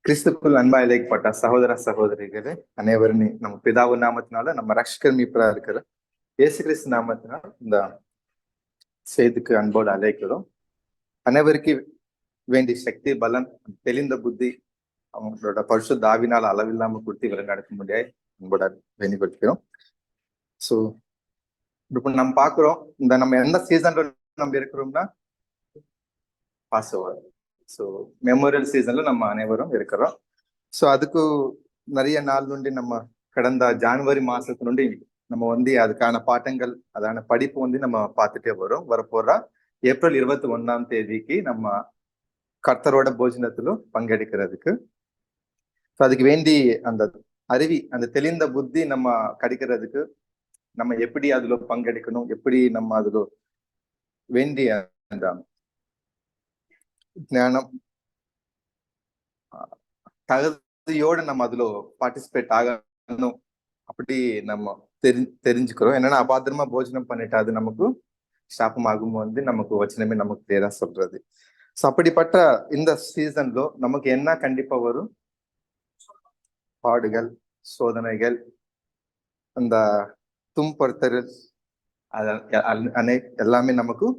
கிறிஸ்துக்குள் அன்பா இழைக்கப்பட்ட சகோதர சகோதரிகளே, அனைவரும் நம்ம பிதாவு நாமத்தினால நம்ம ரட்சகர் மீட்பரா இருக்கிற இயேசு கிறிஸ்து நாமத்தினால இந்த செய்திக்கு அன்போடு அழைக்கிறோம். அனைவருக்கு வேண்டிய சக்தி, பலன், தெளிந்த புத்தி அவங்களோட பரிசுத்த ஆவினால் அளவில்லாம கொடுத்து இவரை நடக்க முடியாது அன்போட வேண்டிக்கொள்கிறோம். ஸோ இப்போ நம்ம பார்க்கிறோம், நம்ம எந்த சீசன்ல நம்ம இருக்கிறோம்னா பாஸ்ஓவர். ஸோ மெமோரியல் சீசன்ல நம்ம அனைவரும் இருக்கிறோம். ஸோ அதுக்கு நிறைய நாள் நுண்டி நம்ம கடந்த ஜனவரி மாசத்து நுண்டி நம்ம அதுக்கான பாட்டங்கள் அதான படிப்பு நம்ம பார்த்துட்டே வரும். வரப்போறா ஏப்ரல் 21 நம்ம கர்த்தரோட போஜனத்திலும் பங்கெடுக்கிறதுக்கு. ஸோ அதுக்கு வேண்டி அந்த அருவி, அந்த தெளிந்த புத்தி நம்ம கிடைக்கிறதுக்கு நம்ம எப்படி அதுல பங்கெடுக்கணும், எப்படி நம்ம அதுல வேண்டிய அந்த ஞானம் தகுதியோட நம்ம அதுல பார்ட்டிசிபேட் ஆகணும் அப்படி நம்ம தெரிஞ்சுக்கிறோம். என்னன்னா அபாத்திரமா போஜனம் பண்ணிட்டு அது நமக்கு சாபமாகும் நமக்கு வச்சனமே நமக்கு பேரா சொல்றது. ஸோ அப்படிப்பட்ட இந்த சீசன்ல நமக்கு என்ன கண்டிப்பா வரும்? பாடுகள், சோதனைகள், அந்த துன்புறுத்தல் எல்லாமே நமக்கு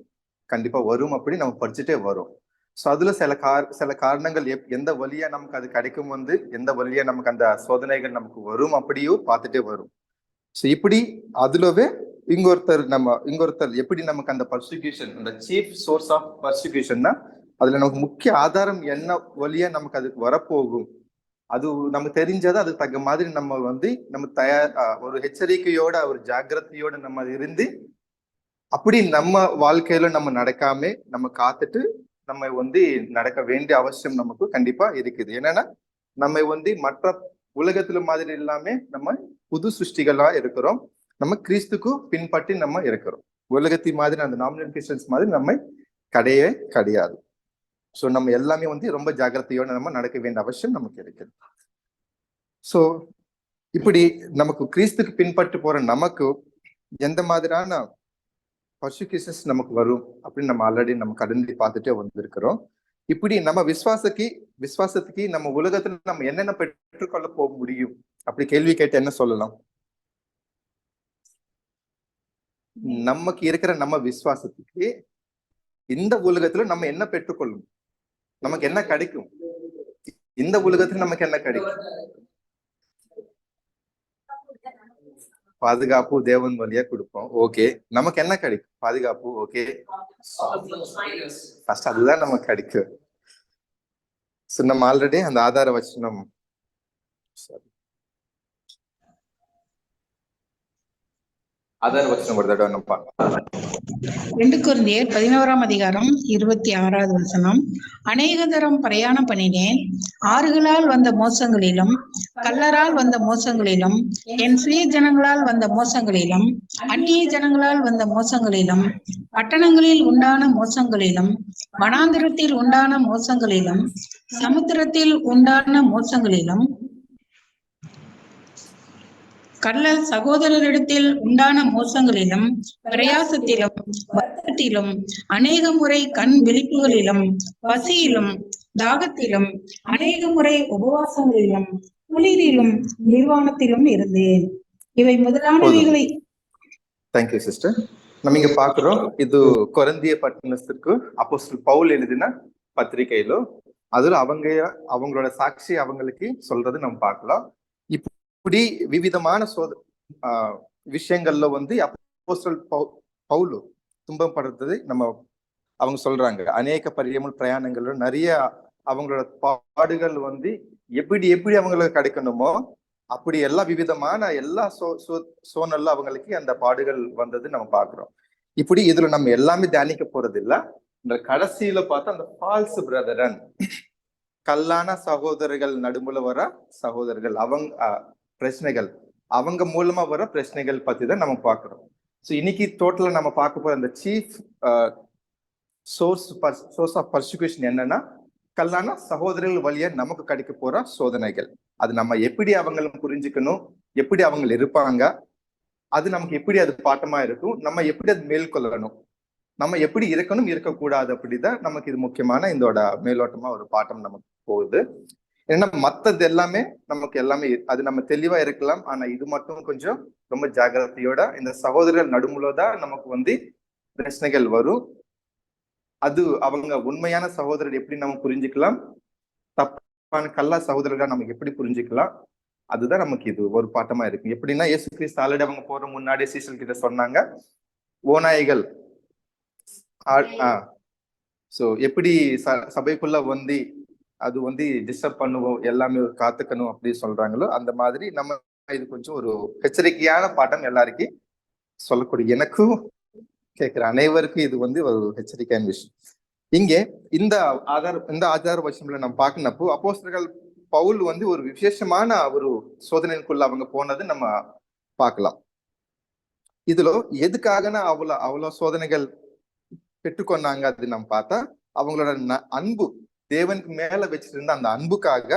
கண்டிப்பா வரும். அப்படி நம்ம படிச்சுட்டே வரும். ஸோ அதுல சில காரணங்கள் எந்த வழியா நமக்கு அது கிடைக்கும், எந்த வழியா நமக்கு அந்த சோதனைகள் நமக்கு வரும் அப்படியும் பார்த்துட்டே வரும். ஸோ இப்படி அதுலவே இங்கொருத்தர் எப்படி நமக்கு அந்த பர்சிக்யூஷன், அந்த சீஃப் சோர்ஸ் ஆஃப் பர்சிக்யூஷன்னா அதுல நமக்கு முக்கிய ஆதாரம் என்ன வழியா நமக்கு அதுக்கு வரப்போகும், அது நமக்கு தெரிஞ்சாதான் அதுக்கு தக்க மாதிரி நம்ம நம்ம ஒரு எச்சரிக்கையோட ஒரு ஜாக்கிரதையோட நம்ம இருந்து அப்படி நம்ம வாழ்க்கையில நம்ம நடக்காம நம்ம காத்துட்டு நம்ம நடக்க வேண்டிய அவசியம் நமக்கு கண்டிப்பா இருக்குது. என்னன்னா நம்ம மற்ற உலகத்துல மாதிரி இல்லாம நம்ம புது சிருஷ்டிகளா இருக்கிறோம். நம்ம கிறிஸ்துக்கு பின்பற்றி நம்ம இருக்கிறோம். உலகத்தி மாதிரி அந்த நாமினல் கிறிஸ்டியன்ஸ் மாதிரி நம்ம கிடையாது. ஸோ நம்ம எல்லாமே ரொம்ப ஜாக்கிரதையோட நம்ம நடக்க வேண்டிய அவசியம் நமக்கு இருக்குது. ஸோ இப்படி நமக்கு கிறிஸ்துக்கு பின்பற்றி போற நமக்கு எந்த மாதிரியான பர்சிக்யூஷன்ஸ் நமக்கு வரும் அப்படின்னு நம்ம ஆல்ரெடி நம்ம கடந்து பார்த்துட்டே வந்திருக்கிறோம். இப்படி நம்ம விசுவாசத்துக்கு நம்ம உலகத்துல நம்ம என்னென்ன பெற்றுக்கொள்ள போக முடியும் அப்படி கேள்வி கேட்டு என்ன சொல்லலாம்? நமக்கு இருக்கிற நம்ம விசுவாசத்துக்கு இந்த உலகத்துல நம்ம என்ன பெற்றுக்கொள்ளும், நமக்கு என்ன கிடைக்கும், இந்த உலகத்துல நமக்கு என்ன கிடைக்கும்? பாதுகாப்பு தேவன் வழியா கொடுப்போம். ஓகே, நமக்கு என்ன கிடைக்கும்? பாதுகாப்பு. ஓகே, ஃபர்ஸ்ட் அதுதான் நமக்கு கிடைக்கும். நம்ம ஆல்ரெடி அந்த ஆதார வச்சனம் ஆதார வச்சனம் ஒரு தடவை நம்ம பார்க்கலாம். 2 கொரிந்தியர் 11:26 அநேக தரம் பிரயாணம் பண்ணினேன், ஆறுகளால் வந்த மோசங்களிலும் கல்லரால் வந்த மோசங்களிலும் என் சுய ஜனங்களால் வந்த மோசங்களிலும் அந்நிய ஜனங்களால் வந்த மோசங்களிலும் பட்டணங்களில் உண்டான மோசங்களிலும் வனாந்திரத்தில் உண்டான மோசங்களிலும் சமுத்திரத்தில் உண்டான மோசங்களிலும் கள்ள சகோதரரிடத்தில் உண்டான மோசங்களிலும் பிரயாசத்திலும் வருத்தத்திலும் அநேக முறை கண் விழிப்புகளிலும் பசியிலும் தாகத்திலும் அநேக முறை உபவாசங்களிலும் குளிரிலும் நிர்வாணத்திலும் இருந்தேன். இவை முதலானவைகளை. Thank you sister. நம்ம இங்க பாக்குறோம், இது கொரிந்திய பட்டணத்திற்கு அப்போஸ்தலன் பவுல் எழுதின பத்திரிகையிலோ அதுல அவங்களோட சாட்சி அவங்களுக்கு சொல்றது நம்ம பார்க்கலாம். இப்படி விவிதமான விஷயங்கள்ல அப்போஸ்தலன் பவுல் துன்பப்படுறது அவங்க சொல்றாங்க. அநேக பிரயாணங்கள்ல நிறைய அவங்களோட பாடுகள் எப்படி எப்படி அவங்களுக்கு கிடைக்கணுமோ அப்படி எல்லா விவிதமான எல்லா சூழ்நிலை அவங்களுக்கு அந்த பாடுகள் வந்தது நம்ம பாக்குறோம். இப்படி இதுல நம்ம எல்லாமே தியானிக்க போறது இல்ல. இந்த கடைசியில பார்த்தா அந்த ஃபால்ஸ் பிரதரன், கல்லான சகோதரர்கள் நடுமுல வர சகோதரர்கள், பிரச்சனைகள், அவங்க மூலமா வர பிரச்சனைகள் பத்தி தான் நம்ம பார்க்கிறோம். ஸோ இன்னைக்கு டோட்டலா நம்ம பார்க்க போற அந்த சீஃப் சோர்ஸ் ஆஃப் பர்சிக்யூஷன் என்னன்னா கல்லான சகோதரர்கள் வழியா நமக்கு கிடைக்க போற சோதனைகள். அது நம்ம எப்படி அவங்களும் புரிஞ்சுக்கணும், எப்படி அவங்க இருப்பாங்க, அது நமக்கு எப்படி அது பாட்டமா இருக்கும், நம்ம எப்படி அது மேற்கொள்ளணும், நம்ம எப்படி இருக்கணும் இருக்கக்கூடாது, அப்படிதான் நமக்கு இது முக்கியமான இதோட மேலோட்டமா ஒரு பாட்டம் நமக்கு போகுது. ஏன்னா மத்தது எல்லாமே நமக்கு எல்லாமே அது நம்ம தெளிவா இருக்கலாம். ஆனா இது மட்டும் கொஞ்சம் ரொம்ப ஜாக்கிரதையோட இந்த சகோதரர்கள் நடுமுல தான் நமக்கு வந்து பிரச்சனைகள் வரும். அது அவங்க உண்மையான சகோதரர் எப்படி நம்ம புரிஞ்சுக்கலாம், தப்பான கள்ளா சகோதரர்கள் நமக்கு எப்படி புரிஞ்சுக்கலாம், அதுதான் நமக்கு இது ஒரு பாட்டமா இருக்கு. எப்படின்னா இயேசு கிறிஸ்து ஆல்ரெடி அவங்க போற முன்னாடி சீசல் கிட்ட சொன்னாங்க, ஓநாய்கள் சோ எப்படி சபைக்குள்ள வந்து அது வந்து டிஸ்டர்ப் பண்ணுவோம், எல்லாமே காத்துக்கணும் அப்படி சொல்றாங்களோ அந்த மாதிரி நம்ம இது கொஞ்சம் ஒரு எச்சரிக்கையான பாட்டம் எல்லாருக்கும் சொல்லக்கூடிய எனக்கும் கேட்கிற அனைவருக்கும் இது வந்து ஒரு எச்சரிக்கையான விஷயம். இங்கே இந்த ஆதார வசனம்ல நம்ம பார்க்கணப்போ அப்போஸ்தலர்கள் பவுல் வந்து ஒரு விசேஷமான ஒரு சோதனைக்குள்ள அவங்க போனது நம்ம பார்க்கலாம். இதுல எதுக்காகனா அவ்வளவு சோதனைகள் பெற்றுக்கொண்டாங்க அது நம்ம பார்த்தா அவங்களோட அன்பு தேவனுக்கு மேல வச்சிருந்த அந்த அன்புக்காக,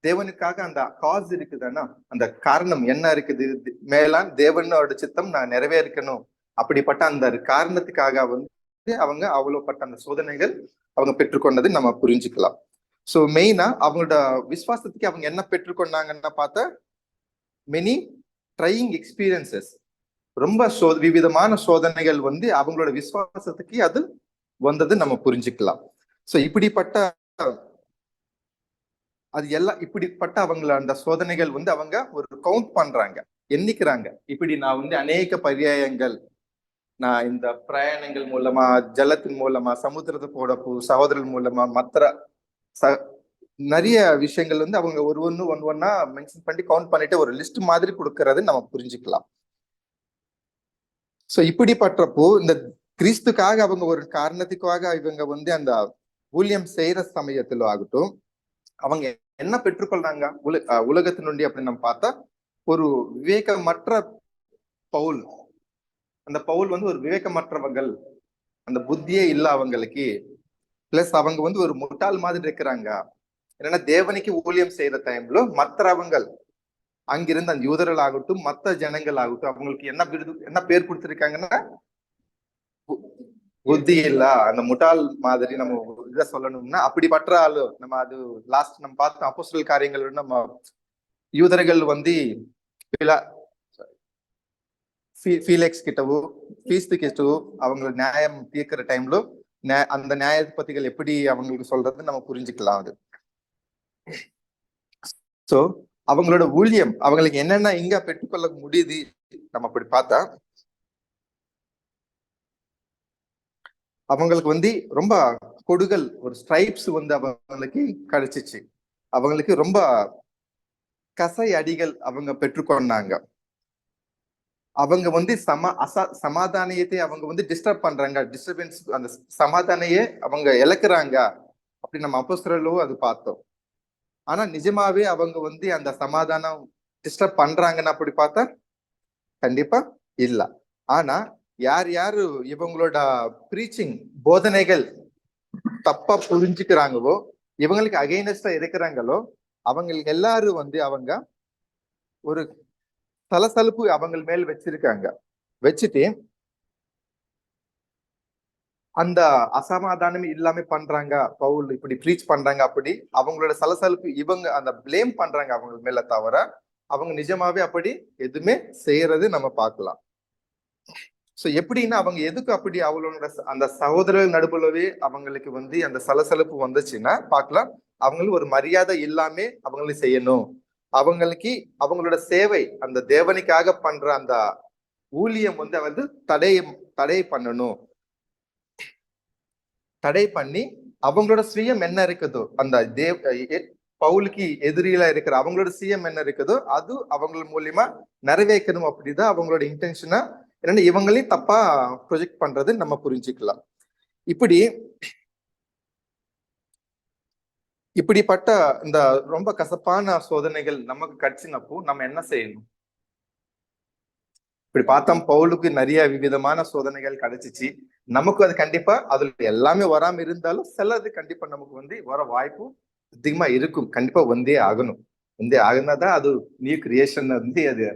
தேவனுக்காக அந்த காஸ் இருக்குதுன்னா அந்த காரணம் என்ன இருக்குது, மேலான் தேவனோட சித்தம் நான் நிறைவேறக்கணும் அப்படிப்பட்ட அந்த காரணத்துக்காக வந்து அவங்க அவ்வளவுப்பட்ட அந்த சோதனைகள் அவங்க பெற்றுக்கொண்டது நம்ம புரிஞ்சுக்கலாம். சோ மெயினா அவங்களோட விசுவாசத்துக்கு அவங்க என்ன பெற்றுக்கொண்டாங்கன்னா பார்த்தா மெனி ட்ரையிங் எக்ஸ்பீரியன்சஸ், ரொம்ப விவிதமான சோதனைகள் வந்து அவங்களோட விசுவாசத்துக்கு அது வந்தது நம்ம புரிஞ்சுக்கலாம். சோ இப்படிப்பட்ட அது எல்லாம் இப்படிப்பட்ட அவங்கள அந்த சோதனைகள் வந்து அவங்க ஒரு கவுண்ட் பண்றாங்க, எண்ணிக்கிறாங்க. இப்படி நான் வந்து அநேக பர்யாயங்கள் நான் இந்த பிரயாணங்கள் மூலமா, ஜலத்தின் மூலமா, சமுத்திரத்தை போட சகோதரர்கள் மூலமா, மற்ற நிறைய விஷயங்கள் வந்து அவங்க ஒவ்வொன்னா மென்ஷன் பண்ணி கவுண்ட் பண்ணிட்டு ஒரு லிஸ்ட் மாதிரி கொடுக்கறது நம்ம புரிஞ்சுக்கலாம். சோ இப்படிப்பட்டப்போ இந்த கிறிஸ்துக்காக அவங்க ஒரு காரணத்துக்காக இவங்க வந்து அந்த ஊழியம் செய்யற சமயத்துல ஆகட்டும், அவங்க என்ன பெற்றுக்கொள்றாங்க உலகத்தினுடைய அப்படின்னு நம்ம பார்த்தா ஒரு விவேகமற்ற பவுல். அந்த பவுல் வந்து ஒரு விவேகமற்றவங்கள், அந்த புத்தியே இல்ல அவங்களுக்கு. பிளஸ் அவங்க வந்து ஒரு முட்டாள் மாதிரி இருக்கிறாங்க. ஏன்னா தேவனுக்கு ஊழியம் செய்யற டைம்ல மற்றவங்கள் அங்கிருந்து அந்த யூதர்கள் ஆகட்டும் மற்ற ஜனங்கள் ஆகட்டும் அவங்களுக்கு என்ன பேர் கொடுத்திருக்காங்கன்னா புத்தி இல்ல, அந்த முட்டாள் மாதிரி நம்ம இதை சொல்லணும்னா அப்படிப்பட்ட ஆளு. நம்ம அது லாஸ்ட் நம்ம பார்த்தோம் அப்போஸ்தலர் காரியங்கள் நம்ம யூதர்கள் வந்து ஃபீலெக்ஸ் கிட்டவோ ஃபீஸ்து கிட்டவோ அவங்க நியாயம் தீர்க்கிற டைம்ல அந்த நியாயபதிகள் எப்படி அவங்களுக்கு சொல்றது நம்ம புரிஞ்சுக்கலாம். அது சோ அவங்களோட ஊழியம் அவங்களுக்கு என்னென்ன இங்க பெற்றுக்கொள்ள முடியுது நம்ம அப்படி பார்த்தா அவங்களுக்கு வந்து ரொம்ப கொடுகள் ஒரு ஸ்ட்ரைப்ஸ் வந்து அவங்களுக்கு கிடைச்சிச்சு. அவங்களுக்கு ரொம்ப கசை அடிகள் அவங்க பெற்றுக்கொண்டாங்க. அவங்க வந்து சமாதானத்தை அவங்க வந்து டிஸ்டர்ப் பண்றாங்க, டிஸ்டர்பன்ஸ் அந்த சமாதானையே அவங்க இழக்கிறாங்க அப்படி நம்ம அப்போஸ்தலர்களோ அது பார்த்தோம். ஆனா நிஜமாவே அவங்க வந்து அந்த சமாதானம் டிஸ்டர்ப் பண்றாங்கன்னு அப்படி பார்த்தா கண்டிப்பா இல்ல. ஆனா யார் யாரு இவங்களோட பிரீச்சிங் போதனைகள் தப்பா புரிஞ்சுக்கிறாங்களோ, இவங்களுக்கு அகைனஸ்டா இருக்கிறாங்களோ, அவங்களுக்கு எல்லாரும் வந்து அவங்க ஒரு சலசலுப்பு அவங்க மேல் வச்சிருக்காங்க. வச்சுட்டு அந்த அசமாதானமே இல்லாம பண்றாங்க, பவுல் இப்படி ப்ரீச் பண்றாங்க அப்படி அவங்களோட சலசலுப்பு இவங்க அந்த பிளேம் பண்றாங்க அவங்க மேல, தவிர அவங்க நிஜமாவே அப்படி எதுவுமே செய்யறது நம்ம பார்க்கலாம். சோ எப்படின்னா அவங்க எதுக்கு அப்படி அவங்களோட அந்த சகோதரர் நடுவுலவே அவங்களுக்கு வந்து அந்த சலசலப்பு வந்துச்சுன்னா பார்க்கலாம். அவங்களுக்கு ஒரு மரியாதை இல்லாம அவங்களும் செய்யணும், அவங்களுக்கு அவங்களோட சேவை அந்த தேவனுக்காக பண்ற அந்த ஊழியம் வந்து வந்து தடை பண்ணணும். தடை பண்ணி அவங்களோட சுயம் என்ன இருக்குதோ அந்த பவுலுக்கு எதிரியில இருக்கிற அவங்களோட சுயம் என்ன இருக்குதோ அது அவங்க மூலியமா நிறைவேற்றணும். அப்படிதான் அவங்களோட இன்டென்ஷனா. ஏன்னா இவங்களையும் தப்பா ப்ரொஜெக்ட் பண்றது நம்ம புரிஞ்சுக்கலாம். இப்படிப்பட்ட இந்த ரொம்ப கசப்பான சோதனைகள் நமக்கு கிடைச்சினப்போ நம்ம என்ன செய்யணும்? இப்படி பார்த்தோம் பவுலுக்கு நிறைய விதமான சோதனைகள் கிடைச்சிச்சு. நமக்கு அது கண்டிப்பா அதுல எல்லாமே வராம இருந்தாலும் சிலது கண்டிப்பா நமக்கு வந்து வர வாய்ப்பு அதிகமா இருக்கும். கண்டிப்பா வந்தே ஆகணும். வந்தே ஆகுனாதான் அது நியூ கிரியேஷன் வந்து அது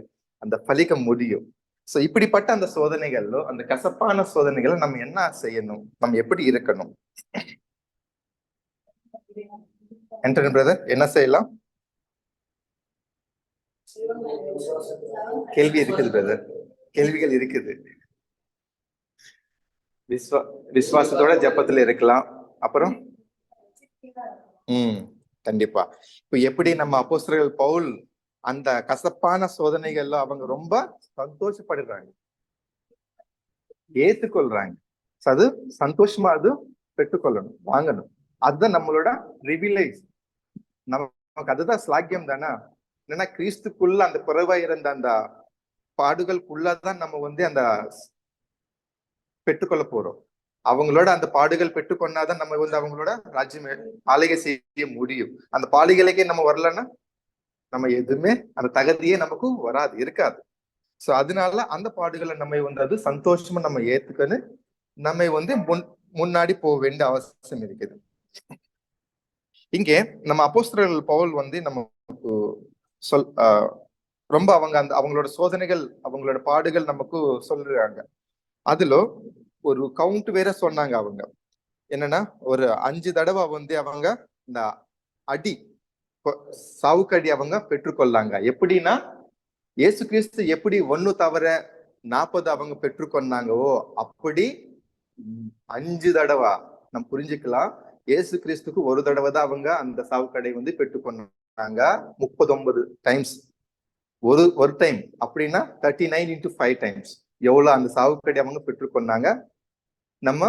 அந்த பலிக்க முடியும். சோ இப்படிப்பட்ட அந்த சோதனைகள்ல அந்த கசப்பான சோதனைகளை நம்ம என்ன செய்யணும், நம்ம எப்படி இருக்கணும்? ஆண்டனி பிரதர் என்ன செய்யலாம்? கேள்வி இருக்குது பிரதர், கேள்விகள் இருக்குது. விசுவாசத்தோட ஜெபத்துல இருக்கலாம். அப்புறம் கண்டிப்பா. இப்ப எப்படி நம்ம அப்போஸ்தலர்கள் பவுல் அந்த கசப்பான சோதனைகள்ல அவங்க ரொம்ப சந்தோஷப்படுறாங்க, ஏத்துக்கொள்றாங்க. அது சந்தோஷமா அது பெற்றுக்கொள்ளணும், வாங்கணும். அதுதான் நம்மளோட ப்ரிவிலேஜ். நமக்கு அதுதான் ஸ்லாக்கியம் தானே. என்னன்னா கிறிஸ்துக்குள்ள அந்த குறைவா இருந்த அந்த பாடுகளுக்குள்ளதான் நம்ம வந்து அந்த பெற்றுக்கொள்ள போறோம். அவங்களோட அந்த பாடுகள் பெற்றுக்கொண்டாதான் நம்ம வந்து அவங்களோட ராஜ்யம் ஆளுகை செய்ய முடியும். அந்த பாடுகளுக்கே நம்ம வரலன்னா நம்ம எதுவுமே அந்த தகுதியே நமக்கு வராது, இருக்காது. சோ அதனால அந்த பாடுகளை நம்ம வந்து அது சந்தோஷமா நம்ம ஏத்துக்கன்னு நம்ம வந்து முன்னாடி போக வேண்டிய அவசியம் இருக்குது. இங்கே நம்ம அப்போஸ்தலர்கள் பவுல் வந்து நமக்கு ரொம்ப அவங்களோட சோதனைகள், அவங்களோட பாடுகள் நமக்கு சொல்றாங்க. அதுல ஒரு கவுண்ட் வேற சொன்னாங்க. அவங்க என்னன்னா ஒரு 5 தடவை வந்து அவங்க இந்த அடி, சாவுக்கடி அவங்க பெற்றுக்கொள்ளாங்க. எப்படின்னா இயேசு கிறிஸ்து எப்படி 1 தவிர 40 அவங்க பெற்றுக்கொண்டாங்கோ அப்படி 5 தடவை நம்ம புரிஞ்சுக்கலாம். இயேசு கிறிஸ்துக்கு ஒரு தடவை தான் அவங்க அந்த சாவுக்கடை வந்து பெற்றுக்கொண்டாங்க. 39 டைம்ஸ். ஒரு டைம் அப்படின்னா 39 into 5 டைம்ஸ் எவ்வளவு அந்த சாவுக்கடி அவங்க பெற்றுக்கொண்டாங்க நம்ம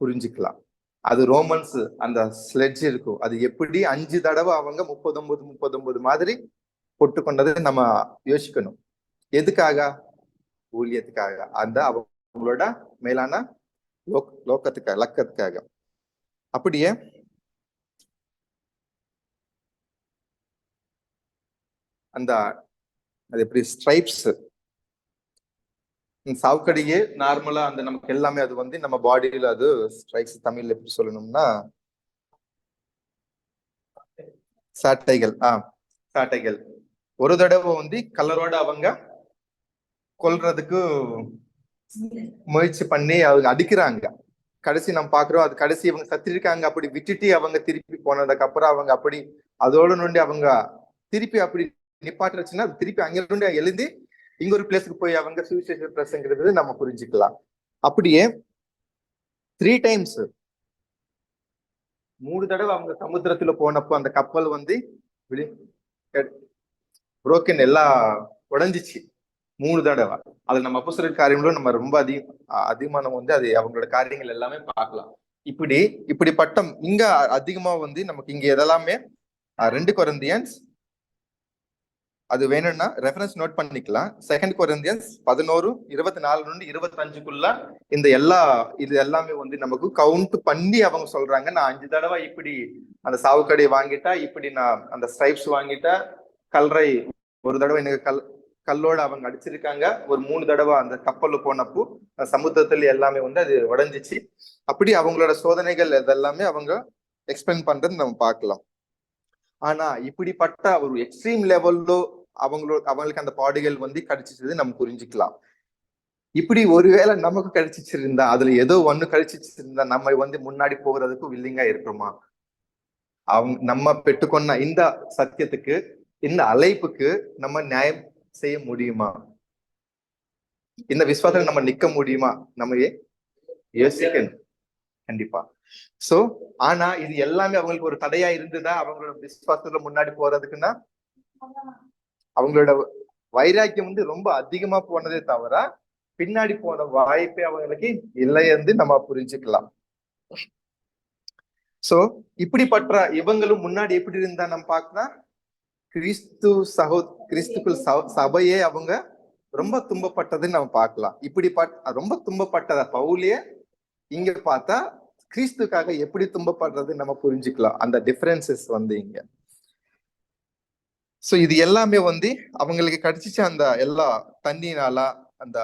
புரிஞ்சுக்கலாம். அது ரோமன்ஸ் அந்த ஸ்லெட்ஜ் இருக்கும், அது எப்படி 5 தடவை அவங்க 39 மாதிரி போட்டுக்கொண்டதை நம்ம யோசிக்கணும். எதுக்காக? ஊழியத்துக்காக, அந்த அவங்களோட மேலான லக்கத்துக்காக. அப்படியே அந்த அது எப்படி ஸ்ட்ரைப்ஸ் சாவுக்கடியே நார்மலா அந்த நமக்கு எல்லாமே அது வந்து நம்ம பாடியில அது ஸ்ட்ரைப்ஸ் தமிழ்ல எப்படி சொல்லணும்னா சாட்டைகள். சாட்டைகள் ஒரு தடவை வந்து கலரோட அவங்க கொல்றதுக்கு முயற்சி பண்ணி அவங்க அடிக்கிறாங்க. கடைசி நம்ம பாக்குறோம் அது கடைசி அவங்க சத்திருக்காங்க. அப்படி விட்டுட்டு அவங்க திருப்பி போனதுக்கு அப்புறம் அவங்க அப்படி அதோட நோண்டி அவங்க திருப்பி அப்படி நிப்பாட்டுச்சுன்னா திருப்பி அங்க இருந்து எழுந்து இங்க ஒரு பிளேஸுக்கு போய் அவங்க சுவிசேஷ பிரசங்கிறது நம்ம புரிஞ்சுக்கலாம். அப்படியே 3 டைம்ஸ் 3 தடவை அவங்க சமுத்திரத்துல போனப்போ அந்த கப்பல் வந்து புரோக்கன் எல்லாம் உடைஞ்சிச்சு 3 தடவை. அது நம்ம அப்போஸ்தலர் காரியங்களும் நம்ம ரொம்ப அதிகமா நம்ம வந்து அது அவங்களோட காரியங்கள் எல்லாமே பார்க்கலாம். இப்படிப்பட்ட இங்க அதிகமா வந்து நமக்கு இங்க எதெல்லாமே 2 கொரிந்தியன்ஸ் அது வேணும்னா ரெஃபரன்ஸ் நோட் பண்ணிக்கலாம். 2 கொரிந்தியன்ஸ் 11:24-25 இந்த இது எல்லாமே வந்து நமக்கு கவுண்ட் பண்ணி அவங்க சொல்றாங்க. நான் 5 தடவை இப்படி அந்த சாவுக்கடை வாங்கிட்டா, இப்படி நான் அந்த ஸ்ட்ரைப்ஸ் வாங்கிட்டா, கல்றை ஒரு தடவை எனக்கு கல்லோட அவங்க அடிச்சிருக்காங்க, ஒரு 3 தடவை அந்த கப்பல்ல போனப்போ சமுத்திரத்துல எல்லாமே வந்து அது உடைஞ்சிச்சு. அப்படி அவங்களோட சோதனைகள் இதெல்லாமே அவங்க எக்ஸ்பிளைன் பண்றது நம்ம பார்க்கலாம். ஆனா இப்படிப்பட்ட ஒரு எக்ஸ்ட்ரீம் லெவல்ல அவங்களுக்கு அந்த பாடுகள் வந்து கிடைச்சிச்சது நம்ம புரிஞ்சுக்கலாம். இப்படி ஒருவேளை நமக்கு கிடைச்சிச்சிருந்தா, அதுல ஏதோ ஒண்ணு கிடைச்சிச்சிருந்தா நம்ம வந்து முன்னாடி போகிறதுக்கு வில்லிங்கா இருக்கிறோமா? நம்ம பெற்றுக்கொண்ட இந்த சத்தியத்துக்கு, இந்த அழைப்புக்கு நம்ம நியாயம் செய்ய முடியுமா? இந்த விசுவாசத்துல நம்ம நிக்க முடியுமா? நம்ம யோசிக்கணும் கண்டிப்பா. சோ ஆனா இது எல்லாமே அவங்களுக்கு ஒரு தடையா இருந்ததா அவங்களோட விசுவாசத்துல முன்னாடி போறதுக்குன்னா? அவங்களோட வைராக்கியம் வந்து ரொம்ப அதிகமா போனதே தவிர பின்னாடி போன வாய்ப்பே அவங்களுக்கு இல்லைன்னு நம்ம புரிஞ்சுக்கலாம். சோ இப்படிப்பட்ட இவங்களும் முன்னாடி எப்படி இருந்தா நம்ம பார்க்கலாம், கிறிஸ்துக்குள் சபையே அவங்க ரொம்ப துன்பப்பட்டதுன்னு நம்ம பார்க்கலாம். ரொம்ப துன்பப்பட்டத பவுலே இங்க பார்த்தா கிறிஸ்துக்காக எப்படி துன்பப்படுறது நம்ம புரிஞ்சுக்கலாம். அந்த டிஃபரன்சஸ் வந்து இங்க. சோ இது எல்லாமே வந்து அவங்களுக்கு கிடைச்சிச்ச அந்த எல்லா தண்ணினால, அந்த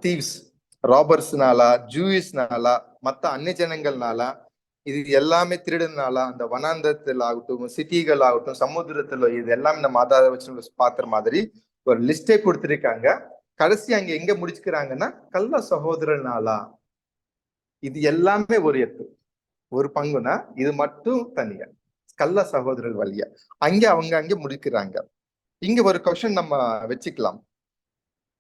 தீவ்ஸ் ராபர்ஸ்னால, ஜூயிஸ்னால, மத்த அந்நிய ஜனங்கள்னால, இது எல்லாமே திருடுனால, அந்த வனாந்தரத்தில் ஆகட்டும், சிட்டிகள் ஆகட்டும், சமுத்திரத்துல இது எல்லாமே நம்ம ஆதார வச்சு பாக்குற மாதிரி ஒரு லிஸ்டே கொடுத்திருக்காங்க. கடைசி அங்க எங்க முடிச்சுக்கிறாங்கன்னா கள்ள சகோதரனாலா. இது எல்லாமே ஒரு எத்து. ஒரு பங்குனா இது மட்டும் தனியா கள்ள சகோதரர் வழியா அங்க முடிக்கிறாங்க. இங்க ஒரு கொஸ்டின் நம்ம வச்சுக்கலாம்.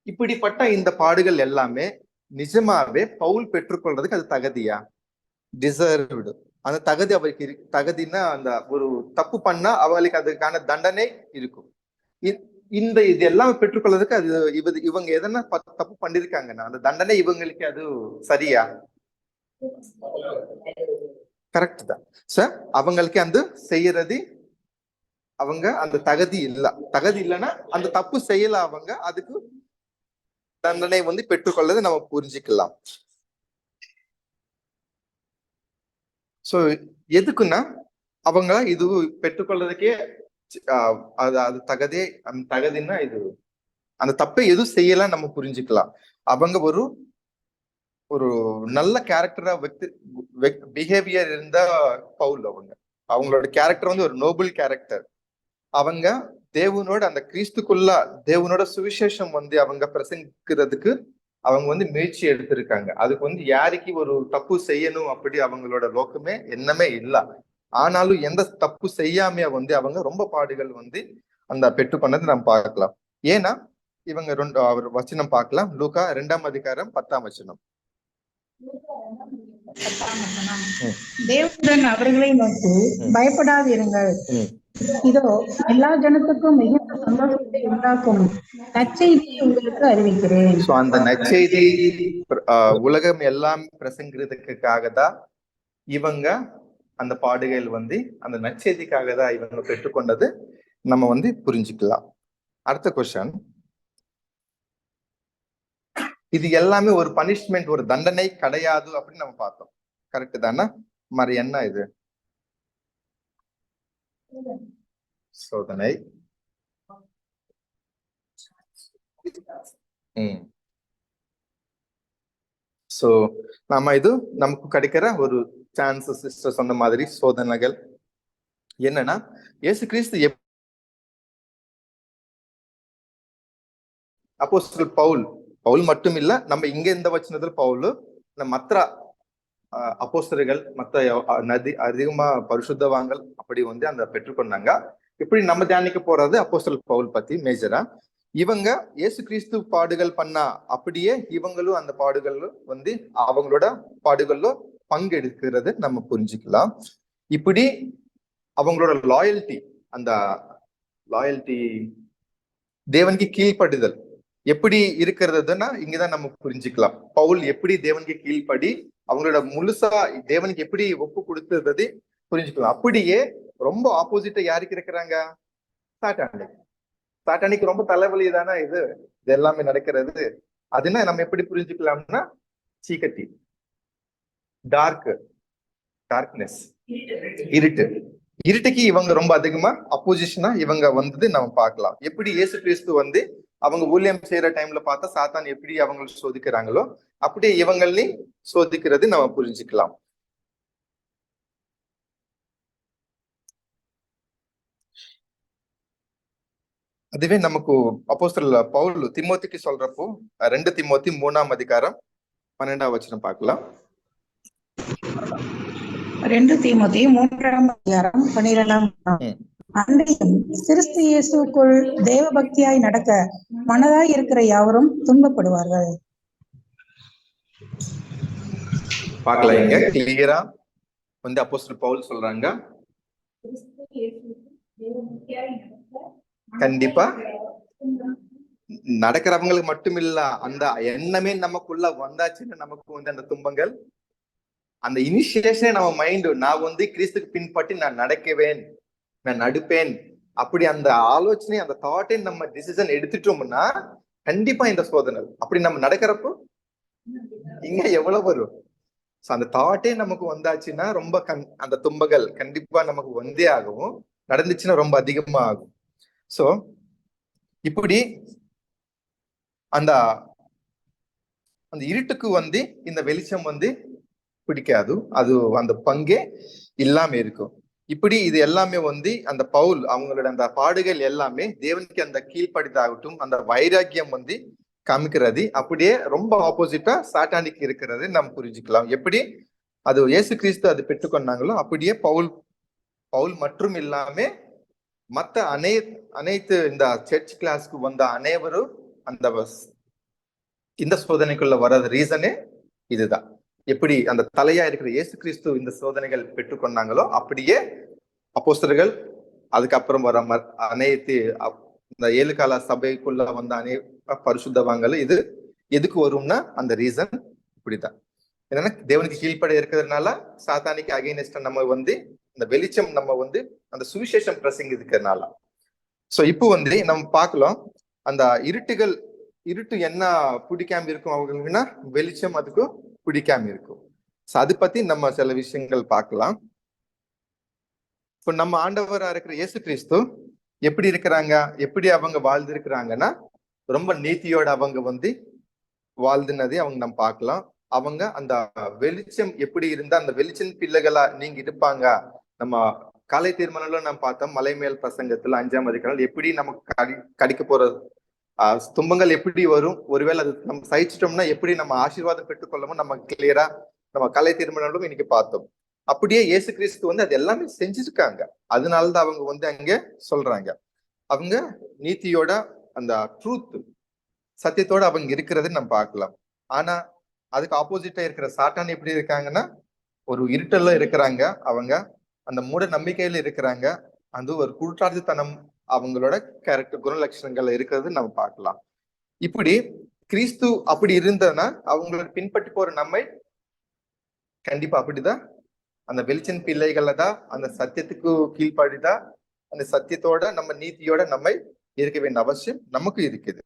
இப்படிப்பட்ட இந்த பாடுகள் எல்லாமே நிஜமாவே பவுல் பெற்றுக்கொள்றதுக்கு அது தகுதியா? டிசர்வ்டு. அந்த தகுதி அவருக்கு தகுதினா அந்த ஒரு தப்பு பண்ணா அவளுக்கு அதுக்கான தண்டனை இருக்கும். இந்த இது எல்லாம் பெற்றுக்கொள்றதுக்கு அது இவங்க எதனா தப்பு பண்ணிருக்காங்கன்னா அந்த தண்டனை இவங்களுக்கு அது சரியா? கரெக்ட் தான் சார். அவங்களுக்கு அந்த செய்யறது அவங்க அந்த தகுதி இல்லைன்னா அந்த தப்பு செய்யல அவங்க அதுக்கு தண்டனை பெற்றுக்கொள்ளது நம்ம புரிஞ்சுக்கலாம். சோ எதுக்குன்னா அவங்க இது பெற்றுக்கொள்றதுக்கே அது தகுதின்னா இது அந்த தப்பை எதுவும் செய்யலாம் நம்ம புரிஞ்சுக்கலாம். அவங்க ஒரு நல்ல கேரக்டரா பிஹேவியர் இருந்த பவுல் அவங்களோட கேரக்டர் ஒரு நோபல் கேரக்டர். அவங்க தேவனோட அந்த கிறிஸ்துக்குள்ள தேவனோட சுவிசேஷம் அவங்க பிரசங்கிக்கிறதுக்கு அவங்க முயற்சி எடுத்திருக்காங்க. அதுக்கு யாருக்கு ஒரு தப்பு செய்யணும் அப்படி அவங்களோட நோக்கமே எண்ணமே இல்லை. ஆனாலும் எந்த தப்பு செய்யாம அவங்க ரொம்ப பாடுகள் அந்த பெற்று பண்ணது நம்ம பார்க்கலாம். ஏன்னா இவங்க அவர் வசனம் பார்க்கலாம். லூக்கா 2ஆம் அதிகாரம் 10ஆம் வசனம். தேவனுடன் அவர்களை நோக்கி பயப்படாதிருங்கள், இதோ எல்லா ஜனத்துக்கும் மிகுந்த சந்தோஷத்தை உண்டாக்கும் நற்செய்தியை உங்களுக்கு அறிவிக்கிறேன். அந்த நற்செய்தி உலகம் எல்லாம் பிரசங்கிறதுக்காக தான் இவங்க அந்த பாடுகள் அந்த நற்செய்திக்காக தான் இவங்க பெற்றுக்கொண்டது நம்ம புரிஞ்சுக்கலாம். அடுத்த கொஸ்டின், இது எல்லாமே ஒரு பனிஷ்மெண்ட், ஒரு தண்டனை கிடையாது அப்படின்னு நம்ம பார்த்தோம். கரெக்ட் தானே? மாதிரி என்ன இது? சோதனை. சோ நம்ம இது நமக்கு கிடைக்கிற ஒரு சான்சஸ். சிஸ்டர் சொன்ன மாதிரி சோதனைகள் என்னன்னா இயேசு கிறிஸ்து அப்போஸ்தலர் பவுல் மட்டும் இல்ல, நம்ம இங்க இந்த வச்சனத்துல பவுல் மற்ற அப்போஸ்தலர்கள் மற்ற அதிகமா பரிசுத்தவான்கள் அப்படி அந்த பெற்றுக்கொண்டாங்க. இப்படி நம்ம தியானிக்க போறது அப்போஸ்தலர் பவுல் பத்தி மேஜரா. இவங்க இயேசு கிறிஸ்து பாடுகள் பண்ணா அப்படியே இவங்களும் அந்த பாடுகள் அவங்களோட பாடுகள்ல பங்கெடுக்கிறது நம்ம புரிஞ்சுக்கலாம். இப்படி அவங்களோட அந்த லாயல்டி தேவனுக்கு கீழ்ப்படுதல் எப்படி இருக்கிறதுன்னா இங்கதான் நம்ம புரிஞ்சுக்கலாம். பவுல் எப்படி தேவனுக்கு கீழ்ப்படி அவங்களோட முழுசா தேவனுக்கு எப்படி ஒப்பு கொடுத்தது புரிஞ்சுக்கலாம். அப்படியே ரொம்ப ஆப்போசிட்டா யாருக்கு இருக்கிறாங்க? சாட்டானிக்கு ரொம்ப தலைவலி தானே இது எல்லாமே நடக்கிறது. அதுனா நம்ம எப்படி புரிஞ்சுக்கலாம்னா சீக்கட்டி, டார்க்னஸ், இருட்டுக்கு இவங்க ரொம்ப அதிகமா அப்போசிஷனா இவங்க நம்ம பார்க்கலாம். எப்படி இயேசு கிறிஸ்து அவங்க ஊழியம் செய்யற டைம்ல பார்த்தா சாத்தான் எப்படி அவங்க சோதிக்கிறாங்களோ அப்படியே இவங்களையும் சோதிக்கிறது நம்ம புரிஞ்சுக்கலாம். அதுவே நமக்கு அப்போஸ்தலர் பவுல் தீமோத்திக்கு சொல்றப்போ 2 தீமோத்தி 3ஆம் அதிகாரம் 12ஆம் வசனம் பார்க்கலாம். 2 தீமோத்தி 3ஆம் அதிகாரம் 12ஆம் அன்றையும் கிறிஸ்து இயேசுக்குள் தேவ பக்தியாய் நடக்க மனதாய் இருக்கிற யாவரும் துன்பப்படுவார்கள். பார்க்கலாம் இங்க கிளியரா அப்போஸ்தலர் பவுல் சொல்றாங்க, கண்டிப்பா நடக்கிறவங்களுக்கு மட்டும் இல்ல, அந்த எண்ணமே நமக்குள்ள வந்தாச்சுன்னு நமக்கு அந்த துன்பங்கள், அந்த இனிஷியேஷனே நம்ம மைண்ட் நான் கிறிஸ்துக்கு பின்பற்றி நான் நடக்குவேன், நான் நடுப்பேன், அப்படி அந்த ஆலோசனை அந்த தாட்டே நம்ம டிசிஷன் எடுத்துட்டோம்னா கண்டிப்பா இந்த சோதனை அப்படி நம்ம நடக்கிறப்போ இங்க எவ்வளவு வரும். அந்த தாட்டே நமக்கு வந்தாச்சுன்னா ரொம்ப அந்த துன்பங்கள் கண்டிப்பா நமக்கு வந்தே ஆகும். நடந்துச்சுன்னா ரொம்ப அதிகமா ஆகும். சோ இப்படி அந்த அந்த இருட்டுக்கு இந்த வெளிச்சம் பிடிக்காது, அது அந்த பங்கே இல்லாம இருக்கும். இப்படி இது எல்லாமே அந்த பவுல் அவங்களோட அந்த பாடுகள் எல்லாமே தேவனுக்கு அந்த கீழ்ப்படிதாகட்டும் அந்த வைராக்கியம் காமிக்கிறது அப்படியே ரொம்ப ஆப்போசிட்டா சாட்டானிக்கு இருக்கிறது நம்ம புரிஞ்சுக்கலாம். எப்படி அது இயேசு கிறிஸ்து அது பெற்றுக்கொண்டாங்களோ அப்படியே பவுல் மற்றும் இல்லாம மத்த அனைத்து இந்த சர்ச் கிளாஸ்க்கு வந்த அனைவரும் இந்த சோதனைக்குள்ள வர்றது ரீசனே இதுதான். எப்படி அந்த தலையா இருக்கிற இயேசு கிறிஸ்து இந்த சோதனைகள் பெற்றுக்கொண்டாங்களோ அப்படியே அப்போஸ்தலர்கள் அதுக்கப்புறம் வர அனைத்து இந்த 7 கால சபைக்குள்ள வந்த பரிசுத்தவான்கள் இது எதுக்கு வரும்னா அந்த ரீசன் இப்படிதான். என்னன்னா தேவனுக்கு கீழ்ப்பட இருக்கிறதுனால சாத்தானிக்கு அகைன்ஸ்டா நம்ம இந்த வெளிச்சம் நம்ம அந்த சுவிசேஷம் பிரசங்க இருக்கிறதுனால. சோ இப்போ நம்ம பார்க்கலாம் அந்த இருட்டு என்ன பிடிக்காம இருக்கும் அவங்களுக்குன்னா வெளிச்சம் அதுக்கு பிடிக்காம இருக்கும். சோ அது பத்தி நம்ம சில விஷயங்கள் பார்க்கலாம். இப்போ நம்ம ஆண்டவரா இருக்கிற இயேசு கிறிஸ்து எப்படி இருக்கிறாங்க, எப்படி அவங்க வாழ்ந்திருக்கிறாங்கன்னா ரொம்ப நீதியோட அவங்க வாழ்ந்துனதே அவங்க நம்ம பார்க்கலாம். அவங்க அந்த வெளிச்சம் எப்படி இருந்தா அந்த வெளிச்சம் பிள்ளைகளா நீங்க இருப்பாங்க. நம்ம காலை தீர்மானம்ல நம்ம பார்த்தோம், மலை மேல் பிரசங்கத்துல 5ஆம் அதிகாரம் எப்படி நமக்கு கிடைக்க போற துன்பங்கள் எப்படி வரும், ஒருவேளை அது நம்ம சகிச்சிட்டோம்னா எப்படி நம்ம ஆசீர்வாதம் பெற்றுக்கொள்ளமோ நம்ம கிளியரா நம்ம காலை தீர்மானங்களும் இன்னைக்கு பார்த்தோம். அப்படியே இயேசு கிறிஸ்து அது எல்லாமே செஞ்சிருக்காங்க. அதனாலதான் அவங்க அங்க சொல்றாங்க அவங்க நீதியோட அந்த ட்ரூத் சத்தியத்தோட அவங்க இருக்கிறது நம்ம பார்க்கலாம். ஆனா அதுக்கு ஆப்போசிட்டா இருக்கிற சாத்தான் எப்படி இருக்காங்கன்னா ஒரு இருட்டல்ல இருக்கிறாங்க. அவங்க அந்த மூட நம்பிக்கையில இருக்கிறாங்க. அது ஒரு குருட்டாட்சித்தனம் அவங்களோட கேரக்டர் குணலட்சணங்கள் இருக்கிறது நம்ம பார்க்கலாம். இப்படி கிறிஸ்து அப்படி இருந்ததுன்னா அவங்களோட பின்பற்றி போற நம்மை கண்டிப்பா அப்படிதான் அந்த வெளிச்சன் பிள்ளைகளை தான் அந்த சத்தியத்துக்கு கீழ்ப்படிதான் அந்த சத்தியத்தோட நம்ம நீதியோட நம்ம இருக்க வேண்டிய அவசியம் நமக்கு இருக்குது.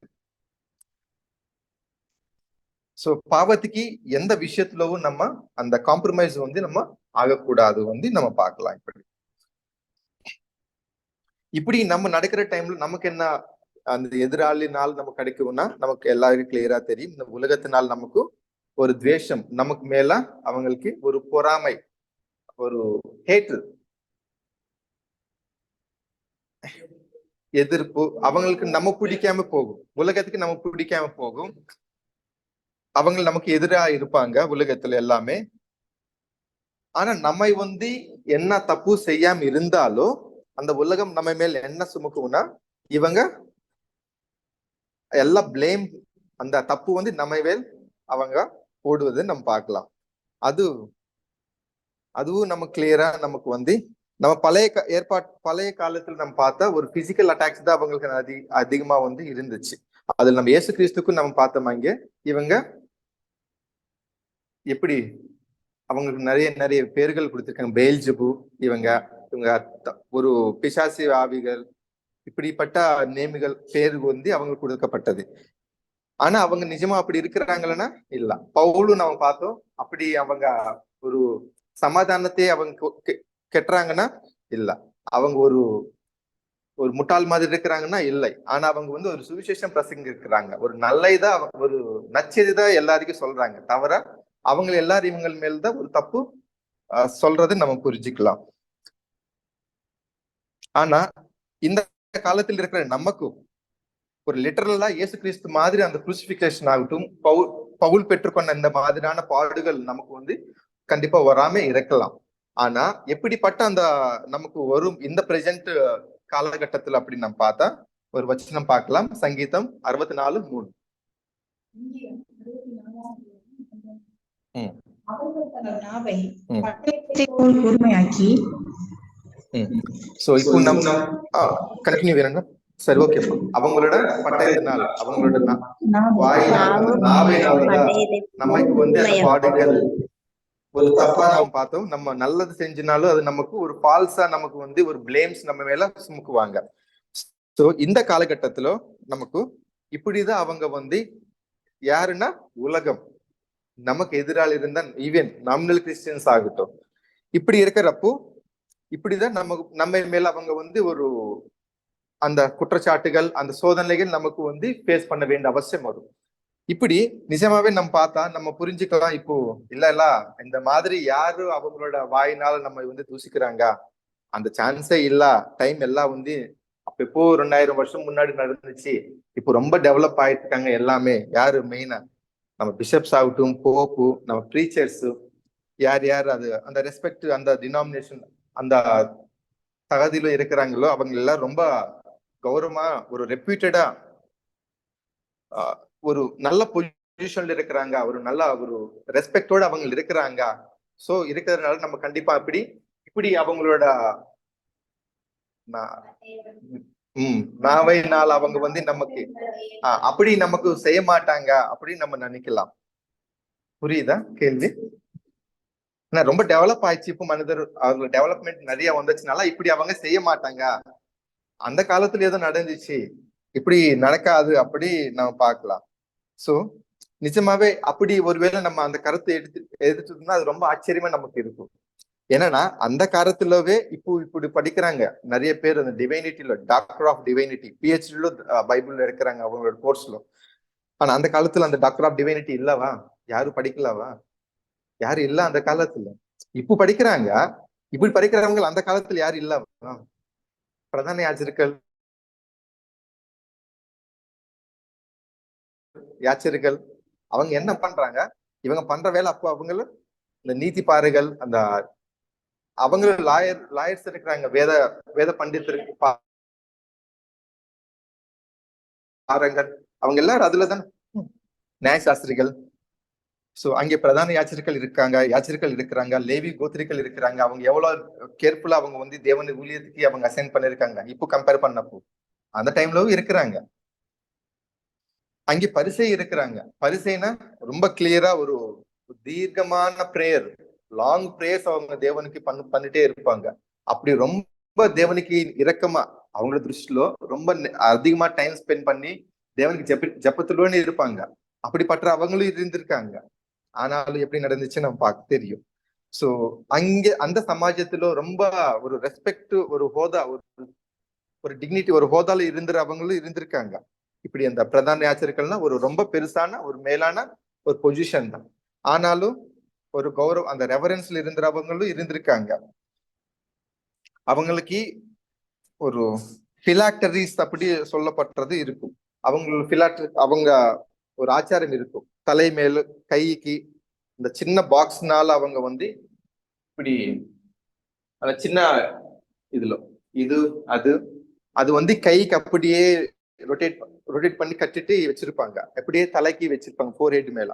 சோ பாவத்துக்கு எந்த விஷயத்துலவும் நம்ம அந்த காம்ப்ரமைஸ் நம்ம ஆகக்கூடாது நம்ம பார்க்கலாம். இப்படி நம்ம நடக்கிற டைம்ல நமக்கு என்ன அந்த எதிராளி நாள் நமக்கு கிடைக்கும்னா நமக்கு எல்லாருக்கும் கிளியரா தெரியும். இந்த உலகத்தினால் நமக்கு ஒரு துவேஷம், நமக்கு மேல அவங்களுக்கு ஒரு பொறாமை, ஒரு ஹேட்டு, எதிர்ப்பு, அவங்களுக்கு நம்ம பிடிக்காம போகும், உலகத்துக்கு நம்ம பிடிக்காம போகும். அவங்க நமக்கு எதிராக இருப்பாங்க உலகத்துல எல்லாமே. ஆனா நம்ம என்ன தப்பு செய்யாம இருந்தாலும் அந்த உலகம் நம்ம மேல என்ன சுமக்கும்னா இவங்க எல்லாம் பிளேம், அந்த தப்பு நம்ம மேல் அவங்க போடுவது நம்ம பார்க்கலாம். அதுவும் நம்ம கிளியரா நமக்கு நம்ம பழைய காலத்துல நம்ம பார்த்தா ஒரு பிசிக்கல் அட்டாக்ஸ் தான் அவங்களுக்கு அதிகமா இருந்துச்சு. அதுல நம்ம இயேசு கிறிஸ்துக்கும் நம்ம பார்த்தோமாங்க இவங்க எப்படி அவங்களுக்கு நிறைய பேர்கள் கொடுத்திருக்காங்க. பெயல்ஜெபூ, இவங்க ஒரு பிசாசு ஆவிகள், இப்படிப்பட்ட நேமிகள் பேரு அவங்களுக்கு கொடுக்கப்பட்டது. ஆனா அவங்க நிஜமா அப்படி இருக்கிறாங்களன்னா இல்ல. பவுலும் நம்ம பார்த்தோம் அப்படி அவங்க ஒரு சமாதானத்தை அவங்க கெட்டுறாங்கன்னா இல்ல. அவங்க ஒரு முட்டாள் மாதிரி இருக்கிறாங்கன்னா இல்லை. ஆனா அவங்க ஒரு சுவிசேஷம் பிரசங்க இருக்கிறாங்க. ஒரு நல்லதான் ஒரு நச்செய்திதான் எல்லாருக்கும் சொல்றாங்க. தவிர அவங்க எல்லாரும் இவங்க மேல்தான் ஒரு தப்பு சொல்றது நம்ம புரிஞ்சுக்கலாம். ஆனா இந்த காலத்தில் இருக்கிற நமக்கும் ஒரு லிட்டரலா இயேசு கிறிஸ்து மாதிரி அந்த குரூசிபிகேஷன் ஆகட்டும், பவுல் பெற்றுக்கொண்ட இந்த மாதிரியான பாடுகள் நமக்கு கண்டிப்பா வராம இருக்கலாம். ஆனா எப்படிப்பட்ட அந்த நமக்கு வரும் இந்த பிரசன்ட் காலகட்டத்துல அப்படின்னு நம்ம பார்த்தா ஒரு வசனம் பார்க்கலாம். சங்கீதம் 64:3. கூர்மையாக்கி சோ இப்போ நம்ம கண்டினியூ வேணுங்க. சரி, ஓகே. அவங்களோட பட்டயத்தினால் அவங்களோட நமக்கு அந்த பாடுகள் ஒரு தப்பா நம்ம பார்த்தோம். நம்ம நல்லது செஞ்சினாலும் அது நமக்கு ஒரு ஃபால்ஸா நமக்கு ஒரு பிளேம்ஸ் நம்ம மேல சுமக்குவாங்க. சோ இந்த காலகட்டத்துல நமக்கு இப்படிதான் அவங்க யாருன்னா உலகம் நமக்கு எதிராளி இருந்தா ஈவன் நாமினல் கிறிஸ்டியன்ஸ் ஆகட்டும், இப்படி இருக்கிறப்போ இப்படிதான் நம்ம மேல அவங்க ஒரு அந்த குற்றச்சாட்டுகள் அந்த சோதனைகள் நமக்கு ஃபேஸ் பண்ண வேண்டிய அவசியம் வரும். இப்படி நிஜமாவே நம்ம பார்த்தா நம்ம புரிஞ்சுக்கலாம். இப்போ இல்ல இந்த மாதிரி யாரு அவங்களோட வாயினால நம்ம தூசிக்கிறாங்க அந்த சான்ஸே இல்ல. டைம் எல்லாம் அப்போ 2000 வருஷம் முன்னாடி நடந்துச்சு. இப்போ ரொம்ப டெவலப் ஆயிட்டு இருக்காங்க எல்லாமே. யாரு மெயினா நம்ம பிஷப்ஸ் ஆகட்டும், போப்பு, நம்ம ப்ரீச்சர்ஸ், யார் யார் அது அந்த ரெஸ்பெக்ட் அந்த டினாமினேஷன் அந்த தகுதியில இருக்கிறாங்களோ அவங்க எல்லாம் ரொம்ப கௌரவமா ஒரு ரெப்யூட்டடா ஒரு நல்ல பொசிஷன்ல இருக்கிறாங்க, ஒரு நல்ல ஒரு ரெஸ்பெக்டோட அவங்க இருக்கிறாங்க. சோ இருக்கிறதுனால நம்ம கண்டிப்பா இப்படி அவங்களோட நாவை நாள் அவங்க வந்து நமக்கு அப்படி நமக்கு செய்ய மாட்டாங்க அப்படின்னு நம்ம நினைக்கலாம். புரியுதா கேள்வி? ரொம்ப டெவலப் ஆயிடுச்சு இப்போ மனிதர், அவங்க டெவலப்மெண்ட் நிறைய வந்துச்சுனால இப்படி அவங்க செய்ய மாட்டாங்க. அந்த காலத்துல ஏதோ நடந்துச்சு, இப்படி நடக்காது அப்படி நம்ம பார்க்கலாம். சோ நிஜமாவே அப்படி ஒருவேளை நம்ம அந்த கருத்தை எடுத்துட்டோம்னா அது ரொம்ப ஆச்சரியமா நமக்கு இருக்கும். என்னன்னா அந்த காலத்துலவே இப்போ இப்படி படிக்கிறாங்க நிறைய பேர் அந்த டிவைனிட்டில, டாக்டர் ஆஃப் டிவைனிட்டி, பிஹெச்டில பைபிள்ல இருக்கிறாங்க அவங்களோட கோர்ஸ்ல. ஆனா அந்த காலத்துல அந்த டாக்டர் ஆஃப் டிவைனிட்டி இல்லவா? யாரும் படிக்கலவா? யாரும் இல்ல அந்த காலத்துல. இப்போ படிக்கிறாங்க. இப்படி படிக்கிறவங்க அந்த காலத்துல யாரும் இல்லவா? பிரதான யாச்சர்கள் அவங்க என்ன பண்றாங்க? இவங்க பண்ற வேலை அப்போ அவங்களும் இந்த நீதி பாறைகள், அந்த அவங்களும் லாயர்ஸ் இருக்கிறாங்க, வேத பண்டிதர் பாரங்கள், அவங்க எல்லாரும் அதுலதான் நியாயசாஸ்திரிகள். சோ அங்கே பிரதான யாச்சர்கள் இருக்கிறாங்க, லேவி கோத்திரிகள் இருக்கிறாங்க. அவங்க எவ்வளவு கேர்ஃபுல்லா அவங்க வந்து தேவன் ஊழியத்துக்கு அவங்க அசைன் பண்ணிருக்காங்க இப்போ கம்பேர் பண்ணப்போ. அந்த டைம்லவும் இருக்கிறாங்க. அங்கே பரிசை இருக்கிறாங்க. பரிசைனா ரொம்ப கிளியரா ஒரு தீர்க்கமான பிரேயர், லாங் பிரேயர்ஸ் அவங்க தேவனுக்கு பண்ணிட்டே இருப்பாங்க. அப்படி ரொம்ப தேவனுக்கு இரக்கமா அவங்களோட திருஷ்டிலோ ரொம்ப அதிகமா டைம் ஸ்பெண்ட் பண்ணி தேவனுக்கு ஜெபத்திலோன்னு இருப்பாங்க. அப்படிப்பட்ட அவங்களும் இருந்திருக்காங்க. ஆனாலும் எப்படி நடந்துச்சு நம்ம பார்க்க தெரியும். சோ அங்க அந்த சமாஜத்துல ரொம்ப ஒரு ரெஸ்பெக்ட், ஒரு ஹோதா, ஒரு டிக்னிட்டி, ஒரு ஹோதால அவங்களும் இருந்திருக்காங்க. இப்படி அந்த பிரதான யாச்சர்கள்னா ஒரு ரொம்ப பெருசான ஒரு மேலான ஒரு பொசிஷன் தான். ஆனாலும் ஒரு கௌரவம், அந்த ரெவரன்ஸ்ல இருந்தவங்களும் இருந்திருக்காங்க. அவங்களுக்கு ஒரு பிலாக்டரிஸ் அப்படி சொல்லப்பட்டது இருக்கும். அவங்க ஒரு ஆச்சாரம் இருக்கும். தலை மேல கைக்கு இந்த சின்ன பாக்ஸ்னால அவங்க வந்து இப்படி அந்த சின்ன இதுல இது அது அது வந்து கைக்கு அப்படியே ரொட்டேட் பண்ணி கட்டிட்டு வச்சிருப்பாங்க. அப்படியே தலைக்கு வச்சிருப்பாங்க, ஃபோர் ஹெட் மேல.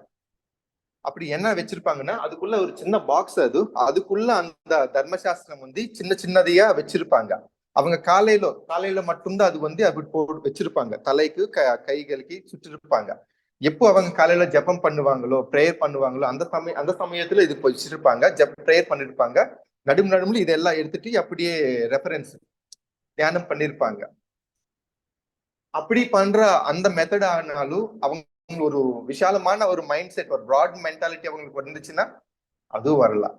அப்படி என்ன வச்சிருப்பாங்கன்னா அதுக்குள்ள ஒரு சின்ன பாக்ஸ், அதுக்குள்ள அந்த தர்மசாஸ்திரம் வந்து சின்ன சின்னதையா வச்சிருப்பாங்க. அவங்க காலையில மட்டும்தான் அது வந்து அப்படி போட்டு வச்சிருப்பாங்க. தலைக்கு கைகளுக்கு சுற்றிருப்பாங்க. எப்போ அவங்க காலையில ஜெபம் பண்ணுவாங்களோ, பிரேயர் பண்ணுவாங்களோ அந்த சமயத்துல இது வச்சிருப்பாங்க. பிரேயர் பண்ணிருப்பாங்க. நடுமுல இதெல்லாம் எடுத்துட்டு அப்படியே ரெஃபரன்ஸ் தியானம் பண்ணிருப்பாங்க. அப்படி பண்ற அந்த மெத்தட் ஆனாலும் அவங்க ஒரு விஷாலமான ஒரு மைண்ட் செட், ஒரு ப்ராட் மென்டாலிட்டி அவங்களுக்கு வந்துச்சுன்னா அதுவும் வரலாம்.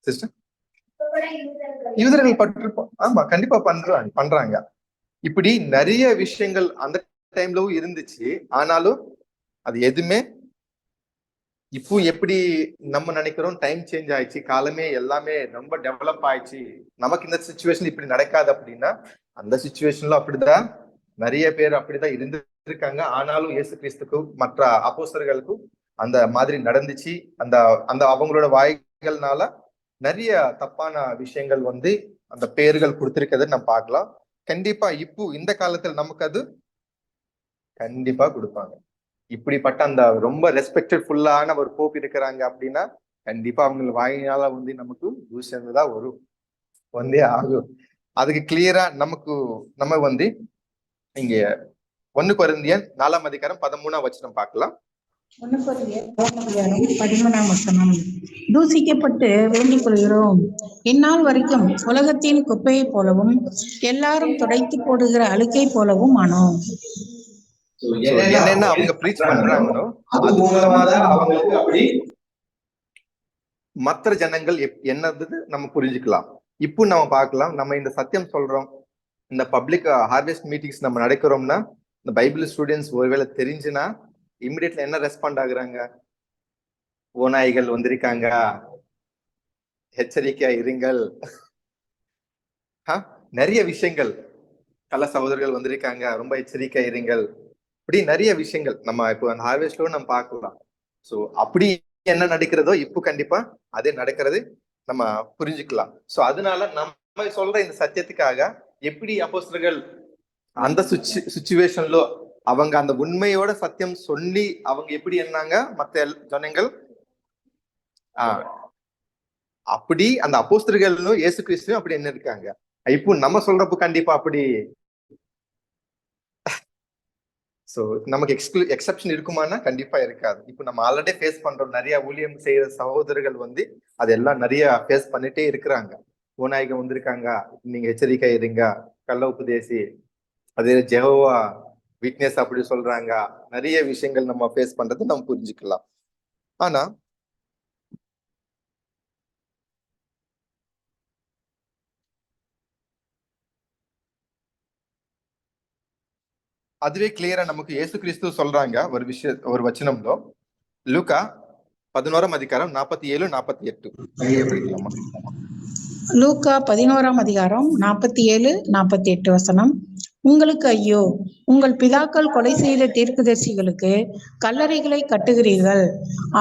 சிஸ்டர் யூதர்கள் பட்டிருப்போம். ஆமா, கண்டிப்பா பண்றாங்க. இப்படி நிறைய விஷயங்கள் அந்த டைம்லவும் இருந்துச்சு. ஆனாலும் அது எதுவுமே இப்போ எப்படி நம்ம நினைக்கிறோம், டைம் சேஞ்ச் ஆயிடுச்சு, காலமே எல்லாமே ரொம்ப டெவலப் ஆயிடுச்சு, நமக்கு இந்த சுச்சுவேஷன் இப்படி நடக்காது அப்படின்னா அந்த சுச்சுவேஷன்ல அப்படிதான் நிறைய பேர் அப்படிதான் இருந்திருக்காங்க. ஆனாலும் இயேசு கிறிஸ்துக்கும் மற்ற அப்போஸ்தலர்களுக்கும் அந்த மாதிரி நடந்துச்சு. அந்த அந்த அவங்களோட வாய்கள்னால நிறைய தப்பான விஷயங்கள் வந்து அந்த பெயர்கள் கொடுத்திருக்கிறத நம்ம பார்க்கலாம். கண்டிப்பா இப்போ இந்த காலத்துல நமக்கு அது கண்டிப்பா கொடுப்பாங்க. இப்படிப்பட்ட அந்த ரொம்ப ரெஸ்பெக்டட் ஃபுல்லான ஒரு போப் இருக்கிறாங்க அப்படின்னா கண்டிப்பா அவங்க வாயினால வந்து நமக்கு தூஷணம் தான் வரும், வந்தே ஆகும். அதுக்கு கிளியரா நம்ம வந்து இங்க 1 கொரிந்தியர் 4ஆம் அதிகாரம் 13ஆம் வசனம் பார்க்கலாம். 1 கொரிந்தியர் 13ஆம் வசனம். தூசிக்கப்பட்டு வேண்டிக் கொள்கிறோம், இந்நாள் வரைக்கும் உலகத்தின் குப்பையை போலவும் எல்லாரும் துடைத்து போடுகிற அழுக்கை போலவும் ஆனோம். என்னென்ன அவங்க ப்ரீச் பண்றாங்களோ அது மூலமா தான் அவங்களுக்கு அப்படி மற்ற ஜனங்கள் என்னது நம்ம புரிஞ்சுக்கலாம். இப்போ நம்ம பார்க்கலாம். நம்ம இந்த சத்தியம் சொல்றோம், இந்த பப்ளிக் ஹார்வெஸ்ட் மீட்டிங்ஸ் நம்ம நடக்கிறோம்னா இந்த பைபிள் ஸ்டூடெண்ட்ஸ் ஒருவேளை தெரிஞ்சுன்னா இமிடியட்ல என்ன ரெஸ்பாண்ட் ஆகுறாங்க? ஓநாய்கள் வந்திருக்காங்க, எச்சரிக்கையா இருங்கள், நிறைய விஷயங்கள், கள்ள சகோதரர்கள் வந்திருக்காங்க, ரொம்ப எச்சரிக்கையா இருங்கள், இப்படி நிறைய விஷயங்கள் நம்ம இப்போ அந்த ஹார்வெஸ்ட்ல நம்ம பார்க்கலாம். சோ அப்படி என்ன நடக்கிறதோ இப்போ கண்டிப்பா அதே நடக்கிறது நம்ம புரிஞ்சுக்கலாம். சோ அதனால நம்ம சொல்ற இந்த சத்தியத்துக்காக எப்படி அப்போஸ்தலர்கள் அந்த சுச்சுவேஷன்ல அவங்க அந்த உண்மையோட சத்தியம் சொல்லி அவங்க எப்படி என்னாங்க மத்த ஜனங்கள் அப்படி அந்த அப்போஸ்தலர்களும் இயேசு கிறிஸ்துவும் அப்படி என்ன இருக்காங்க. இப்போ நம்ம சொல்றப்ப கண்டிப்பா அப்படி சோ நமக்கு எக்ஸப்ஷன் இருக்குமானா கண்டிப்பா இருக்காது. இப்போ நம்ம ஆல்ரெடி ஃபேஸ் பண்றோம். நிறைய ஊழியம் செய்யற சகோதரர்கள் வந்து அதெல்லாம் நிறைய ஃபேஸ் பண்ணிட்டே இருக்கிறாங்க. ஓநாயகம் வந்திருக்காங்க, நீங்க எச்சரிக்கை இருங்க, கள்ள உபதேசி, அதே ஜெகோவா விட்னஸ் அப்படி சொல்றாங்க. நிறைய விஷயங்கள் நம்ம ஃபேஸ் பண்றது நம்ம புரிஞ்சுக்கலாம். ஆனா அதுவே கிளியரா நமக்கு இயேசு கிறிஸ்து சொல்றாங்க ஒரு வச்சனம்లో லூக்கா 11ஆம் அதிகாரம் 47, 48 நீங்க படிக்கலாமா? லூக்கா 11ஆம் அதிகாரம் 47, 48 வசனம். உங்களுக்கு ஐயோ, உங்கள் பிதாக்கள் கொலை செய்த தீர்க்கதரிசிகளுக்கு கல்லறைகளை கட்டுகிறீர்கள்.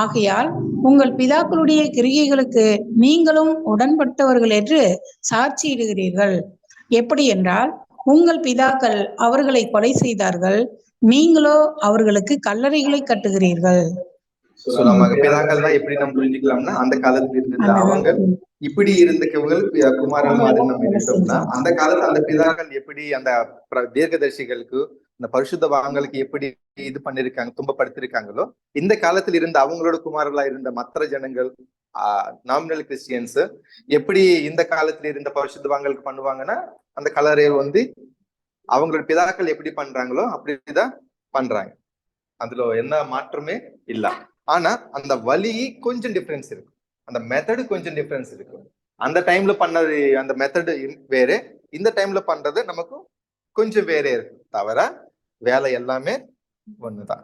ஆகையால் உங்கள் பிதாக்களுடைய கிரியைகளுக்கு நீங்களும் உடன்பட்டவர்கள் என்று சாட்சியிடுகிறீர்கள். எப்படி என்றால், உங்கள் பிதாக்கள் அவர்களை கொலை செய்தார்கள், நீங்களோ அவர்களுக்கு கல்லறைகளை கட்டுகிறீர்கள். நம்ம பிதாக்கள் தான் எப்படி நம்ம புரிஞ்சுக்கலாம்னா அந்த காலத்துல இருந்த அவங்க இப்படி இருந்தவங்க குமாரன் மாதிரி நம்ம இருந்தோம்னா அந்த காலத்துல அந்த பிதாக்கள் எப்படி அந்த தீர்க்கதரிசிகளுக்கு இந்த பரிசுத்தவான்களுக்கு எப்படி இது பண்ணிருக்காங்க, துன்பப்படுத்திருக்காங்களோ இந்த காலத்துல இருந்த அவங்களோட குமாரர்களா இருந்த மற்ற ஜனங்கள் நாமினல் கிறிஸ்டியன்ஸ் எப்படி இந்த காலத்துல இருந்த பரிசுத்தவான்களுக்கு பண்ணுவாங்கன்னா அந்த கலரையில் வந்து அவங்களோட பிதாக்கள் எப்படி பண்றாங்களோ அப்படிதான் பண்றாங்க. அதுல என்ன மாற்றமே இல்ல. ஆனா அந்த வழி கொஞ்சம் டிஃபரன்ஸ் இருக்கு, அந்த மெத்தடு கொஞ்சம் டிஃபரன்ஸ் இருக்கு. அந்த டைம்ல பண்ணது அந்த மெத்தடு வேற, இந்த டைம்ல பண்றது நமக்கு கொஞ்சம் வேற இருக்கு. தவிர வேலை எல்லாமே ஒண்ணுதான்.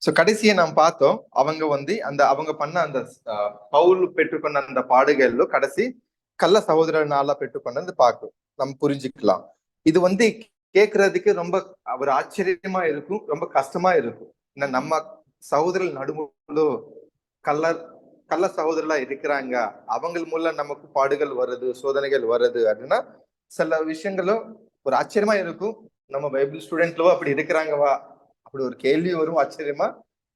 சோ கடைசியை நாம் பார்த்தோம், அவங்க வந்து அவங்க பண்ண அந்த பவுல் பெற்றுக்கொண்ட அந்த பாடுகள்ல கடைசி கள்ள சகோதரனால பெற்றுக்கொண்டு பார்க்கும் நம்ம புரிஞ்சுக்கலாம். இது வந்து கேட்கறதுக்கு ரொம்ப ஒரு ஆச்சரியமா இருக்கும், ரொம்ப கஷ்டமா இருக்கும். நம்ம சகோதரர்கள் நடுமுலோ கள்ள சகோதரர்களா இருக்கிறாங்க, அவங்க மூலம் நமக்கு பாடுகள் வருது, சோதனைகள் வருது அப்படின்னா சில விஷயங்களும் ஒரு ஆச்சரியமா இருக்கும். நம்ம பைபிள் ஸ்டூடெண்ட்லோ அப்படி இருக்கிறாங்கவா அப்படி ஒரு கேள்வி வரும், ஆச்சரியமா.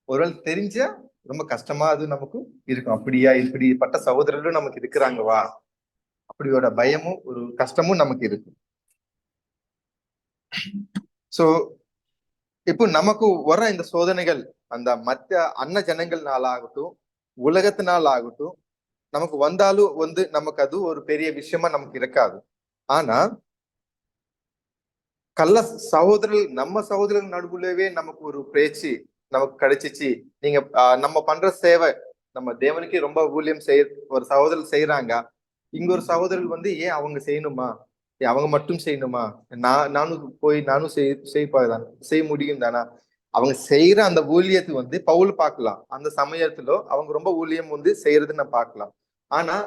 ஒருவேளை தெரிஞ்சா ரொம்ப கஷ்டமா அது நமக்கு இருக்கும். அப்படியா, இப்படிப்பட்ட சகோதரர்களும் நமக்கு இருக்கிறாங்கவா அப்படியோட பயமும் ஒரு கஷ்டமும் நமக்கு இருக்கு. சோ இப்போ நமக்கு வர இந்த சோதனைகள் அந்த மற்ற அன்ன ஜனங்கள்னால ஆகட்டும், உலகத்தினால ஆகட்டும், நமக்கு வந்தாலும் வந்து நமக்கு அது ஒரு பெரிய விஷயமா நமக்கு இருக்காது. ஆனா கள்ள சகோதரர்கள் நம்ம சகோதரர்கள் நடுவுலவே நமக்கு ஒரு பேச்சு நமக்கு கிடைச்சிச்சு. நீங்க நம்ம பண்ற சேவை நம்ம தேவனுக்கே ரொம்ப ஊழியம் ஒரு சகோதரர் செய்யறாங்க, இங்க ஒரு சகோதரர் வந்து ஏன் அவங்க செய்யணுமா, அவங்க மட்டும் செய்யணுமா, நானும் போய் நானும் செய்ய முடியும் தானா. அவங்க செய்யற அந்த ஊழியத்தை வந்து பவுல் பார்க்கலாம், அந்த சமயத்துல அவங்க ரொம்ப ஊழியம் வந்து செய்யறது நான் பார்க்கலாம். ஆனா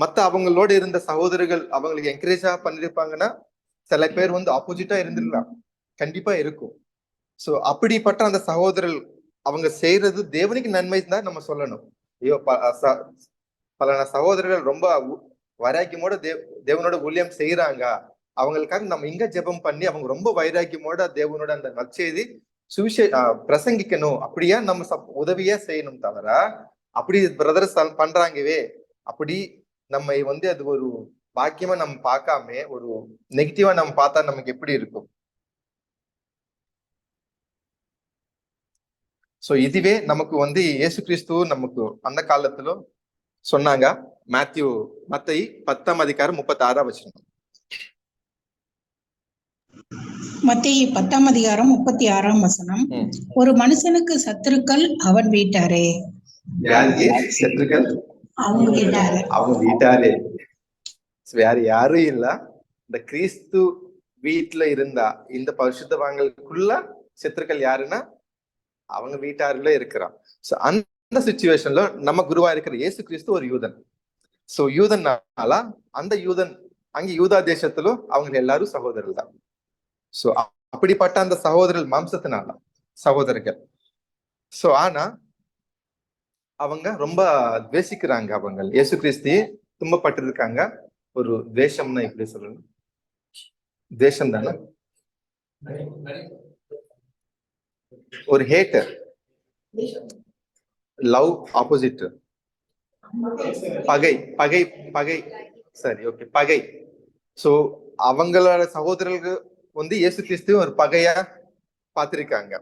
மத்த அவங்களோட இருந்த சகோதரர்கள் அவங்களுக்கு என்கரேஜா பண்ணிருப்பாங்கன்னா சில பேர் வந்து ஆப்போசிட்டா இருந்திருக்கலாம், கண்டிப்பா இருக்கும். சோ அப்படிப்பட்ட அந்த சகோதரர்கள் அவங்க செய்யறது தேவனுக்கு நன்மை தான் நம்ம சொல்லணும். ஐயோ பல சகோதரர்கள் ரொம்ப வைராக்கியமோட தேவனோட ஊழியம் செய்யறாங்க, அவங்களுக்காக நம்ம இங்க ஜெபம் பண்ணி அவங்க ரொம்ப வைராக்கியமோட தேவனோட அந்த நற்செய்தி பிரசங்கிக்கணும், அப்படியா நம்ம உதவியா செய்யணும். தவிர அப்படி பிரதர்ஸ் பண்றாங்கவே அப்படி நம்ம வந்து அது ஒரு பாக்கியமா நம்ம பார்க்காம ஒரு நெகட்டிவா நம்ம பார்த்தா நமக்கு எப்படி இருக்கும். சோ இதுவே நமக்கு வந்து இயேசு கிறிஸ்து நமக்கு அந்த காலத்துல சொன்னாங்க. மத்தேயு 10ஆம் அதிகாரம் 36ஆம் வசனம். மத்தேயு 10ஆம் அதிகாரம் 36ஆம் வசனம். ஒரு மனுஷனுக்கு சத்துருக்கள் அவன் வீட்டாரே. யாருக்கு சத்துருக்கள்? அவங்க வீட்டாரே. அவங்க வீட்டாரே, வேற யாரும் இல்ல. இந்த கிறிஸ்து வீட்டுல இருந்தா இந்த பரிசுத்தவான்களுக்குள்ள சத்துருக்கள் யாருன்னா அவங்க வீட்டாருல இருக்கிறான். சோ அந்த சிச்சுவேஷன்ல நம்ம குருவா இருக்கிற இயேசு கிறிஸ்து ஒரு யூதன். சோ யூதன்னால அந்த யூதன் அங்க யூதா தேசத்திலும் அவங்க எல்லாரும் சகோதரர்கள் தான். சோ அப்படிப்பட்ட அந்த சகோதரர்கள் மாம்சத்தினால சகோதரர்கள். சோ ஆனா அவங்க ரொம்ப துவேஷிக்கிறாங்க. அவங்க இயேசு கிறிஸ்து துன்பப்பட்டிருக்காங்க. ஒரு துவேஷம்னா எப்படி சொல்லணும்? துவேஷம் தானே, ஒரு ஹேட்டர். லவ் ஆப்போசிட், பகை பகை பகை. சரி, ஓகே, பகை. சோ அவங்களோட சகோதரர்கள் வந்து இயேசு கிறிஸ்து ஒரு பகையா பார்த்திருக்காங்க.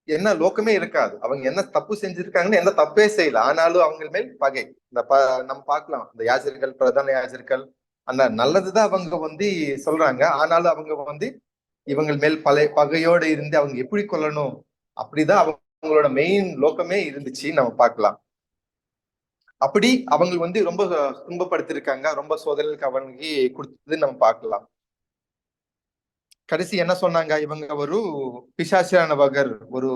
என்ன லோக்கமே இருக்காது, அவங்க என்ன தப்பு செஞ்சிருக்காங்கன்னு எந்த தப்பே செய்யல, ஆனாலும் அவங்க மேல் பகை. இந்த நம்ம பார்க்கலாம், இந்த யாஜர்கள், பிரதான யாஜர்கள் அந்த நல்லதுதான் அவங்க வந்து சொல்றாங்க, ஆனாலும் அவங்க வந்து இவங்க மேல் பகையோடு இருந்து அவங்க எப்படி கொல்லணும் அப்படிதான் அவங்களோட மெயின் லோக்கமே இருந்துச்சு. நம்ம பார்க்கலாம். அப்படி அவங்க வந்து ரொம்ப துன்பப்படுத்திருக்காங்க, ரொம்ப சோதனைகளுக்கு அவங்க கொடுத்தது நம்ம பார்க்கலாம். கடைசி என்ன சொன்னாங்க? இவங்க ஒரு பிசாசியானவர்கள், ஒரு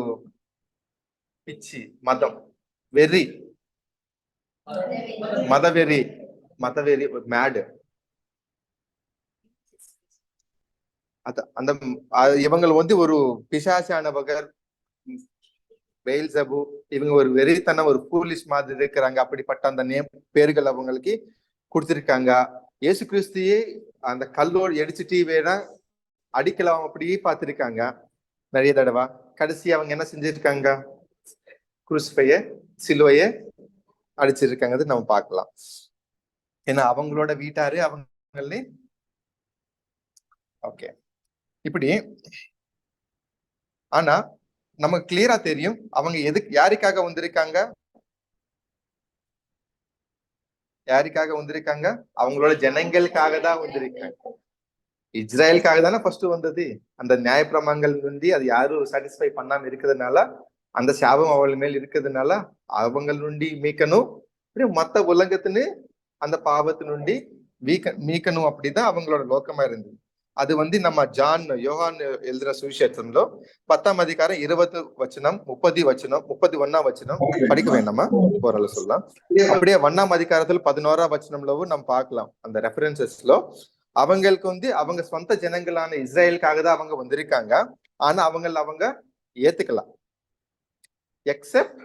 பிச்சி, மதம் வெறி, மதவெறி, மதவெறி, மேடு. அந்த இவங்க வந்து ஒரு பிசாசியானவர்கள், பெயல்செபூ, இவங்க ஒரு வெறித்தனம், ஒரு பூலிஷ் மாதிரி இருக்கிறாங்க. அப்படிப்பட்ட அந்த பேர்கள் அவங்களுக்கு கொடுத்திருக்காங்க. இயேசு கிறிஸ்துயே அந்த கல்லோடு எடிச்சுட்டு வேணா அடிக்கலாம் அப்படியே பார்த்திருக்காங்க நிறைய தடவை. கடைசி அவங்க என்ன செஞ்சிருக்காங்க? குருசிபைய, சிலுவைய அடிச்சிருக்காங்க. நம்ம பார்க்கலாம். ஏன்னா அவங்களோட வீட்டாரு அவங்களே. ஓகே, இப்படி. ஆனா நமக்கு கிளியரா தெரியும் அவங்க யாருக்காக வந்திருக்காங்க. யாருக்காக வந்திருக்காங்க? அவங்களோட ஜனங்களுக்காக தான் வந்திருக்காங்க. இஸ்ரேலுக்காக தானே ஃபர்ஸ்ட் வந்தது. அந்த நியாயப்பிரமாணங்கள் வந்து அது யாரும் சாட்டிஸ்ஃபை பண்ணாம இருக்கிறதுனால, அந்த சாபம் அவள் மேல் இருக்கிறதுனால அவங்க நுண்டி மீக்கணும், மத்த உலகத்தின்னு அந்த பாவத்து நுண்டி மீக்கணும். அப்படிதான் அவங்களோட நோக்கமா இருந்தது. அது வந்து நம்ம யோகான் எழுதுற சுவிசேஷம்ல 10ஆம் அதிகாரம் 20 வச்சனம் 30 வச்சனம் 31ஆம் வச்சனம் படிக்க வேண்டாமா, ஓரளவு சொல்லலாம். அப்படியே 1ஆம் அதிகாரத்துல 11ஆம் வச்சனம்லவும் நம்ம பார்க்கலாம். அந்த ரெஃபரன்சஸ்ல அவங்களுக்கு வந்து அவங்க சொந்த ஜனங்களான இஸ்ரேலுக்காக தான் அவங்க வந்திருக்காங்க. ஆனா அவங்க ஏத்துக்கலாம், எக்ஸெப்ட்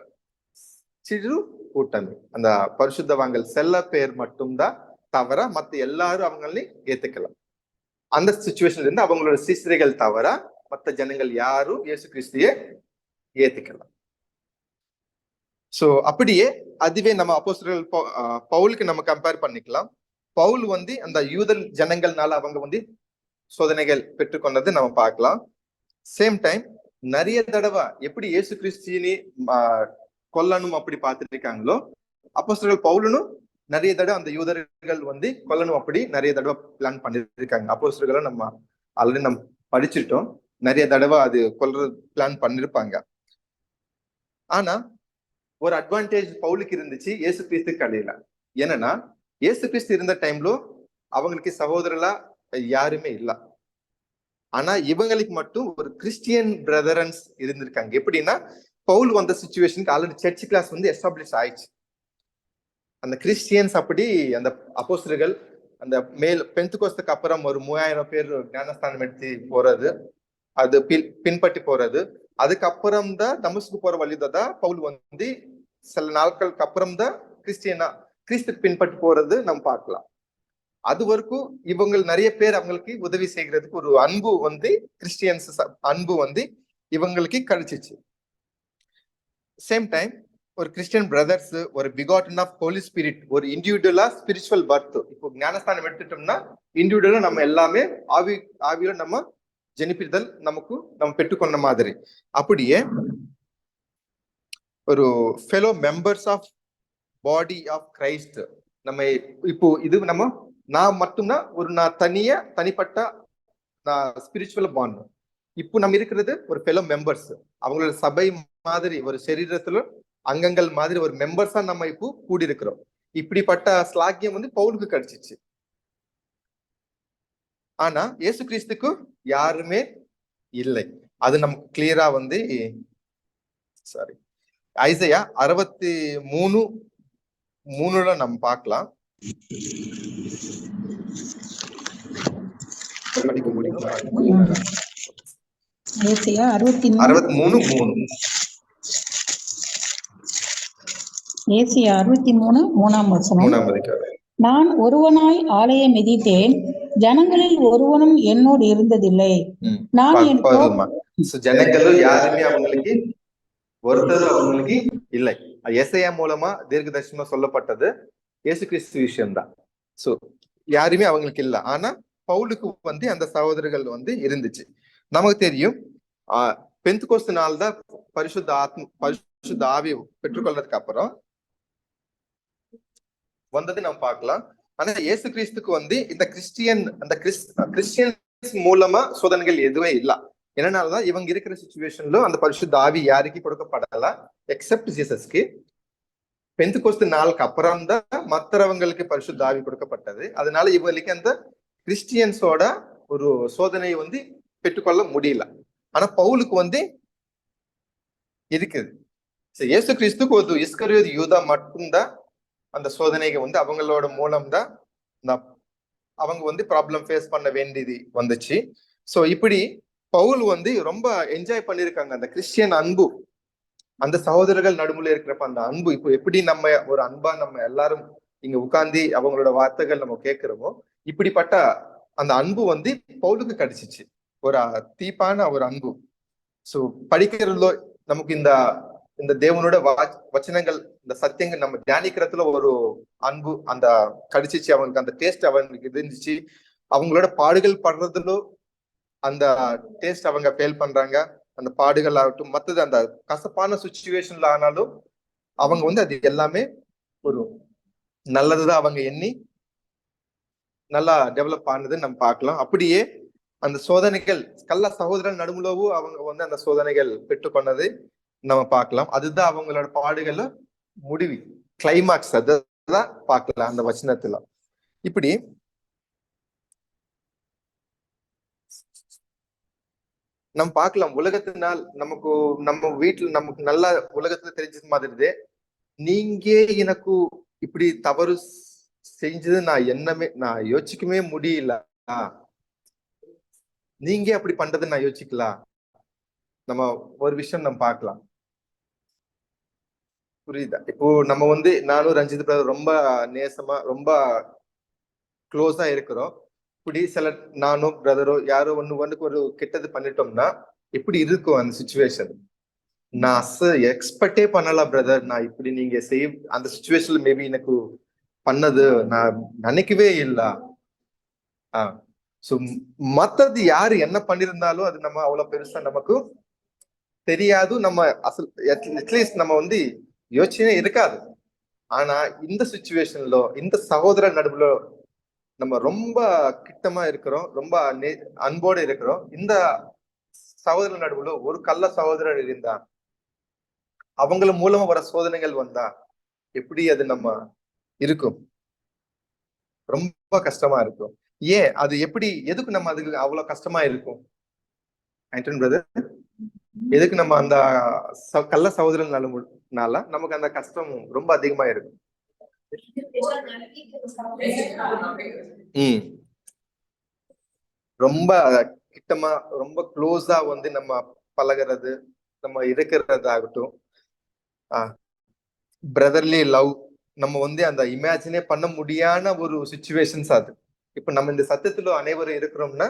சிறு கூட்டம், அந்த பரிசுத்தவான்கள் செல்ல பேர் மட்டும்தான் தவிர மத்த எல்லாரும் அவங்களையும் ஏத்துக்கலாம். அந்த சிச்சுவேஷன்ல இருந்து அவங்களோட சிஸ்டர்கள் தவிர மற்ற ஜனங்கள் யாரும் இயேசு கிறிஸ்துவை ஏத்துக்கலாம். சோ அப்படியே அதுவே நம்ம அப்போஸ்தலர் பவுலுக்கு நம்ம கம்பேர் பண்ணிக்கலாம். பவுல் வந்து அந்த யூதன் ஜனங்கள்னால அவங்க வந்து சோதனைகள் பெற்றுக்கொண்டது நம்ம பார்க்கலாம். சேம் டைம் நிறைய தடவை எப்படி இயேசு கிறிஸ்துவினை கொல்லணும் அப்படி பார்த்துட்டு இருக்காங்களோ, அப்போஸ்தலர் பவுலும் நிறைய தடவை அந்த யூதர்கள் வந்து கொல்லணும் அப்படி நிறைய தடவை பிளான் பண்ணிருக்காங்க. அப்போஸ்தலர்களை நம்ம ஆல்ரெடி நம்ம படிச்சுட்டோம், நிறைய தடவை அது கொல்றது பிளான் பண்ணிருப்பாங்க. ஆனா ஒரு அட்வான்டேஜ் பவுலுக்கு இருந்துச்சு, இயேசு கிறிஸ்து கடையில. என்னன்னா இயேசு கிறிஸ்து இருந்த டைம்ல அவங்களுக்கு சகோதரலா யாருமே இல்ல. ஆனா இவங்களுக்கு மட்டும் ஒரு கிறிஸ்டியன் பிரதரன்ஸ் இருந்திருக்காங்க. எப்படின்னா பவுல் வந்த சிச்சுவேஷனுக்கு ஆல்ரெடி சர்ச் கிளாஸ் வந்து எஸ்டாப்ளிஷ் ஆயிடுச்சு. அந்த கிறிஸ்டியன்ஸ் அப்படி அந்த அப்போஸ்தலர்கள் அந்த பெந்தெகோஸ்துக்கு அப்புறம் ஒரு 3000 பேர் ஞானஸ்தானம் எடுத்து போறது, அது பின்பற்றி போறது. அதுக்கப்புறம் தான் தமஸ்கு போற வழிதான் பவுல் வந்து சில நாட்களுக்கு அப்புறம் தான் கிறிஸ்து பின்பற்றி போறது நம்ம பார்க்கலாம். அது வரைக்கும் இவங்க நிறைய பேர் அவங்களுக்கு உதவி செய்யறதுக்கு ஒரு அன்பு வந்து கிறிஸ்டியன்ஸ் அன்பு வந்து இவங்களுக்கு கிடைச்சிச்சு. சேம் டைம் ஒரு கிறிஸ்டியன் பிரதர்ஸ், ஒரு பிகாட்டன் ஆஃப் ஹோலி ஸ்பிரிட், ஒரு இண்டிவிஜுவலா ஸ்பிரிச்சுவல் பர்த். இப்போ ஞானஸ்தானம் எடுத்துட்டோம்னா இண்டிவிஜுவலா நம்ம எல்லாமே ஆவியில நம்ம ஜெனிப்பிதல் நமக்கு நம்ம பெற்றுக்கொண்ட மாதிரி. அப்படியே ஒரு fellow members of body of Christ. நம்ம இப்போ இது நான் மட்டும்தான் நான் தனிப்பட்ட ஸ்பிரிச்சுவல் பாண்ட். இப்போ நம்ம இருக்கிறது ஒரு ஃபெலோ மெம்பர்ஸ், அவங்களோட சபை மாதிரி, ஒரு சரீரத்துல அங்கங்கள் மாதிரி ஒரு மெம்பர்ஸா நம்ம இப்போ கூடி இருக்கிறோம். இப்படிப்பட்ட ஸ்லாக்கியம் வந்து பவுலுக்கு கிடைச்சிச்சு. ஆனா இயேசு கிறிஸ்துக்கு யாருமே இல்லை. அது நமக்கு கிளியரா வந்து ஐசையா 63:3 நம்ம பார்க்கலாம். படிக்க முடியும். ஏசாயா 63 63:3. ஏசாயா 63 3ஆம் வசனம். 3ஆம் அதிகாரம். நான் ஒருவனாய் ஆலயம் மிதித்தேன், ஜனங்களில் ஒருவனும் என்னோடு இருந்ததில்லை. நான் என் ஜனங்களும் யாருமே அவங்களுக்கு ஒருத்தரும் அவங்களுக்கு இல்லை. ஏசாயா மூலமா தீர்க்கதரிசனமா சொல்லப்பட்டது இயேசு கிறிஸ்து விஷயம்தான். சோ யாருமே அவங்களுக்கு இல்ல. ஆனா பவுலுக்கு வந்து அந்த சகோதரர்கள் வந்து இருந்துச்சு. நமக்கு தெரியும் பெந்தெகோஸ்து நாள் தான் பரிசுத்த ஆவியை பெற்றுக்கொள்றதுக்கு அப்புறம் வந்தது நம்ம பார்க்கலாம். ஆனா இயேசு கிறிஸ்துக்கு வந்து இந்த கிறிஸ்டியன்ஸ் மூலமா சோதனைகள் எதுவே இல்ல. என்னன்னாலதான் இவங்க இருக்கிற சிச்சுவேஷன்ல அந்த பரிசுத்த ஆவி யாருக்கு கொடுக்கப்படல, எக்ஸப்ட் ஜீசஸ்க்கு. பெந்தெகோஸ்து நாளுக்கு அப்புறம் தான் மற்றவங்களுக்கு பரிசுத்த ஆவி கொடுக்கப்பட்டது. அதனால இவங்களுக்கு அந்த கிறிஸ்டியன்ஸோட ஒரு சோதனையை வந்து பெற்றுக்கொள்ள முடியல. ஆனா பவுலுக்கு வந்து இருக்குது. இயேசு கிறிஸ்துக்கு ஒரு இஸ்கரியோத் யூதா மட்டும்தான் அந்த சோதனைக்கு வந்து அவங்களோட மூலம்தான் அவங்க வந்து ப்ராப்ளம் ஃபேஸ் பண்ண வேண்டியது வந்துச்சு. சோ இப்படி பவுல் வந்து ரொம்ப என்ஜாய் பண்ணிருக்காங்க அந்த கிறிஸ்டியன் அன்பு, அந்த சகோதரர்கள் நடுமுல இருக்கிறப்ப அந்த அன்பு. இப்போ எப்படி நம்ம ஒரு அன்பா நம்ம எல்லாரும் இங்க உட்கார்ந்து அவங்களோட வார்த்தைகள் நம்ம கேட்கிறோமோ, இப்படிப்பட்ட அந்த அன்பு வந்து பவுலுக்கு கிடைச்சிச்சு, ஒரு தீப்பான ஒரு அன்பு. சோ படிக்கிறதுல நமக்கு இந்த தேவனோட வச்சனங்கள், இந்த சத்தியங்கள் நம்ம தியானிக்கிறதுல ஒரு அன்பு அந்த கிடைச்சிச்சு அவங்களுக்கு. அந்த டேஸ்ட் அவங்களுக்கு இருந்துச்சு. அவங்களோட பாடுகள் படுறதுல அந்த டேஸ்ட் அவங்க ஃபேல் பண்றாங்க. அந்த பாடுகள் ஆகட்டும், மற்றது அந்த கசப்பான சுச்சுவேஷன்ல ஆனாலும் அவங்க வந்து அது எல்லாமே ஒரு நல்லதுதான் அவங்க எண்ணி நல்லா டெவலப் ஆனது நம்ம பார்க்கலாம். அப்படியே அந்த சோதனைகள் கள்ள சகோதரன் நடுமுலவும் அவங்க வந்து அந்த சோதனைகள் பெற்றுக்கொண்டது நம்ம பார்க்கலாம். அதுதான் அவங்களோட பாடுகள்ல முடிவு, கிளைமாக்ஸ். அதுதான் பார்க்கலாம் அந்த வசனத்துல. இப்படி நம்ம பார்க்கலாம். உலகத்தினால் நமக்கு நம்ம வீட்டுல நமக்கு நல்லா உலகத்துல தெரிஞ்சது மாதிரி, நீங்க எனக்கு இப்படி தவறு செஞ்சது நான் யோசிக்கவே முடியல, நீங்க அப்படி பண்றது நான் யோசிக்கலாம். நம்ம ஒரு விஷயம் நம்ம பார்க்கலாம். புரியுதா? இப்போ நம்ம வந்து நானும் ரஞ்சித் பிரதர் ரொம்ப நேசமா ரொம்ப க்ளோஸா இருக்கிறோம். இப்படி சில நானும் பிரதரோ யாரோ ஒண்ணுக்கு ஒரு கெட்டது பண்ணிட்டோம்னா எப்படி இருக்கும் அந்த சிச்சுவேஷன்? நான் எக்ஸ்பெக்டே பண்ணல பிரதர், நான் இப்படி நீங்க அந்த சிச்சுவேஷன்ல மேபி எனக்கு பண்ணது நான் நினைக்கவே இல்லை. சோ மத்தது யாரு என்ன பண்ணிருந்தாலும் அது நம்ம அவ்வளவு பெருசா நமக்கு தெரியாது. நம்ம அட்லீஸ்ட் நம்ம வந்து யோசனை இருக்காது. ஆனா இந்த சிச்சுவேஷன்ல இந்த சகோதர நடுவுல நம்ம ரொம்ப கிட்டமா இருக்கிறோம், ரொம்ப அன்போடு இருக்கிறோம். இந்த சகோதர நடுவுல ஒரு கள்ள சகோதரர் இருந்தா, அவங்கள மூலமா வர சோதனைகள் வந்தா எப்படி அது நம்ம இருக்கும்? ரொம்ப கஷ்டமா இருக்கும். ஏன் அது எப்படி, எதுக்கு நம்ம அதுக்கு அவ்வளவு கஷ்டமா இருக்கும் ஆண்டனி பிரதர்? எதுக்கு நம்ம அந்த கள்ள சகோதரனால நமக்கு அந்த கஷ்டம் ரொம்ப அதிகமா இருக்கும்? ரொம்ப கிட்டமா ரொம்ப க்ளோஸா வந்து நம்ம பழகிறது, நம்ம இருக்கிறதாகட்டும், பிரதர்லி லவ் நம்ம வந்து அந்த இமேஜினே பண்ண முடியாத ஒரு சிச்சுவேஷன்ஸ் அது. இப்ப நம்ம இந்த சத்தியத்துல அனைவரும் இருக்கிறோம்னா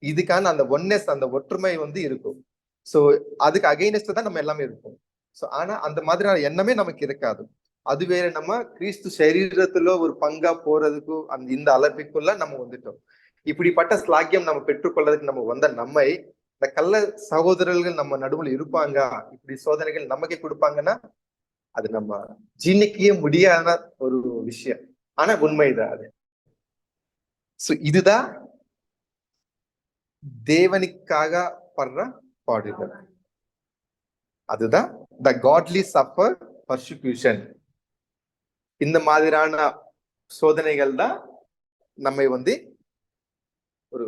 இதுக்கான அந்த ஒன்னஸ், அந்த ஒற்றுமை வந்து இருக்கும். சோ அதுக்கு அகைனஸ்ட் தான் நம்ம எல்லாமே இருக்கும். சோ ஆனா அந்த மாதிரியான எண்ணமே நமக்கு இருக்காது. அது வேற, நம்ம கிறிஸ்து சரீரத்துல ஒரு பங்கா போறதுக்கு இந்த அழைப்புக்குள்ள நம்ம வந்துட்டோம். இப்படிப்பட்ட ஸ்லாக்கியம் நம்ம பெற்றுக்கொள்றதுக்கு நம்ம வந்த நம்மை இந்த கள்ள சகோதரர்கள் நம்ம நடுவில் இருப்பாங்க, இப்படி சோதனைகள் நமக்கே கொடுப்பாங்கன்னா அது நம்ம ஜீர்ணிக்கவே முடியாத ஒரு விஷயம். ஆனா உண்மைதான் அது. சோ இதுதான் தேவனுக்காக படுற பாடுகள். அதுதான் the godly suffer persecution. இந்த மாதிரியான சோதனைகள் தான் நம்மை வந்து ஒரு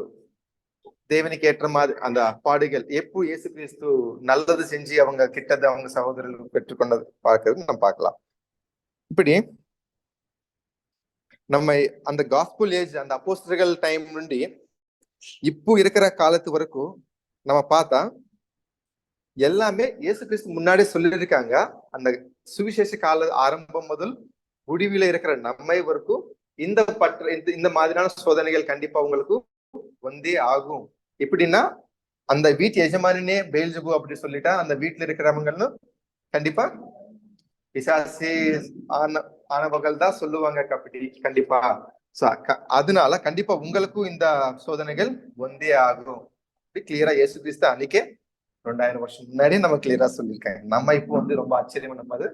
தேவனுக்கு ஏற்ற மாதிரி அந்த பாடுகள். எப்போ இயேசு கிறிஸ்து நல்லது செஞ்சு அவங்க கிட்டது அவங்க சகோதரர்கள் பெற்றுக்கொண்டது பார்க்கறது நம்ம பார்க்கலாம். இப்படி நம்ம அந்த காஸ்பல் ஏஜ், அந்த அப்போஸ்தலர்கள் டைம் నుండి இப்போ இருக்கிற காலத்து வரைக்கும் நம்ம பார்த்தா எல்லாமே இயேசு கிறிஸ்து முன்னாடியே சொல்லியிருக்காங்க. அந்த சுவிசேஷ கால ஆரம்பம் முதல் முடிவில இருக்கிற நம்மை வரைக்கும் இந்த இந்த மாதிரியான சோதனைகள் கண்டிப்பா உங்களுக்கு வந்தே ஆகும். எப்படின்னா அந்த வீட்டு எஜமானினே பெயல்ஜெபூ அப்படி சொல்லிட்டா அந்த வீட்டுல இருக்கிறவங்களும் கண்டிப்பா பிசாசு ஆனவர்கள் தான் சொல்லுவாங்க கண்டிப்பா. அதனால கண்டிப்பா உங்களுக்கும் இந்த சோதனைகள் வந்தே ஆகும். கிளியரா இயேசு கிறிஸ்து அன்னைக்கே 2000 வருஷம் முன்னாடியே நம்ம கிளியரா சொல்லியிருக்காங்க. நம்ம இப்போ வந்து ரொம்ப ஆச்சரியம் பண்ணது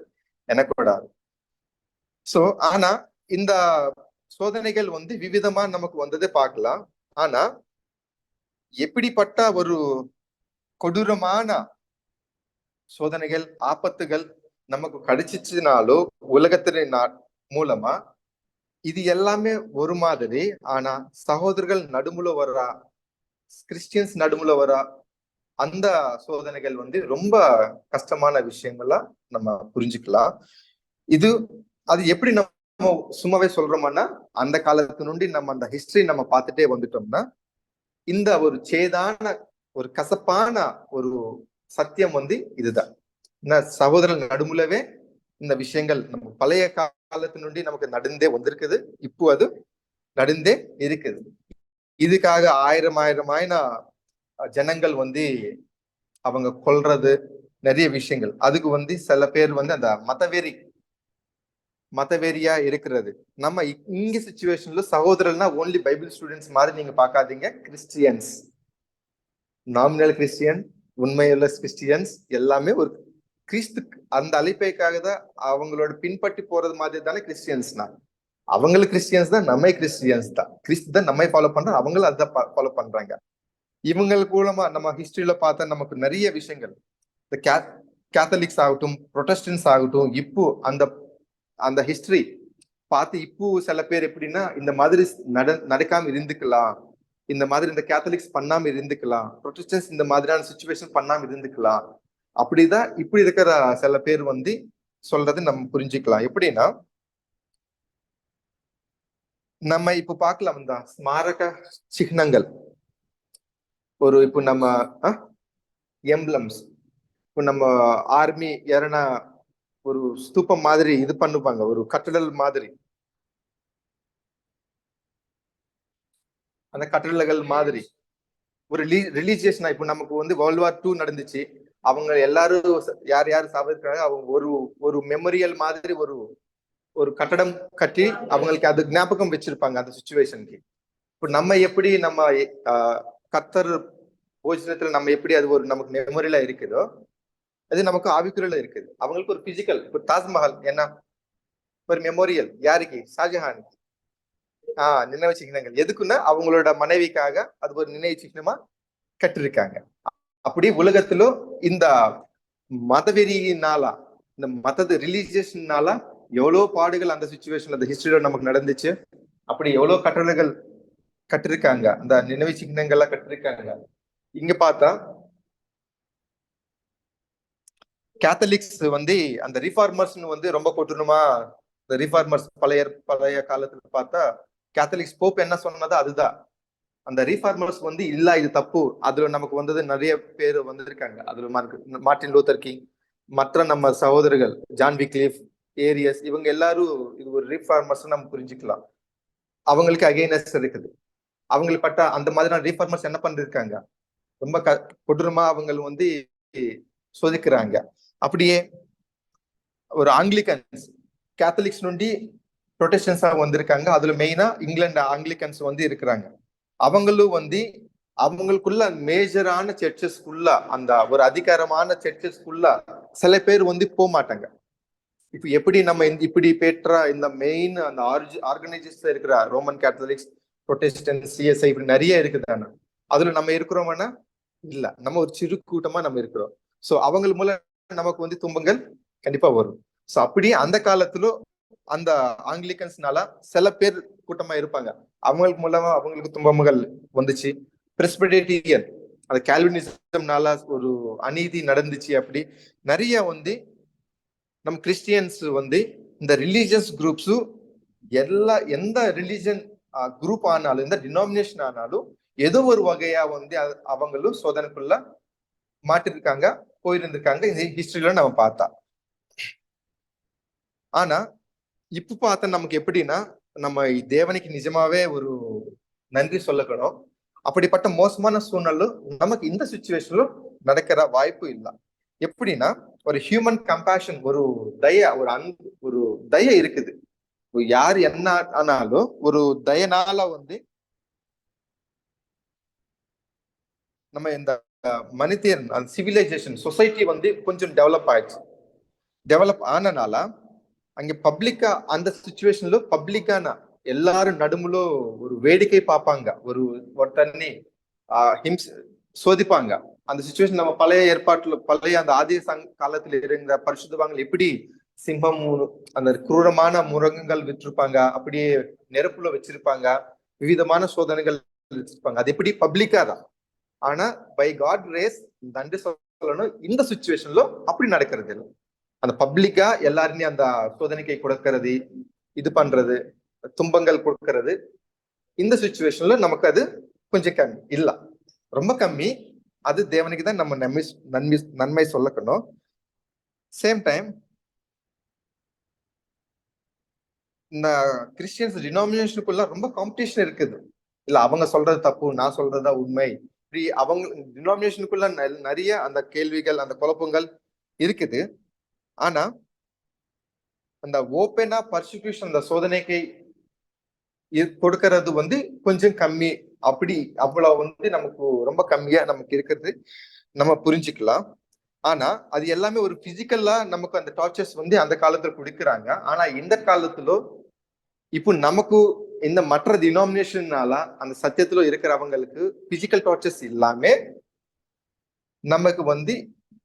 எனக்கு கூடாது. சோ ஆனா இந்த சோதனைகள் வந்து விவிதமா நமக்கு வந்ததை பார்க்கலாம். ஆனா எப்படிப்பட்ட ஒரு கொடூரமான சோதனைகள் ஆபத்துகள் நமக்கு கிடைச்சிச்சுனாலோ உலகத்தின் மூலமா இது எல்லாமே ஒரு மாதிரி. ஆனா சகோதரர்கள் நடுமுல வரா, கிறிஸ்டியன்ஸ் நடுமுல வரா அந்த சோதனைகள் வந்து ரொம்ப கஷ்டமான விஷயங்களா நம்ம புரிஞ்சுக்கலாம். இது அது எப்படி நம்ம சும்மாவே சொல்றோம்னா அந்த காலத்து நொண்டி நம்ம அந்த ஹிஸ்டரி நம்ம பார்த்துட்டே வந்துட்டோம்னா இந்த ஒரு சேதான ஒரு கசப்பான ஒரு சத்தியம் வந்து இதுதான். சகோதரர் நடுமுலவே இந்த விஷயங்கள் நம்ம பழைய காலத்து நொண்டி நமக்கு நடந்தே வந்திருக்குது. இப்போ அது நடந்தே இருக்குது. இதுக்காக ஆயிரமாயிரமாயின ஜனங்கள் வந்து அவங்க கொல்றது நிறைய விஷயங்கள். அதுக்கு வந்து சில பேர் வந்து அந்த மதவெறியா இருக்கிறது. நம்ம இங்க சிச்சுவேஷன்ல சகோதரர்னா ஓன்லி பைபிள் ஸ்டூடெண்ட்ஸ் மாதிரி நீங்க பார்க்காதீங்க. கிறிஸ்டியன்ஸ், நாமினல் கிறிஸ்டியன், உண்மையுள்ள கிறிஸ்டியன்ஸ் எல்லாமே ஒரு கிறிஸ்து அந்த அழைப்பைக்காக தான் அவங்களோட பின்பற்றி போறது மாதிரி தானே கிறிஸ்டியன்ஸ்னா. அவங்களுக்கு கிறிஸ்டியன்ஸ் தான், நம்மை கிறிஸ்டியன்ஸ் தான். கிறிஸ்து தான் நம்மை ஃபாலோ பண்றோம், அவங்களும் அதான் ஃபாலோ பண்றாங்க. இவங்களுக்கு மூலமா நம்ம ஹிஸ்டரியில பார்த்தா நமக்கு நிறைய விஷயங்கள், இந்த கேத்தலிக்ஸ் ஆகட்டும், புரொட்டஸ்டன்ஸ் ஆகட்டும், இப்போ அந்த அந்த ஹிஸ்டரி பார்த்து இப்போ சில பேர் எப்படின்னா இந்த மாதிரி நடக்காம இருந்துக்கலாம், இந்த மாதிரி இந்த கேத்தலிக்ஸ் பண்ணாம இருந்துக்கலாம், புரொட்டஸ்டன்ஸ் இந்த மாதிரியான சிச்சுவேஷன் பண்ணாம இருந்துக்கலாம், அப்படிதான் இப்படி இருக்கிற சில பேர் வந்து சொல்றது நம்ம புரிஞ்சுக்கலாம். எப்படின்னா நம்ம இப்ப பார்க்கலாம் இந்த ஸ்மாரக சின்னங்கள், ஒரு இப்போ நம்ம எம்ப்ளம்ஸ், இப்போ நம்ம ஆர்மி யாரனா ஒரு ஸ்தூபம் மாதிரி இது பண்ணுவாங்க, ஒரு கட்டடல் மாதிரி, அந்த கட்டடங்கள் மாதிரி ஒரு ரிலீஜியஸ்னா இப்போ நமக்கு வந்து வேர்ல்ட் வார் 2 நடந்துச்சு, அவங்க எல்லாரும் யார் யார் சாப்பிடுறாங்க அவங்க ஒரு ஒரு மெமோரியல் மாதிரி ஒரு ஒரு கட்டடம் கட்டி அவங்களுக்கு அது ஞாபகம் வச்சிருப்பாங்க அந்த சிச்சுவேஷனுக்கு. இப்போ நம்ம எப்படி நம்ம கத்தர் போஜனத்துல நம்ம எப்படி அது ஒரு நமக்கு மெமோரியலா இருக்குதோ அது நமக்கு ஆவிக்குரியல இருக்குது. அவங்களுக்கு ஒரு பிசிக்கல், இப்போ தாஜ்மஹால் என்ன ஒரு மெமோரியல் யாருக்கு? ஷாஜஹானுக்கு. நினைவு சின்னங்கள் எதுக்குன்னா அவங்களோட மனைவிக்காக அது ஒரு நினைவு சின்னமா கட்டிருக்காங்க. அப்படி உலகத்திலும் இந்த மதவெறியினால, இந்த மத ரிலீஜியஸ்னால எவ்வளவு பாடுகள் அந்த சிச்சுவேஷன் அந்த ஹிஸ்டரியில நமக்கு நடந்துச்சு. அப்படி எவ்வளவு கட்டளைகள் கட்டிருக்காங்க, அந்த நினைவு சின்னங்கள்லாம் கட்டிருக்காங்க. இங்க பார்த்தா கேத்தலிக்ஸ் வந்து அந்த ரிஃபார்மர்ஸ் வந்து ரொம்ப கொட்டணுமா, இந்த ரிஃபார்மர்ஸ் பழைய காலத்துல பார்த்தா கேத்தலிக்ஸ் போப் என்ன சொன்னதோ அதுதான். அந்த ரிஃபார்மர்ஸ் வந்து இல்ல இது தப்பு, அதுல நமக்கு வந்தது நிறைய பேர் வந்திருக்காங்க. அதுல மார்ட்டின் லூத்தர் கிங், மற்ற நம்ம சகோதரர்கள் ஜான் விக்லிஃப், ஏரியஸ், இவங்க எல்லாரும் இது ஒரு ரிஃபார்மர்ஸ் நம்ம புரிஞ்சுக்கலாம். அவங்களுக்கு அகைனஸ்ட் இருக்குது. அவங்களுக்கு பட்ட அந்த மாதிரியான ரிஃபார்மர்ஸ் என்ன பண்ணிருக்காங்க, ரொம்ப கொடூரமா அவங்க வந்து சோதிக்கிறாங்க. அப்படியே ஒரு ஆங்கிலிகன்ஸ், கேத்தலிக்ஸ் நொண்டி புரொட்டஸ்டன்ஸா வந்திருக்காங்க. அதுல மெயினா இங்கிலாந்து ஆங்கிலிகன்ஸ் வந்து இருக்கிறாங்க. அவங்களும் வந்து அவங்களுக்குள்ள மேஜரான சர்ச்சஸ்க்குள்ள அந்த ஒரு அதிகாரமான சர்ச்சஸ்க்குள்ள சில பேர் வந்து போக மாட்டாங்க. இப்ப எப்படி நம்ம இப்படி பெற்ற இந்த மெயின் அந்த ஆர்கனைசேஷன் இருக்கிற ரோமன் கேத்தலிக்ஸ், புரொட்டஸ்டன்ட், சிஎஸ்ஐ இப்படி நிறைய இருக்குதானே, அதுல நம்ம இருக்கிறோம்னா இல்ல, நம்ம ஒரு சிறு கூட்டமா நம்ம இருக்கிறோம். சோ அவங்க மூலம் நமக்கு வந்து துன்பங்கள் கண்டிப்பா வரும். சோ அப்படி அந்த காலத்துல அந்த ஆங்கிலிகன்ஸ்னால சில பேர் கூட்டமா இருப்பாங்க, அவங்களுக்கு மூலமா அவங்களுக்கு துன்பங்கள் வந்துச்சு. பிரெஸ்பிடேரியன், அந்த கால்வினிசம்னால ஒரு அநீதி நடந்துச்சு. அப்படி நிறைய வந்து நம்ம கிறிஸ்டியன்ஸ் வந்து இந்த ரிலீஜியஸ் குரூப்ஸும் எந்த ரிலீஜன் குரூப் ஆனாலும், எந்த டினாமினேஷன் ஆனாலும் ஏதோ ஒரு வகையா வந்து அவங்களும் சோதனைக்குள்ள மாட்டிருக்காங்க, போயிருந்திருக்காங்க. இந்த ஹிஸ்டரியில நம்ம பார்த்தா. ஆனா இப்ப பார்த்தா நமக்கு எப்படின்னா, நம்ம தேவனுக்கு நிஜமாவே ஒரு நன்றி சொல்லக்கணும். அப்படிப்பட்ட மோசமான சூழ்நிலை நமக்கு இந்த சுச்சுவேஷன்ல நடக்கிற வாய்ப்பு இல்ல. எப்படின்னா, ஒரு ஹியூமன் கம்பேஷன், ஒரு தய, ஒரு அன்பு, ஒரு தய இருக்குது. யார் என்ன ஆனாலும் ஒரு தயனால வந்து நம்ம இந்த மனிதன், அந்த சிவிலைசேஷன் சொசைட்டி வந்து கொஞ்சம் டெவலப் ஆயிடுச்சு. டெவலப் ஆனனால அங்க பப்ளிக்கா, அந்த சிச்சுவேஷன்ல பப்ளிக்கான எல்லாரும் நடுமுல ஒரு வேடிக்கை பார்ப்பாங்க, ஒரு ஒருத்தனி ஹிம்ஸ் சோதிப்பாங்க. அந்த சுச்சுவேஷன் நம்ம பழைய ஏற்பாட்டுல, பழைய அந்த ஆதி காலத்துல இருந்த பரிசுத்தவான்கள் எப்படி சிம்மம், அந்த குரூரமான முரங்கங்கள் விட்டிருப்பாங்க, அப்படியே நெருப்புல வச்சிருப்பாங்க, விவிதமான சோதனைகள் வச்சிருப்பாங்க. அது எப்படி பப்ளிக்கா தான். ஆனா பை காட் ரேஸ் நன்றி சொல்லணும், இந்த சுச்சுவேஷன்ல அப்படி நடக்கிறது இல்லை. அந்த பப்ளிக்கா எல்லாருமே அந்த சோதனைக்கு கொடுக்கறது, இது பண்றது, துன்பங்கள் கொடுக்கறது, இந்த சுச்சுவேஷன்ல நமக்கு அது கொஞ்சம் கம்மி இல்ல, ரொம்ப கம்மி. அது தேவனுக்கு தான் நம்ம நன்மை சொல்லக்கணும். சேம் டைம் இந்த கிறிஸ்டியன்ஸ் டினாமினேஷனுக்குள்ள ரொம்ப காம்படிஷன் இருக்குது. இல்ல அவங்க சொல்றது தப்பு, நான் சொல்றதா உண்மை, இப்படி அவங்க டினாமினேஷனுக்குள்ள நிறைய அந்த கேள்விகள், அந்த குழப்பங்கள் இருக்குது. ஆனா அந்த ஓப்பனா பர்சிக்யூஷன், அந்த சோதனைக்கு கொடுக்கறது வந்து கொஞ்சம் கம்மி. அப்படி அவ்வளவு வந்து நமக்கு ரொம்ப கம்மியா நமக்கு இருக்கிறது நம்ம புரிஞ்சுக்கலாம். ஆனா அது எல்லாமே ஒரு பிசிக்கல்லா நமக்கு அந்த டார்ச்சர்ஸ் வந்து அந்த காலத்துல கொடுக்குறாங்க. ஆனா இந்த காலத்துல இப்போ நமக்கு இந்த மற்ற டினாமினேஷன்னால அந்த சத்தியத்துல இருக்கிறவங்களுக்கு பிசிக்கல் டார்ச்சர்ஸ் இல்லாம நமக்கு வந்து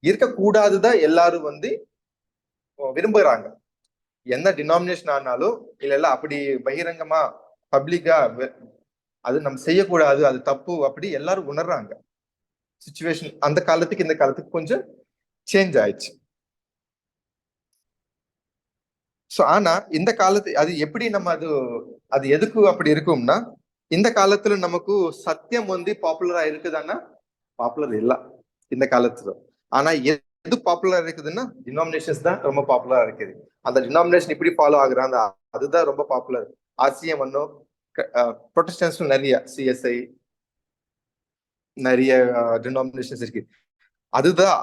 இருக்கக்கூடாதுதான் எல்லாரும் வந்து விரும்புறாங்க. என்ன டினாமினேஷன் ஆனாலும் இல்ல அப்படி பகிரங்கமா பப்ளிக்கா அது நம்ம செய்யக்கூடாது, அது தப்பு, அப்படி எல்லாரும் உணர்றாங்க. சுச்சுவேஷன் அந்த காலத்துக்கு இந்த காலத்துக்கு கொஞ்சம் சேஞ்ச் ஆயிடுச்சு. சோ ஆனா இந்த காலத்து அது எப்படி நம்ம அது எதுக்கு அப்படி இருக்கும்னா, இந்த காலத்துல நமக்கு சத்தியம் வந்து பாப்புலரா இருக்குதான்னா பாப்புலர் இல்ல இந்த காலத்துல. ஆனா எது பாப்புலரா இருக்குதுன்னா டினாமினேஷன்ஸ் தான் ரொம்ப பாப்புலரா இருக்குது. அந்த டினாமினேஷன் இப்படி ஃபாலோ ஆகுறாங்க, அதுதான் ரொம்ப பாப்புலர். ஆர்சிஎம் ஒன்னும், ப்ரொட்டஸ்டன்ஸும் நிறைய, சிஎஸ்ஐ நிறைய டினாமினேஷன்ஸ் இருக்கு. அதுதான்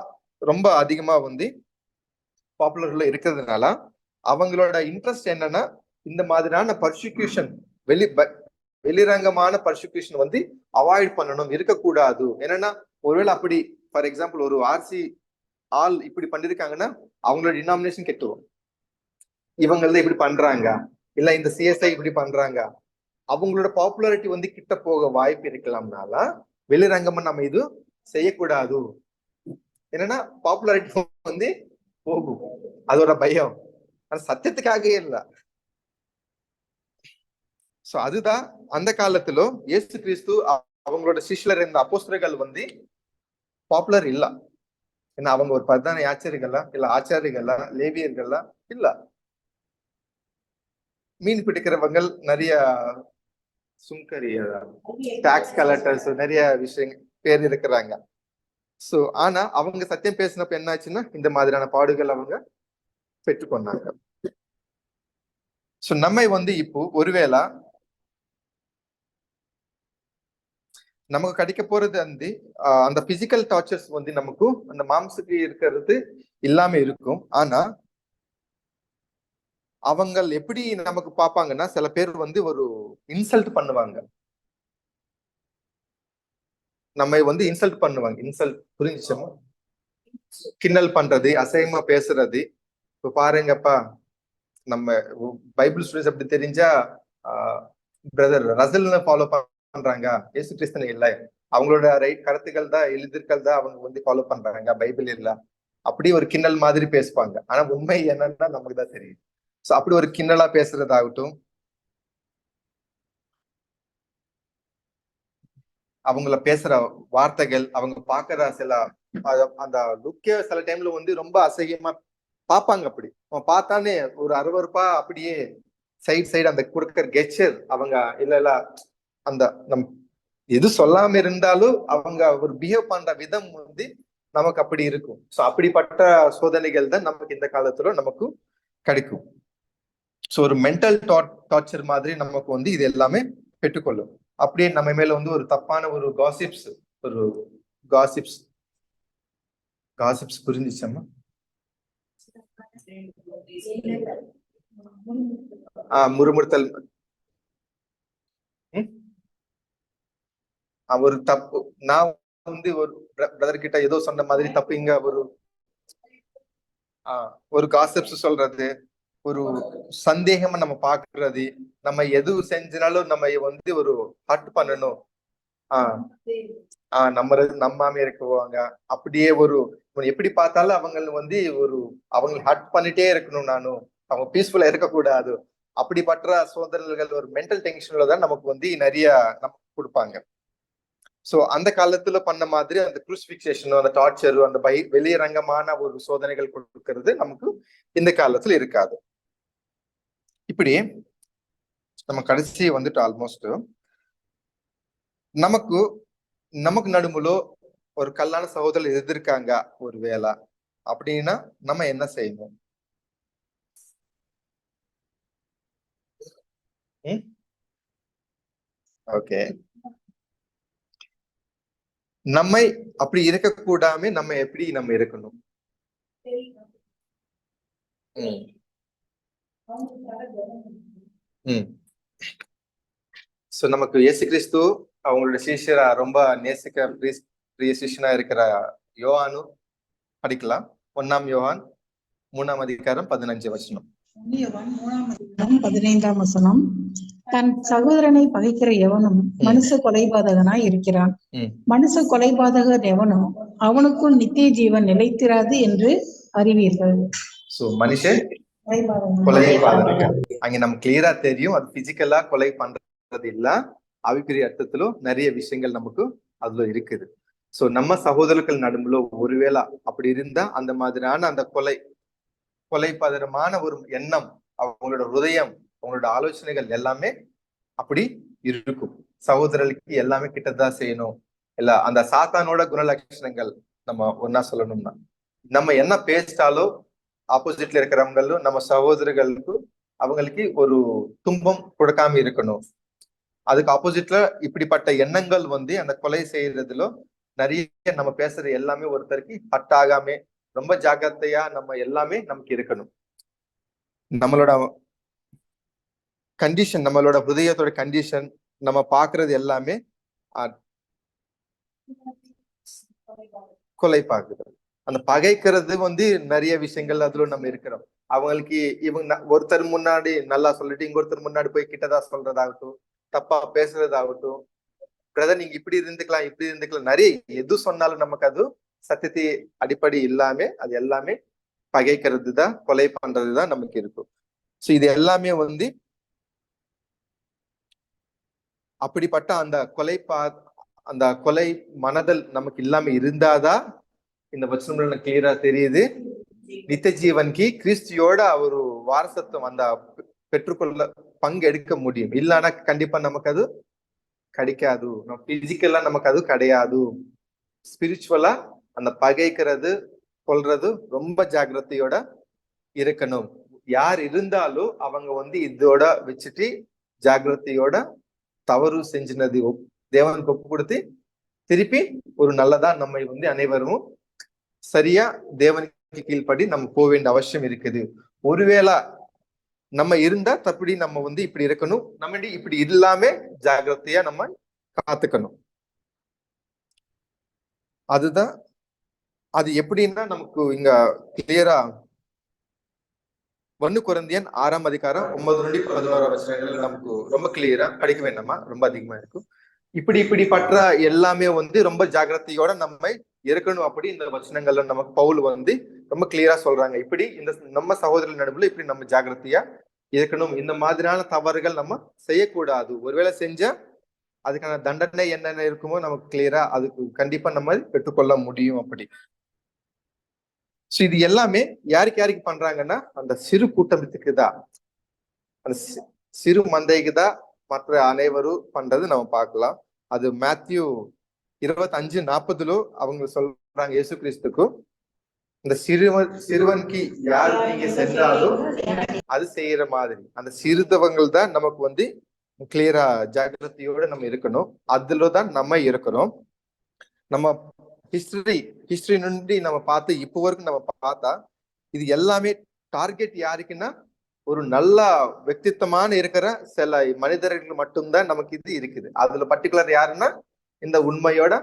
ரொம்ப அதிகமா வந்து பாப்புலர்ல இருக்கிறதுனால அவங்களோட இன்ட்ரெஸ்ட் என்னன்னா இந்த மாதிரியான பர்சிக்யூஷன், வெளிரங்கமான பர்சிக்யூஷன் வந்து அவாய்ட் பண்ணணும், இருக்கக்கூடாது. என்னன்னா ஒருவேளை அப்படி ஃபார் எக்ஸாம்பிள் ஒரு ஆர்சி ஆள் இப்படி பண்ணிருக்காங்கன்னா அவங்களோட டினாமினேஷன் கெட்டுரும். இவங்கள இப்படி பண்றாங்க, இல்ல இந்த சிஎஸ்ஐ இப்படி பண்றாங்க, அவங்களோட பாப்புலாரிட்டி வந்து கிட்ட போக வாய்ப்பு இருக்கலாம்னால வெளிரங்கமா நம்ம இது செய்யக்கூடாது. என்னன்னா பாப்புலாரிட்டி வந்து போகும், அதோட பயம். ஆனா சத்தியத்துக்காகவே இல்ல. சோ அதுதான் அந்த காலத்துல இயேசு கிறிஸ்து அவங்களோட சிஷ்யர் இருந்த அப்போஸ்தலர்கள் வந்து பாப்புலர் இல்ல. ஏன்னா அவங்க ஒரு பிரதான ஆச்சாரிகளா, இல்ல ஆச்சாரிகளா, லேவியர்களா இல்ல. மீன் பிடிக்கிறவங்க நிறைய சுங்கரி, டாக்ஸ் கலெக்டர்ஸ், நிறைய விஷயங்கள் பேர் இருக்கிறாங்க. சோ ஆனா அவங்க சத்தியம் பேசினப்ப என்ன ஆச்சுன்னா இந்த மாதிரியான பாடுகள் அவங்க பெற்றுக்கொண்டாங்க. சோ நம்ம வந்து இப்போ ஒருவேளை நமக்கு கிடைக்க போறது வந்து அந்த பிசிக்கல் டார்ச்சர்ஸ் வந்து நமக்கு அந்த மாம்சுக்கு இருக்கிறது இல்லாம இருக்கும். ஆனா அவங்க எப்படி நமக்கு பார்ப்பாங்கன்னா சில பேர் வந்து ஒரு இன்சல்ட் பண்ணுவாங்க, நம்ம வந்து இன்சல்ட் பண்ணுவாங்க. இன்சல்ட் புரிஞ்சுச்சோமா? கிண்டல் பண்றது, அசையமா பேசுறது. இப்ப பாருங்கப்பா, நம்ம பைபிள் ஸ்டூடெண்ட்ஸ் அப்படி தெரிஞ்சா பிரதர் ரசல் ஃபாலோ பண்றாங்க, இயேசு கிறிஸ்தன் இல்ல, அவங்களோட கருத்துக்கள் தான், எழுதிர்கள் தான் அவங்க வந்து ஃபாலோ பண்றாங்க, பைபிள் இல்ல, அப்படி ஒரு கிண்டல் மாதிரி பேசுவாங்க. ஆனா உண்மை என்னன்னா நமக்கு தான் தெரியும். சோ அப்படி ஒரு கிண்டலா பேசுறதாகட்டும், அவங்கள பேசுற வார்த்தைகள், அவங்க பாக்குற சில அந்த லுக்கே சில டைம்ல வந்து ரொம்ப அசகியமா பாப்பாங்க. அப்படி பார்த்தானே ஒரு அருவருப்பா அப்படியே சைடு அந்த கொடுக்கிற கெச்சர், அவங்க இல்ல அந்த நம் எது சொல்லாம இருந்தாலும் அவங்க ஒரு பிஹேவ் பண்ற விதம் வந்து நமக்கு அப்படி இருக்கும். சோ அப்படிப்பட்ட சோதனைகள் தான் நமக்கு இந்த காலத்துல நமக்கு கிடைக்கும். சோ ஒரு மென்டல் டார்ச்சர் மாதிரி நமக்கு வந்து இது எல்லாமே பெற்றுக்கொள்ளும். அப்படியே நம்ம மேல வந்து ஒரு தப்பான ஒரு காசிப்ஸ் புரிஞ்சுச்சம்மா? முறுமுறுத்தல், ஒரு தப்பு. நான் வந்து ஒரு பிரதர் கிட்ட ஏதோ சொன்ன மாதிரி தப்பு இங்க ஒரு காசிப்ஸ் சொல்றது, ஒரு சந்தேகமா நம்ம பாக்குறது, நம்ம எது செஞ்சாலும் நம்ம வந்து ஒரு ஹர்ட் பண்ணணும், நம்பாம இருக்குவாங்க. அப்படியே எப்படி பார்த்தாலும் அவங்க வந்து அவங்க ஹர்ட் பண்ணிட்டே இருக்கணும், நானும் அவங்க பீஸ்ஃபுல்லா இருக்கக்கூடாது. அப்படிப்பட்ட சோதனைகள் ஒரு மென்டல் டென்ஷன்ல தான் நமக்கு வந்து நிறைய நமக்கு கொடுப்பாங்க. சோ அந்த காலத்துல பண்ண மாதிரி அந்த குரூசிஃபிக்சேஷன், அந்த டார்ச்சர், அந்த வெளியரங்கமான ஒரு சோதனைகள் கொடுக்கிறது நமக்கு இந்த காலத்துல இருக்காது. இப்படி நம்ம கடைசி வந்துட்டு ஆல்மோஸ்ட் நமக்கு நடுமுல ஒரு கல்லான சகோதரர் எதிர்க்காங்க ஒரு வேளை அப்படின்னா நம்ம என்ன செய்யணும்? ஓகே, நம்மை அப்படி இருக்கக்கூடாம நம்ம எப்படி நம்ம இருக்கணும்? சோ நமக்கு இயேசு கிறிஸ்து அவங்களோட சிஷ்யரா ரொம்ப நேசிக்க பிரிய சிஷ்யனா இருக்கிற யோவானு படிக்கலாம். 1 யோவான் 3 15 வசனம். 15 தன் சகோதரனை பகைக்கிற எவனும் மனுஷ கொலைபாதகனாய் இருக்கிறான். மனுஷ கொலைபாதகர் எவனும் அவனுக்குள் நித்திய ஜீவன் நிலைத்திராது என்று அறிவீர்கள். சோ மனுஷன் கொலைபாதகர் அங்க நமக்கு கிளியரா தெரியும். அது பிசிக்கலா கொலை பண்றது இல்ல, ஆவிக்குரிய அர்த்தத்திலும் நிறைய விஷயங்கள் நமக்கு அதுல இருக்குது. சோ நம்ம சகோதரர்கள் நடுவுல ஒருவேளை அப்படி இருந்தா அந்த மாதிரியான அந்த கொலைபாதகமான ஒரு எண்ணம், அவங்களோட ஹிருதயம், அவங்களோட ஆலோசனைகள் எல்லாமே அப்படி இருக்கும். சகோதரர்களுக்கு எல்லாமே கிட்டதான் செய்யணும் இல்ல, அந்த சாத்தானோட குணலட்சணங்கள் நம்ம ஒன்னா சொல்லணும்னா, நம்ம என்ன பேசிட்டாலோ ஆப்போசிட்ல இருக்கிறவங்களும் நம்ம சகோதரர்களுக்கு அவங்களுக்கு ஒரு துன்பம் கொடுக்காம இருக்கணும். அதுக்கு ஆப்போசிட்ல இப்படிப்பட்ட எண்ணங்கள் வந்து அந்த கொலை செய்யறதுல நிறைய நம்ம பேசுறது எல்லாமே ஒருத்தருக்கு ஹர்ட் ஆகாம ரொம்ப ஜாக்கிரதையா நம்ம எல்லாமே நமக்கு இருக்கணும். நம்மளோட கண்டிஷன், நம்மளோட ஹிருதயத்தோட கண்டிஷன், நம்ம பாக்குறது எல்லாமே கொலை பாக்குறது. அந்த பகைக்கிறது வந்து நிறைய விஷயங்கள் அதுல நம்ம இருக்கிறோம். அவங்களுக்கு இவங்க ஒருத்தர் முன்னாடி நல்லா சொல்லிட்டு இங்க ஒருத்தர் முன்னாடி போய் கிட்டதா சொல்றதாகட்டும், தப்பா பேசுறதாகட்டும், பிரதர் நீங்க இப்படி இருந்துக்கலாம் நிறைய எது சொன்னாலும் நமக்கு அது சத்தியத்தை அடிப்படை இல்லாம அது எல்லாமே பகைக்கிறது தான், கொலை பண்றதுதான் நமக்கு இருக்கும். சோ இது எல்லாமே வந்து அப்படிப்பட்ட அந்த கொலை மனதல் நமக்கு இல்லாம இருந்தாதான் இந்த வசனங்கள் கிளியரா தெரியுது. நித்திய ஜீவன்கி கிறிஸ்தியோட ஒரு வாரசத்துவம் அந்த பெற்றுக்கொள்ள பங்கு எடுக்க முடியும். இல்லைன்னா கண்டிப்பா நமக்கு அது கிடைக்காது. பிசிக்கலா நமக்கு அது கிடையாது. ஸ்பிரிச்சுவலா அந்த பகைக்கிறது கொல்றது ரொம்ப ஜாக்கிரதையோட இருக்கணும். யார் இருந்தாலும் அவங்க வந்து இதோட வச்சுட்டு ஜாக்கிரதையோட தவறு செஞ்சினது தேவனுக்கு ஒப்பு கொடுத்து திருப்பி ஒரு நல்லதா நம்ம வந்து அனைவரும் சரியா தேவனுக்கு கீழ்படி நம்ம போக வேண்டிய அவசியம் இருக்குது. ஒருவேளை நம்ம இருந்தா தப்படி நம்ம வந்து இப்படி இருக்கணும், நம்ம இப்படி இல்லாம ஜாக்கிரதையா நம்ம காத்துக்கணும். அதுதான் அது எப்படின்னா நமக்கு இங்க கிளியரா 1 கொரிந்தியர் 6 வசனங்கள் நமக்கு ரொம்ப கிளியரா படிக்க வேண்டாமா, ரொம்ப அதிகமா இருக்கும். இப்படிப்பட்ட எல்லாமே வந்து ரொம்ப ஜாக்கிரதையோட நம்ம இருக்கணும். அப்படி இந்த வசனங்கள்ல நமக்கு பவுல் வந்து ரொம்ப கிளியரா சொல்றாங்க. இப்படி இந்த நம்ம சகோதரர்கள் நடுவுல இப்படி நம்ம ஜாக்கிரதையா இருக்கணும். இந்த மாதிரியான தவறுகள் நம்ம செய்யக்கூடாது. ஒருவேளை செஞ்சா அதுக்கான தண்டனை என்னென்ன இருக்குமோ நமக்கு கிளியரா அதுக்கு கண்டிப்பா நம்ம பெற்றுக்கொள்ள முடியும். அப்படி சோ இது எல்லாமே யாருக்கு பண்றாங்கன்னா அந்த சிறு கூட்டத்துக்கு தான், அந்த சிறு மந்தைக்கு தான் மற்ற அனைவரும் பண்றது நம்ம பார்க்கலாம். அது மேத்யூ 25:40 அவங்க சொல்றாங்க இயேசு கிறிஸ்துக்கு, இந்த சிறுவனுக்கு யார் நீங்க சென்றாலும் அது செய்யற மாதிரி அந்த சிறுதவங்கள் தான் நமக்கு கிளியரா ஜாகிரதையோட நம்ம இருக்கணும். அதுலதான் நம்ம இருக்கிறோம். நம்ம ஹிஸ்டரி நுண்டி நம்ம பார்த்து இப்போ வரைக்கும் நம்ம பார்த்தா இது எல்லாமே டார்கெட் யாருக்குன்னா ஒரு நல்ல వ్యక్తిత్వமான இருக்கிற சில மனிதர்கள் மட்டும்தான் நமக்கு இது இருக்குது. அதுல பர்டிகுலர் யாருன்னா இந்த உண்மையோட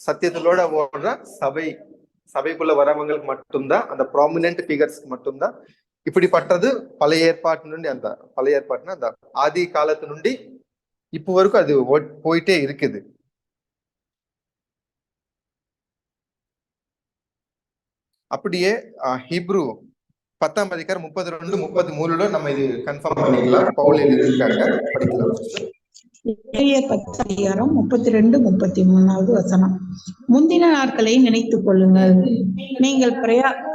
சத்தியத்திலோட ஓடுற சபைக்குள்ள வரவங்களுக்கு மட்டும்தான், அந்த ப்ராமினன்ட் ஃபிகர்ஸ்க்கு மட்டும்தான் இப்படிப்பட்டது. பழைய ஏற்பாட்டுனா அந்த ஆதி காலத்து நுண்டி இப்போ வரைக்கும் அது போயிட்டே இருக்குது. அப்படியே ஹீப்ரு 10:32-33 நம்ம இது கன்ஃபார்ம் பண்ணிக்கலாம். பவுல் எழுதியிருக்காங்க, படிக்கலாம். 10:32-33 வசனம். முந்தின நாட்களை நினைத்துக் கொள்ளுங்கள். நீங்கள்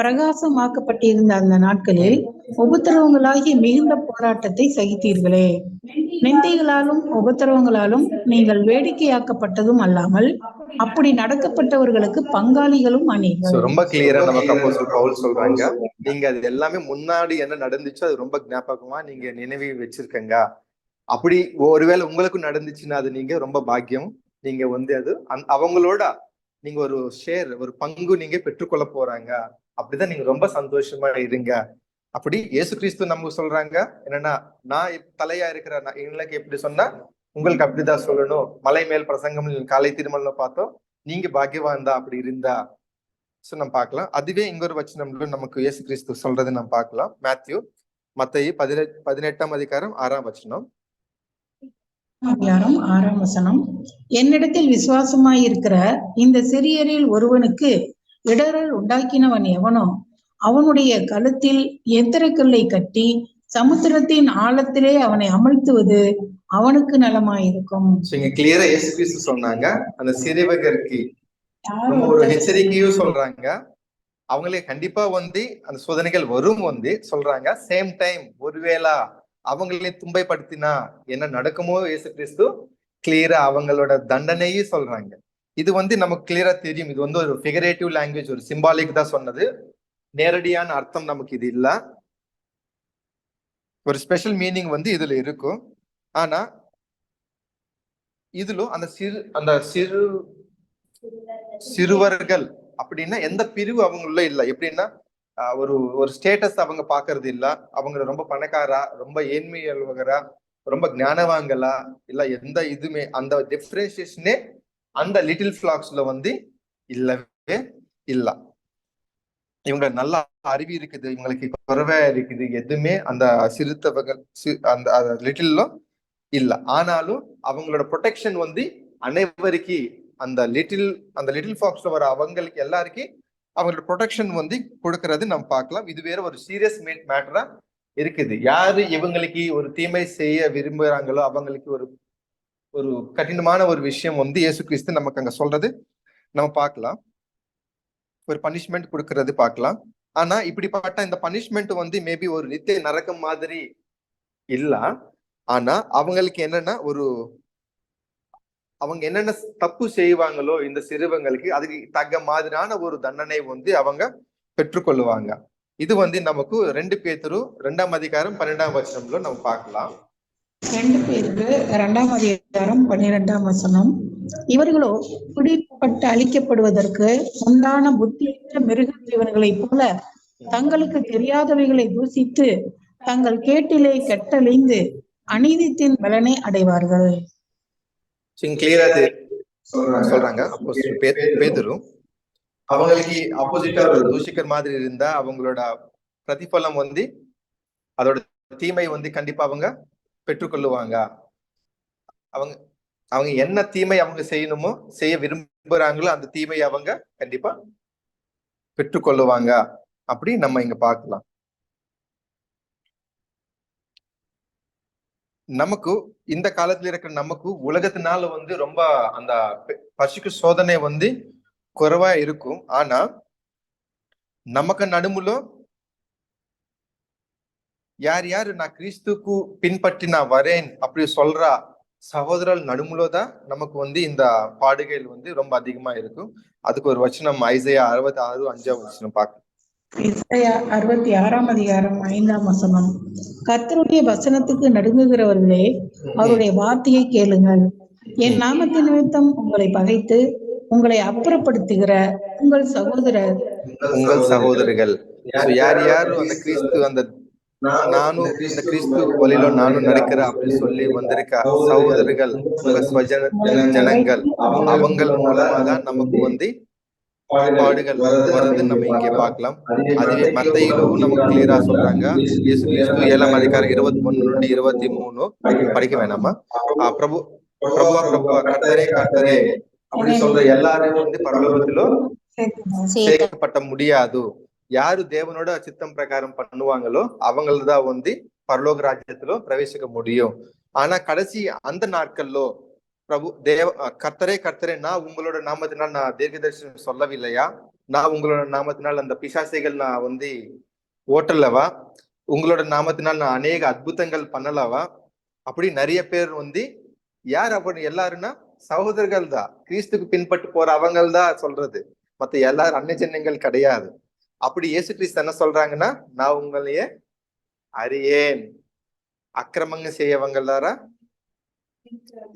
பிரகாசமாக்கப்பட்டிருந்த அந்த நாட்களில் உபத்திரவங்களாகி மிகுந்த போராட்டத்தை சகித்தீர்களே. நிந்தைகளாலும் உபத்திரவங்களாலும் நீங்கள் வேடிக்கையாக்கப்பட்டதும் அல்லாமல் அப்படி நடக்கப்பட்டவர்களுக்கு பங்காளிகளும் ஆனீர்கள். ரொம்ப கிளியரா நமக்கு அப்போஸ்தலர் பவுல் சொல்றாங்க, நீங்க அது எல்லாமே முன்னாடி என்ன நடந்துச்சு அது ரொம்ப ஞாபகமா நீங்க நினைவு வச்சிருக்கங்க. அப்படி ஒருவேளை உங்களுக்கும் நடந்துச்சுன்னா அது நீங்க ரொம்ப பாக்கியம். நீங்க அது அவங்களோட நீங்க ஒரு பங்கு நீங்க பெற்றுக்கொள்ள போறாங்க. அப்படிதான் நீங்க ரொம்ப சந்தோஷமா இருங்க. அப்படி இயேசு கிறிஸ்து நமக்கு சொல்றாங்க என்னன்னா, நான் தலையா இருக்கிற எனக்கு எப்படி சொன்னா உங்களுக்கு அப்படிதான் சொல்லணும். மலை மேல் பிரசங்கம் காலை திருமணம்ல பார்த்தோம், நீங்க பாக்கியவான் தான் அப்படி இருந்தா. நம்ம பார்க்கலாம். அதுவே இங்க ஒரு வசனம்ல நமக்கு இயேசு கிறிஸ்து சொல்றது நம்ம பார்க்கலாம். மத்தேயு 18:6 வசனம். என்னிடத்தில் விசுவாசமாயிருக்கிற இந்த சிறியரில் ஒருவனுக்கு இடரல் உண்டாக்கினவன் எவனோ அவனுடைய கழுத்தில் எந்திரக்கல்லை கட்டி சமுத்திரத்தின் ஆழத்திலே அவனை அமழ்த்துவது அவனுக்கு நலமாயிருக்கும். கிளியரா இயேசு கிறிஸ்து சொன்னாங்க. அந்த சிறுவகருக்கு நம்ம ஒரு எச்சரிக்கையும் சொல்றாங்க. அவங்களே கண்டிப்பா அந்த சோதனைகள் வரும் சொல்றாங்க. சேம் டைம் ஒருவேளை அவங்களே துன்பைப்படுத்தினா என்ன நடக்குமோ இயேசு கிறிஸ்து கிளியரா அவங்களோட தண்டனையும் சொல்றாங்க. இது நமக்கு கிளியரா தெரியும். இது ஒரு ஃபிகரேட்டிவ் லாங்குவேஜ், ஒரு சிம்பாலிக் தான் சொன்னது. நேரடியான அர்த்தம் நமக்கு இது இல்ல. ஒரு ஸ்பெஷல் மீனிங் இதுல இருக்கும். ஆனா இதுல அந்த சிறுவர்கள் அப்படின்னா எந்த பிரிவு அவங்களுள்ள இல்ல. எப்படின்னா ஒரு ஸ்டேட்டஸ் அவங்க பாக்குறது இல்ல. அவங்க ரொம்ப பணக்காரா, ரொம்ப ஏழ்மையல்வகரா, ரொம்ப ஞானவாங்களா இல்ல, எந்த இதுமே அந்த டிஃபரன்சியேஷனே அந்த லிட்டில் ஃபிளாக்ஸ்ல இல்லவே இல்ல. இவங்க நல்ல அறிவு இருக்குது, இவங்களுக்கு குறைவா இருக்குது, எதுவுமே அந்த சிறுத்தவர்கள் அந்த லிட்டில்ல இல்ல. ஆனாலும் அவங்களோட ப்ரொடெக்ஷன் அனைவருக்கும் அந்த லிட்டில் ஃபாக்ஸ்ல வர அவங்களுக்கு எல்லாருக்கும் அவங்களோட ப்ரொடெக்ஷன் கொடுக்கறது நம்ம பார்க்கலாம். இது வேற ஒரு சீரியஸ் மேட்டரா இருக்குது. யாரு இவங்களுக்கு ஒரு தீமை செய்ய விரும்புறாங்களோ அவங்களுக்கு ஒரு கடினமான ஒரு விஷயம் இயேசு கிறிஸ்து நமக்கு அங்க சொல்றது நம்ம பார்க்கலாம். ஒரு பனிஷ்மெண்ட் கொடுக்கறது பார்க்கலாம். ஆனா இப்படிப்பட்ட இந்த பனிஷ்மெண்ட் மேபி ஒரு நித்திய நரகம் மாதிரி இல்ல. ஆனா அவங்களுக்கு என்னன்னா அவங்க என்னென்ன தப்பு செய்வாங்களோ இந்த சிறுவங்களுக்கு அதுக்கு தக்க மாதிரியான ஒரு தண்டனை அவங்க பெற்றுக்கொள்ளுவாங்க. இது நமக்கு 2 பேதுரு 2:12 நம்ம பார்க்கலாம். 2 பேதுரு 2:12 இவர்களோ பிடிப்பட்டு அழிக்கப்படுவதற்கு உண்டான புத்தியற்ற மிருக ஜீவன்களைப் போல தங்களுக்கு தெரியாதவைகளை தூசித்து தங்கள் கேட்டிலே கெட்டழிந்து அநீதித்தின் பலனை அடைவார்கள். சொல்றாங்க பேதுரு அவங்களுக்கு ஆப்போசிட்டா ஒரு தூஷிக்கர் மாதிரி இருந்தா அவங்களோட பிரதிபலம் அதோட தீமை கண்டிப்பா அவங்க பெற்றுக்கொள்ளுவாங்க. அவங்க என்ன தீமை அவங்க செய்யணுமோ செய்ய விரும்புறாங்களோ அந்த தீமை அவங்க கண்டிப்பா பெற்றுக்கொள்ளுவாங்க. அப்படி நம்ம இங்க பார்க்கலாம். நமக்கு இந்த காலத்துல இருக்கிற நமக்கு உலகத்தினால ரொம்ப அந்த பசிக்கு சோதனை குறைவா இருக்கும். ஆனா நமக்கு நடுமுல யார் யாரு நான் கிறிஸ்துக்கு பின்பற்றி நான் வரேன் அப்படி சொல்றா சகோதரர் நடுமுலதான் நமக்கு வந்து இந்த பாடுகைகள் வந்து ரொம்ப அதிகமா இருக்கும். அதுக்கு ஒரு வசனம் ஐசையா 66:5 பார்க்கலாம். இசையா 66ஆம் அதிகாரம் 5ஆம் வசனம். கர்த்தருடைய வசனத்துக்கு நடுங்குகிறவர்களே, அவருடைய வார்த்தையை கேளுங்கள். என் நாமத்தின் நிமித்தம் உங்களை பகைத்து உங்களை அப்புறப்படுத்துகிற உங்கள் சகோதரர்கள் யார் யாரும் அந்த கிறிஸ்து அந்த நானும் இந்த கிறிஸ்து வழியில நானும் நடக்கிறேன் அப்படி சொல்லி வந்திருக்க சகோதரர்கள், உங்க ஸ்வஜன ஜனங்கள், அவங்கள் மூலமா தான் நமக்கு வந்து பாடுகள் வருது நம்ம இங்கே பார்க்கலாம். அதுவே மத்தையிலும் நமக்கு கிளியரா சொல்றாங்க. இயேசு கிறிஸ்து 7ஆம் அதிகாரம் 21-23 படிக்க வேணாமா? பிரபு பிரபுவா பிரபுவா கர்த்தரே கர்த்தரே அப்படி சொல்ற எல்லாரையும் வந்து பரலோகத்திலோ சேர்க்கப்பட்ட முடியாது. யாரு தேவனோட சித்தம் பிரகாரம் பண்ணுவாங்களோ அவங்களதான் வந்து பரலோக ராஜ்யத்திலோ பிரவேசிக்க முடியும். ஆனா கடைசி அந்த நாட்கள்லோ பிரபு கர்த்தரே கர்த்தரே, நான் உங்களோட நாமத்தினால் நான் தீர்க்கதரிசனம் சொல்லவில்லையா? நான் உங்களோட நாமத்தினால் அந்த பிசாசைகள் நான் வந்து ஓட்டலவா? உங்களோட நாமத்தினால் நான் அநேக அற்புதங்கள் பண்ணலவா? அப்படி நிறைய பேர் வந்து யார் அப்படி எல்லாருன்னா சகோதரர்கள் தான், கிறிஸ்துக்கு பின்பட்டு போற அவங்கள் தான் சொல்றது. மத்த எல்லாரும் அன்னிஜன்யங்கள் கிடையாது. அப்படி இயேசு கிறிஸ்து என்ன சொல்றாங்கன்னா, நான் உங்களையே அறியேன், அக்கிரமங்க செய்யவங்களாரா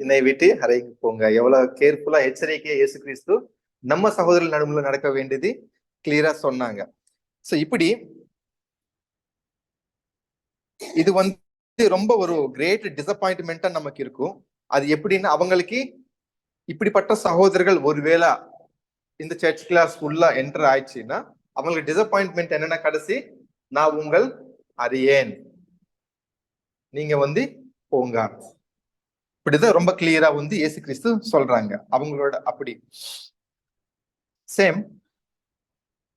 என்னை விட்டு அறைக்கு போங்க. எவ்வளவு கேர்ஃபுல்லா எச்சரிக்கையா இயேசு கிறிஸ்து நம்ம சகோதரர்கள் நடுவுல நடக்க வேண்டியது கிளியரா சொன்னாங்க. சோ இப்படி இது வந்து ரொம்ப ஒரு கிரேட் டிசப்பாயின்ட்மெண்டா நமக்கு இருக்கும். அது எப்படின்னா, அவங்களுக்கு இப்படிப்பட்ட சகோதரர்கள் ஒருவேளை இந்த சர்ச் கிளாஸ் உள்ள என்டர் ஆயிடுச்சுன்னா அவங்களுக்கு டிசப்பாயின்ட்மெண்ட் என்னன்னா, கடைசி நான் உங்கள் அறியேன், நீங்க வந்து போங்க. இப்படிதான் ரொம்ப கிளியரா வந்து இயேசு கிறிஸ்து சொல்றாங்க அவங்களோட. அப்படி சேம்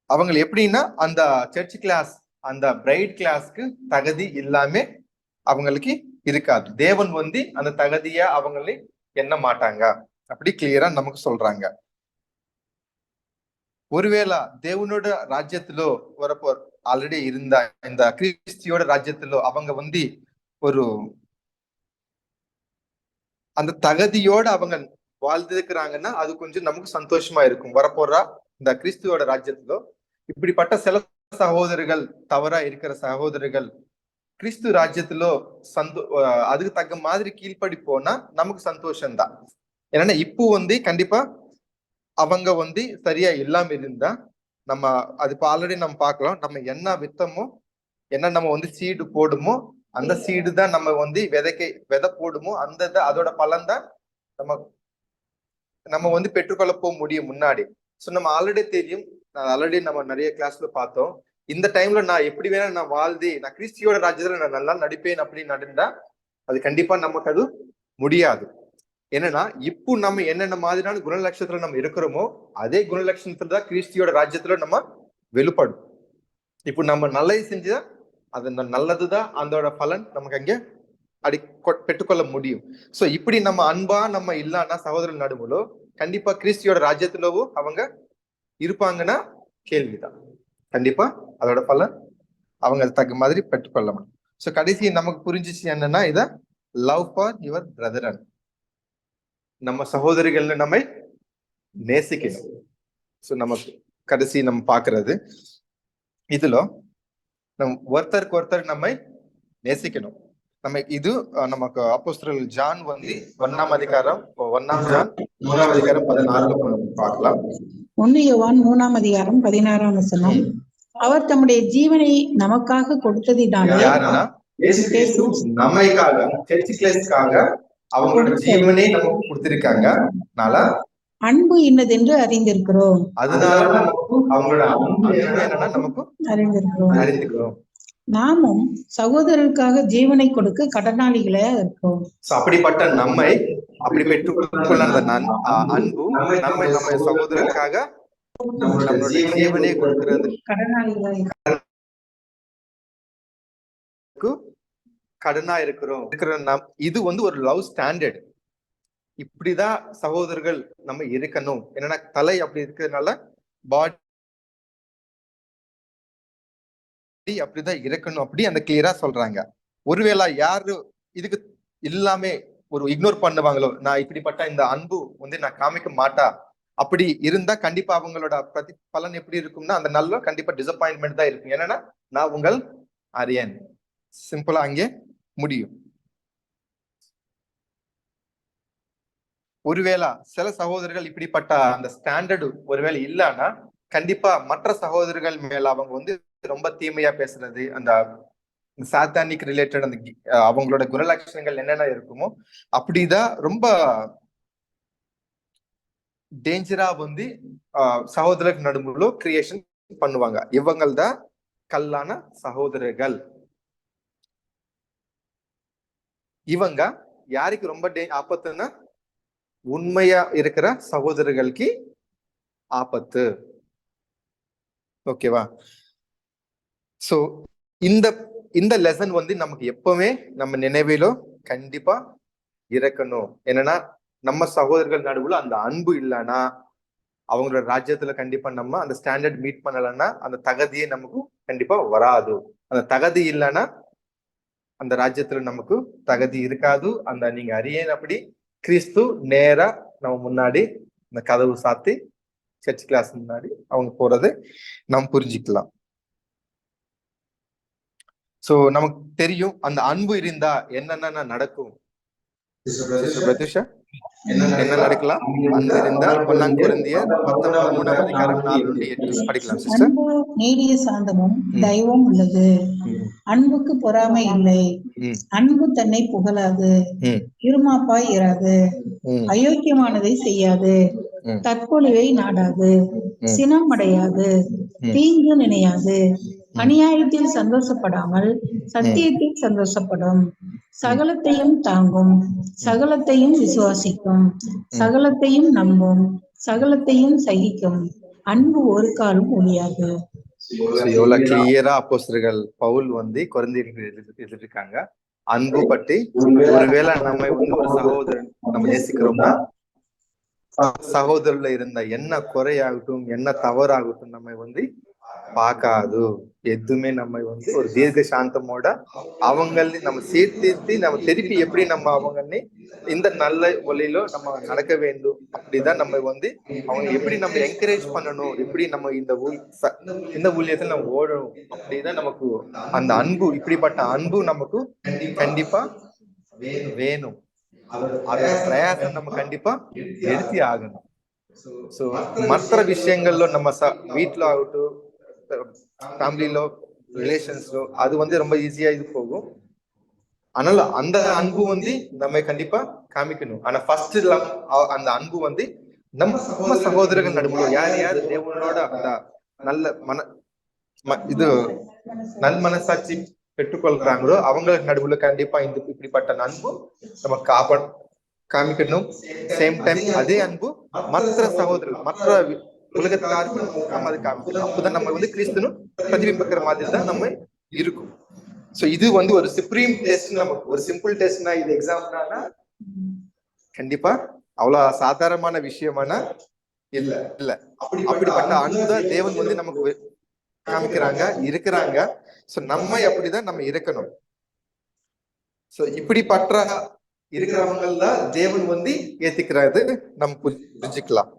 அவங்க எப்படின்னா அந்த சர்ச் கிளாஸ் அந்த பிரைட் கிளாஸ்க்கு தகுதி இல்லாம அவங்களுக்கு இருக்காது. தேவன் வந்து அந்த தகுதியா அவங்களை எண்ண மாட்டாங்க. அப்படி கிளியரா நமக்கு சொல்றாங்க. ஒருவேளை தேவனோட ராஜ்யத்திலோ வரப்போ ஆல்ரெடி இருந்த இந்த கிறிஸ்தியோட ராஜ்யத்திலோ அவங்க வந்து ஒரு அந்த தகுதியோட அவங்க வாழ்ந்துருக்கிறாங்கன்னா அது கொஞ்சம் நமக்கு சந்தோஷமா இருக்கும். வரப்போறா இந்த கிறிஸ்துவோட ராஜ்யத்திலோ இப்படிப்பட்ட சில சகோதரர்கள், தவறா இருக்கிற சகோதரர்கள் கிறிஸ்து ராஜ்யத்திலோ அதுக்கு தக்க மாதிரி கீழ்ப்படி போனா நமக்கு சந்தோஷம்தான். ஏன்னா இப்போ வந்து கண்டிப்பா அவங்க வந்து சரியா இல்லாம இருந்தா நம்ம அது இப்ப ஆல்ரெடி நம்ம பார்க்கலாம். நம்ம என்ன வித்தமோ என்ன நம்ம வந்து சீடு போடுமோ அந்த சீடு தான் நம்ம வந்து விதை போடுமோ அந்த அதோட பலன் தான் நம்ம நம்ம வந்து பெற்றுக்கொள்ள போக முடியும் முன்னாடி. சோ நம்ம ஆல்ரெடி தெரியும், ஆல்ரெடி நம்ம நிறைய கிளாஸ்ல பார்த்தோம். இந்த டைம்ல நான் எப்படி வேணா நான் வாழ்ந்து நான் கிறிஸ்தியோட ராஜ்யத்துல நான் நல்லா நடிப்பேன் அப்படின்னு நடந்தா அது கண்டிப்பா நமக்கு அது முடியாது. என்னன்னா இப்போ நம்ம என்னென்ன மாதிரியான குணலட்சணத்துல நம்ம இருக்கிறோமோ அதே குணலட்சணத்துல தான் கிறிஸ்தியோட ராஜ்யத்துல நம்ம வெளிப்படும். இப்போ நம்ம நல்லது செஞ்சா அது நல்லதுதான், அதோட பலன் நமக்கு அங்க பெற்றுக்கொள்ள முடியும். சோ இப்படி நம்ம அன்பா நம்ம இல்லைன்னா சகோதரர் நடுவுலோ கண்டிப்பா கிறிஸ்தியோட ராஜ்யத்திலவோ அவங்க இருப்பாங்கன்னா கேள்விதான். கண்டிப்பா அதோட பலன் அவங்க தக்க மாதிரி பெற்றுக்கொள்ள முடியும். சோ கடைசி நமக்கு புரிஞ்சிச்சு என்னன்னா, இத லவ் ஃபார் யுவர் பிரதரன், நம்ம சகோதரிகள் நம்ம நேசிக்கணும். சோ நமக்கு கடைசி நம்ம பாக்குறது இதுல நம் ஒருத்தருக்கு ஒருத்தர் நம்ம நேசிக்கணும். நம்ம இது நமக்கு அப்போஸ்தலர் ஜான் வந்து 1ஆம் அதிகாரம் 1ஆம் ஜான் 3ஆம் அதிகாரம் 16 பார்க்கலாம். 1 யோவான் 3ஆம் அதிகாரம் 16ஆம் வசனம். அவர் தம்முடைய ஜீவனை நமக்காக கொடுத்ததினாலே, யாருன்னா இயேசு கிறிஸ்து நம்மைக்காக சர்ச் கிளாஸ்க்காக அவங்களோட ஜீவனை நமக்கு கொடுத்திருக்காங்க. அன்பு இன்னதென்று அறிந்திருக்கிறோம். அதனால நமக்கு அவங்களோட அன்பு என்னன்னா நமக்கு அறிந்திருக்கிறோம். நாமும் சகோதரருக்காக ஜீவனை கொடுக்க கடனாளிகளே இருக்கோம். அப்படிப்பட்ட நம்மை அப்படி பெற்றுக்கொள்ள அந்த அன்பு நம்ம நம்ம சகோதரருக்காக நம்மளுடைய ஜீவனை கொடுக்கிறது கடனா இருக்கிறோம். இது வந்து ஒரு லவ் ஸ்டாண்டர்ட். இப்படிதான் சகோதரர்கள் நம்ம இருக்கணும். என்னன்னா தலை அப்படி இருக்கிறதுனால பாடி அப்படிதான் இருக்கணும். அப்படி அந்த கிளியரா சொல்றாங்க. ஒருவேளை யாரு இதுக்கு இல்லாம ஒரு இக்னோர் பண்ணுவாங்களோ, நான் இப்படிப்பட்ட இந்த அன்பு வந்து நான் காமிக்க மாட்டா, அப்படி இருந்தா கண்டிப்பா அவங்களோட பலன் எப்படி இருக்கும்னா அந்த நல்ல கண்டிப்பா டிசப்பாயின்மெண்ட் தான் இருக்கும். என்னன்னா நான் உங்கள் அரியன், சிம்பிளா அங்கே முடியும். ஒருவேளை சில சகோதரர்கள் இப்படிப்பட்ட அந்த ஸ்டாண்டர்டு ஒருவேளை இல்லைன்னா கண்டிப்பா மற்ற சகோதரர்கள் மேல அவங்க வந்து ரொம்ப தீமையா பேசுறது, அந்த சாத்தானிக் ரிலேட்டட் அந்த அவங்களோட குணலட்சணங்கள் என்னென்ன இருக்குமோ அப்படிதான் ரொம்ப டேஞ்சரா வந்து சகோதரர் நடுவுல கிரியேஷன் பண்ணுவாங்க. இவங்கள் தான் கல்லான சகோதரர்கள். இவங்க யாருக்கு ரொம்ப ஆபத்துன்னா உண்மையா இருக்கிற சகோதரர்களுக்கு ஆபத்து. ஓகேவா? சோ இந்த இந்த லெசன் வந்து நமக்கு எப்பவுமே நம்ம நினைவிலோ கண்டிப்பா இருக்கணும். என்னன்னா நம்ம சகோதரர்கள் நடுவுல அந்த அன்பு இல்லைன்னா அவங்களோட ராஜ்யத்துல கண்டிப்பா நம்ம அந்த ஸ்டாண்டர்ட் மீட் பண்ணலன்னா அந்த தகுதியே நமக்கு கண்டிப்பா வராது. அந்த தகுதி இல்லைன்னா அந்த ராஜ்யத்துல நமக்கு தகுதி இருக்காது. அந்த நீங்க அறியேன் அப்படி கிறிஸ்து நேரா நம்ம முன்னாடி இந்த கதவு சாத்தி சர்ச் கிளாஸ் முன்னாடி அவங்க போறது நம்ம புரிஞ்சுக்கலாம். சோ நமக்கு தெரியும் அந்த அன்பு இருந்தா என்னென்ன நடக்கும். என்ன நடக்கலாம்? அன்பு இருந்தா 1 கொரிந்தியர் 19:3-4-8 படிக்கலாம் சிஸ்டர். அன்பு நீடிய சாந்தமும் தயவும் உள்ளது. அன்புக்கு பொறாமை இல்லை. அன்பு தன்னை புகழாது, இருமாப்பாய் இராது, அயோக்கியமானதை செய்யாது, தற்கொலையை நாடாது, சினம் அடையாது, தீங்கு நினையாது, அநியாயத்தில் சந்தோஷப்படாமல் சத்தியத்தில் சந்தோஷப்படும், சகலத்தையும் தாங்கும், சகலத்தையும் விசுவாசிக்கும், சகலத்தையும் நம்பும், சகலத்தையும் சகிக்கும். அன்பு ஒரு காலம் ஒழியாது. எவ்வளவு கிளியரா அப்போஸ்தலர்கள் பவுல் வந்து கொரிந்தியர்களுக்கு எழுதிருக்காங்க. அன்பு பற்றி ஒருவேளை நம்ம வந்து ஒரு சகோதரன் நம்ம நேசிக்கிறோம்னா சகோதரர்ல இருந்த என்ன குறையாகட்டும் என்ன தவறாகட்டும் நம்ம வந்து பார்க்காது. எதுவுமே நம்ம வந்து ஒரு தீர்க்க சாந்தமோட அவங்கள நம்ம சீர்திருத்தி நம்ம திருப்பி எப்படி நம்ம அவங்களே இந்த நல்ல வழியில நம்ம நடக்க வேண்டும், அப்படிதான் நம்ம வந்து அவங்க எப்படி நம்ம என்கரேஜ் பண்ணணும், எப்படி நம்ம இந்த ஊழியத்தில் நம்ம ஓடணும், அப்படிதான் நமக்கு அந்த அன்பு, இப்படிப்பட்ட அன்பு நமக்கு கண்டிப்பா வேணும். அதோட பிரயாசம் நம்ம கண்டிப்பா எடுத்து ஆகணும். சோ மற்ற விஷயங்கள்ல நம்ம வீட்டுல ஆகட்டும், ஃபேமிலிலோ, ரிலேஷன்ஸ்லோ அது வந்து ரொம்ப ஈஸியா இது போகும். அதனால அந்த அன்பு வந்து நம்ம கண்டிப்பா காமிக்கணும். ஆனா ஃபர்ஸ்ட் அந்த அன்பு வந்து நம்ம சகோதரர்கள் நடுவுல யார் யார் தேவனோட அந்த நல்ல இது நல் மனசாட்சி பெற்றுக்கொள்றாங்களோ அவங்களுக்கு நடுவுல கண்டிப்பா இந்த இப்படிப்பட்ட அன்பு நம்ம காமிக்கணும். சேம் டைம் அதே அன்பு மற்ற சகோதரர்கள் மற்ற உலகத்தாருக்கும் நம்ம அது காமிக்கணும். அப்பதான் நம்ம வந்து கிறிஸ்தனும் பிரதிபிம்பிக்கிற மாதிரி தான் நம்ம இருக்கும். சோ இது வந்து ஒரு சுப்ரீம் டெஸ்ட். நமக்கு ஒரு சிம்பிள் டெஸ்ட்னா இது எக்ஸாம்னா கண்டிப்பா அவ்வளவு சாதாரணமான விஷயமான இல்ல. அப்படிப்பட்ட அன்புதான் தேவன் வந்து நமக்கு காமிக்கிறாங்க, இருக்கிறாங்க. சோ நம்ம அப்படிதான் நம்ம இருக்கணும். சோ இப்படிப்பட்ட இருக்கிறவங்க தான் தேவன் வந்து ஏத்துக்கிறது நம்ம புரிஞ்சுக்கலாம்.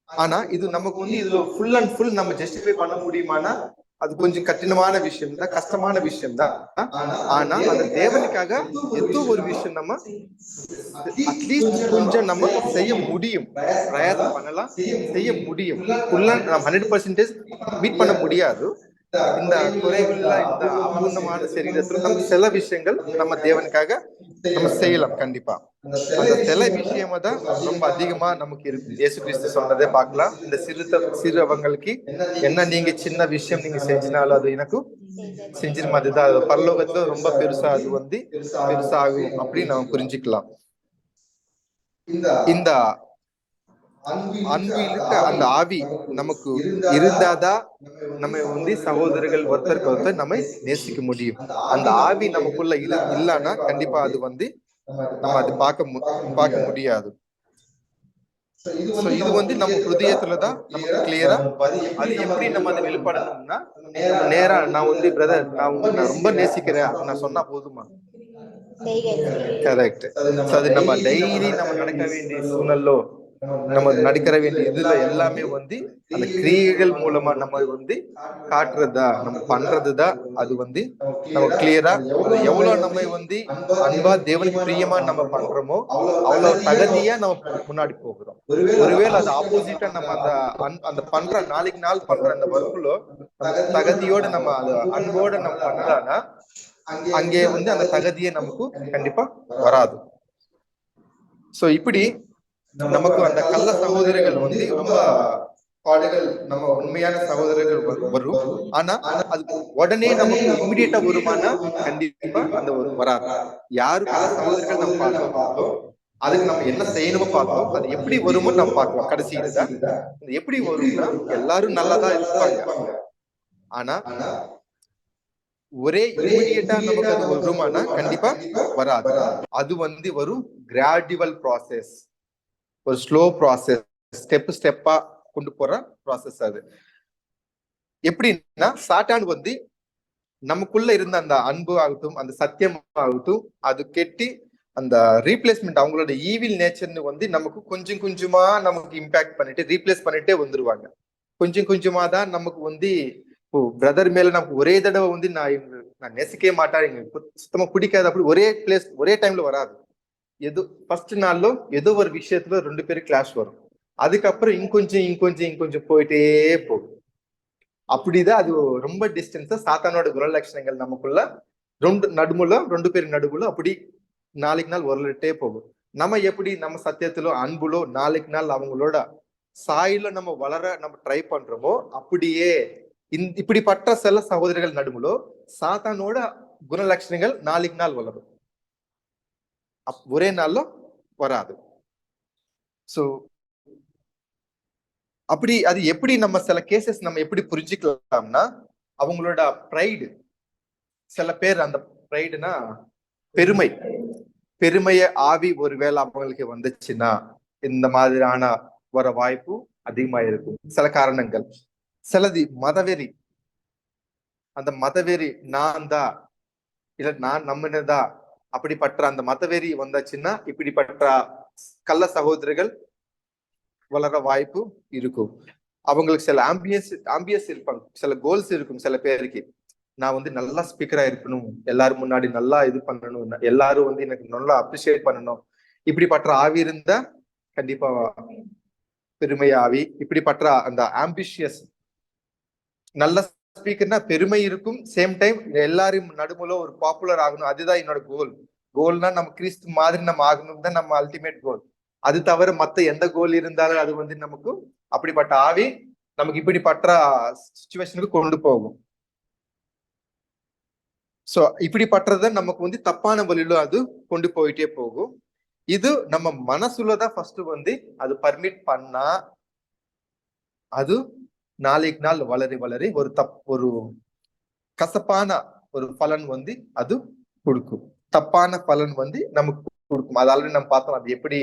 ஆனா இது நமக்கு வந்து இதுல ஃபுல் அண்ட் ஃபுல் நம்ம ஜஸ்டிஃபை பண்ண முடியுமானா அது கொஞ்சம் கடினமான விஷயம் தான், கஷ்டமான விஷயம் தான். ஆனா அந்த தேவனுக்காக ஏதோ ஒரு விஷயம் நம்ம அட்லீஸ்ட் கொஞ்சம் நம்ம செய்ய முடியும், பிரயத்னம் பண்ணலாம், செய்ய முடியும். ஃபுல்லா நம்ம 100% மீட் பண்ண முடியாது. இந்த குறைவுள்ள இந்த அபூர்ணமான சரீரத்துல நம்ம சில விஷயங்கள் நம்ம தேவனுக்காக நம்ம செய்யலாம். கண்டிப்பா அந்த சில விஷயமா தான் ரொம்ப அதிகமா நமக்கு இருக்கு. இயேசு கிறிஸ்து சொன்னதே பார்க்கலாம், இந்த சிறுவங்களுக்கு என்ன நீங்க சின்ன விஷயம் நீங்க செஞ்சினாலும் அது எனக்கு செஞ்சிரு மாதிரிதான் அது பரலோகத்துல ரொம்ப பெருசா அது வந்து பெருசாகும் அப்படின்னு நம்ம புரிஞ்சுக்கலாம். இந்த அன்பிலுக்கு அந்த ஆவி நமக்கு இருந்தாதான் நம்ம வந்து சகோதரர்கள் ஒருத்தருக்கு ஒருத்தர் நம்ம நேசிக்க முடியும். அந்த ஆவி நமக்குள்ள இல்லைன்னா கண்டிப்பா அது வந்து நம்ம அது பார்க்க முடியாது. இது வந்து நம்ம ஹிருதயத்துலதான் நமக்கு கிளியரா அது எப்படி நம்ம அதை வெளிப்படணும்னா நேரா நான் வந்து பிரதர் நான் ரொம்ப நேசிக்கிறேன் நான் சொன்னா போதுமா? கரெக்ட். அது நம்ம டெய்லி நம்ம நடக்க வேண்டிய சூழ்நிலை, நம்ம நடக்கிற வேண்டிய இதுல எல்லாமே வந்து அந்த கிரியைகள் மூலமா நம்ம வந்து காட்டுறதா நம்ம பண்றதுதான். அது வந்து நம்ம கிளியரா அது எவ்வளவு நம்ம வந்து அன்பா தேவனுக்கு பிரியமா நம்ம பண்றோமோ அவ்வளவு தகுதியா நம்ம முன்னாடி போகிறோம். ஒருவேளை அது ஆப்போசிட்டா நம்ம அந்த அந்த பண்ற நாளைக்கு நாள் பண்ற அந்த ஒர்க்குல நம்ம தகுதியோட நம்ம அது அன்போட நம்ம பண்ணலாம்னா அங்கே வந்து அந்த தகுதியை நமக்கு கண்டிப்பா வராது. சோ இப்படி நமக்கு அந்த கள்ள சகோதரர்கள் வந்து ரொம்ப பாடுகள், நம்ம உண்மையான சகோதரர்கள் வரும். ஆனா அது உடனே நமக்கு இம்மிடியட்டா வருமானா கண்டிப்பா அந்த வராது. யாரு கள்ள சகோதரர்கள் நம்ம பார்த்தோம், அதுக்கு நம்ம என்ன செய்யணுமோ பார்த்தோம், அது எப்படி வருமோ நம்ம பார்க்கலாம். கடைசியில தான் எப்படி வரும்னா எல்லாரும் நல்லாதான் இருப்பாங்க. ஆனா ஒரே இம்மிடியட்டா நமக்கு அது வருமானா கண்டிப்பா வராது. அது வந்து வரும் கிராஜுவல் ப்ராசஸ், ஒரு ஸ்லோ ப்ராசஸ், ஸ்டெப்பா கொண்டு போற ப்ராசஸ். அது எப்படின்னா சாத்தான் வந்து நமக்குள்ள இருந்த அந்த அன்பு ஆகட்டும், அந்த சத்தியம் ஆகட்டும், அது கெட்டி அந்த ரீப்ளேஸ்மெண்ட் அவங்களோட ஈவில் நேச்சர்னு வந்து நமக்கு கொஞ்சம் கொஞ்சமா நமக்கு இம்பாக்ட் பண்ணிட்டு ரீப்ளேஸ் பண்ணிட்டே வந்துருவாங்க. கொஞ்சம் கொஞ்சமா தான் நமக்கு வந்து இப்போ பிரதர் மேல நமக்கு ஒரே தடவை வந்து நான் நேசிக்கவே மாட்டேன், எங்களுக்கு சுத்தமா பிடிக்காது அப்படி ஒரே பிளேஸ் ஒரே டைம்ல வராது. ஏதோ ஃபர்ஸ்ட் நாள்ல ஏதோ ஒரு விஷயத்துல 2 பேரும் கிளாஷ் வரும். அதுக்கப்புறம் இங்கொஞ்சம் போயிட்டே போகும். அப்படிதான் அது ரொம்ப டிஸ்டன்ஸ். சாத்தானோட குணலட்சணங்கள் நமக்குள்ள ரெண்டு பேரும் நடுவுல அப்படி நாளைக்கு நாள் வரலிட்டே போகும். நம்ம எப்படி நம்ம சத்தியத்திலோ அன்புலோ நாளைக்கு நாள் அவங்களோட சாயில நம்ம வளர நம்ம ட்ரை பண்றோமோ அப்படியே இப்படிப்பட்ட சில சகோதரர்கள் நடுவுலோ சாத்தானோட குணலட்சணங்கள் நாளைக்கு நாள் வளரும். ஒரே நாள்ல வராது. சோ அப்படி அது எப்படி நம்ம சில கேசஸ் நம்ம எப்படி புரிஞ்சுக்கலாம்னா அவங்களோட ப்ரைடு. சில பேர் அந்த ப்ரைடுனா பெருமைய ஆவி ஒருவேளை அவங்களுக்கு வந்துச்சுன்னா இந்த மாதிரியான வர வாய்ப்பு அதிகமா இருக்கும். சில காரணங்கள். சிலது மதவெறி. அந்த மதவெறி நான் தான் இல்ல நான் நம்பினதா அப்படிப்பட்ட அந்த மதவெறி வந்தாச்சுன்னா இப்படிப்பட்ட கள்ள சகோதரர்கள் வளர வாய்ப்பு இருக்கும். அவங்களுக்கு சில ஆம்பியஸ் இருப்பாங்க, சில கோல்ஸ் இருக்கும். சில பேருக்கு நான் வந்து நல்லா ஸ்பீக்கரா இருக்கணும், எல்லாரும் முன்னாடி நல்லா இது பண்ணணும், எல்லாரும் வந்து எனக்கு நல்லா அப்ரிசியேட் பண்ணணும். இப்படிப்பட்ட ஆவி இருந்தா கண்டிப்பா பெருமை ஆவி. இப்படிப்பட்ட அந்த ஆம்பிஷியஸ் நல்ல ஸ்பீக்கர்னா பெருமை இருக்கும், சேம் டைம் எல்லாரும் நடுமுல ஒரு பாப்புலர் ஆகணும், அதுதான் என்னோட கோல்னா நம்ம கிறிஸ்து மாதிரி நம்ம ஆகணும் தான் நம்ம அல்டிமேட் கோல். அது தவிர மத்த எந்த கோல் இருந்தாலும் அது வந்து நமக்கு அப்படிப்பட்ட ஆவி நமக்கு இப்படிப்பட்ட சிச்சுவேஷனுக்கு கொண்டு போகும். சோ இப்படிப்பட்டத நமக்கு வந்து தப்பான வழியில அது கொண்டு போயிட்டே போகும். இது நம்ம மனசுலதான் ஃபர்ஸ்ட் வந்து அது பர்மிட் பண்ணா அது நாளைக்கு நாள் வளரி ஒரு கசப்பான ஒரு பலன் வந்து அது கொடுக்கும். தப்பான பலன் வந்து நமக்கு கொடுக்கும். அது ஆல்ரெடி நம்ம பார்த்தோம். அது எப்படி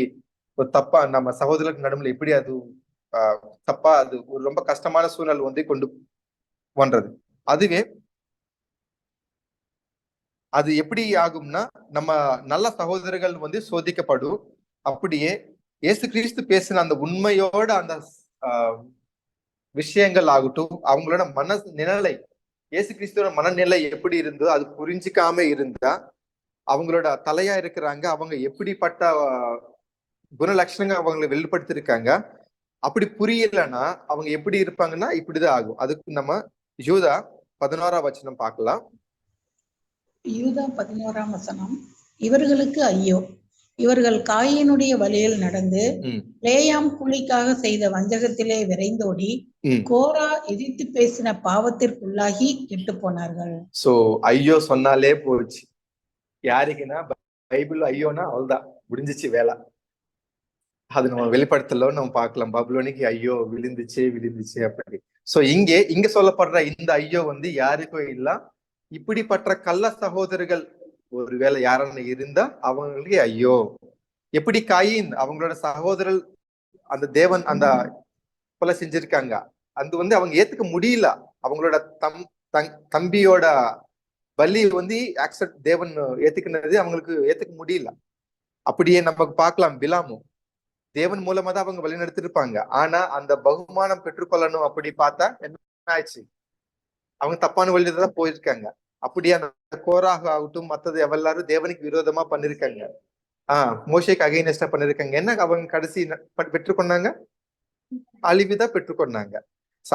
ஒரு தப்பா நம்ம சகோதரருக்கு நடுவில் எப்படி அது தப்பா அது ஒரு ரொம்ப கஷ்டமான சூழ்நிலை வந்து கொண்டு வந்தது. அதுவே அது எப்படி ஆகும்னா நம்ம நல்ல சகோதரர்கள் வந்து சோதிக்கப்படும். அப்படியே இயேசு கிறிஸ்து பேசின அந்த உண்மையோட அந்த விஷயங்கள் ஆகட்டும், அவங்களோட மனநிலை, இயேசு கிறிஸ்துவோட மனநிலை எப்படி இருந்தோ அது புரிஞ்சிக்காம இருந்தா அவங்களோட தலையா இருக்கிறாங்க, அவங்க எப்படிப்பட்ட குணலட்சணங்கள் அவங்களை வெளிப்படுத்திருக்காங்க அப்படி புரியலன்னா அவங்க எப்படி இருப்பாங்கன்னா இப்படிதான் ஆகும். அதுக்கு நம்ம யூதா 11ஆம் வசனம் பார்க்கலாம். யூதா 11ஆம் வசனம். இவர்களுக்கு ஐயோ, இவர்கள் காயினுடைய வழியில் நடந்து லேயாம் கூலிக்காக செய்த வஞ்சகத்திலே விரைந்தோடி கோரா எதிர்த்து பேசின பாவத்திற்குள்ளாகி கெட்டு போனார்கள். சோ ஐயோ சொன்னாலே போச்சு. யாருக்குன்னா பைபிள் ஐயோனா அவ்வளவுதான், முடிஞ்சிச்சு வேலை. அது நம்ம வெளிப்படுத்தல நம்ம பார்க்கலாம். பபுலோனிக்கு ஐயோ விழுந்துச்சு அப்படி. சோ இங்க சொல்லப்படுற இந்த ஐயோ வந்து யாருக்கும் இல்ல, இப்படிப்பட்ட கள்ள சகோதரர்கள் ஒருவேளை யாரான இருந்தா அவங்களுக்கு ஐயோ. எப்படி காயின் அவங்களோட சகோதரர் அந்த தேவன் அந்த கொலை செஞ்சிருக்காங்க, அது வந்து அவங்க ஏத்துக்க முடியல. அவங்களோட தம்பியோட பலி வந்து தேவன் ஏத்துக்கினது அவங்களுக்கு ஏத்துக்க முடியல. அப்படியே நமக்கு பார்க்கலாம் பிலாமும் தேவன் மூலமா தான் அவங்க வழி நடத்திருப்பாங்க. ஆனா அந்த பகுமானம் பெற்றுக்கொள்ளணும் அப்படி பார்த்தா என்ன ஆயிடுச்சு, அவங்க தப்பான வழியில தான் போயிருக்காங்க. அப்படியே அந்த கோராக ஆகட்டும் மத்தது எல்லாரும் தேவனுக்கு விரோதமா பண்ணிருக்காங்க. மோசேக்கு அகைனஸ்டா பண்ணிருக்காங்க. என்ன அவங்க கடைசி பெற்றுக்கொண்டாங்க? அழிவுதான் பெற்றுக்கொண்டாங்க.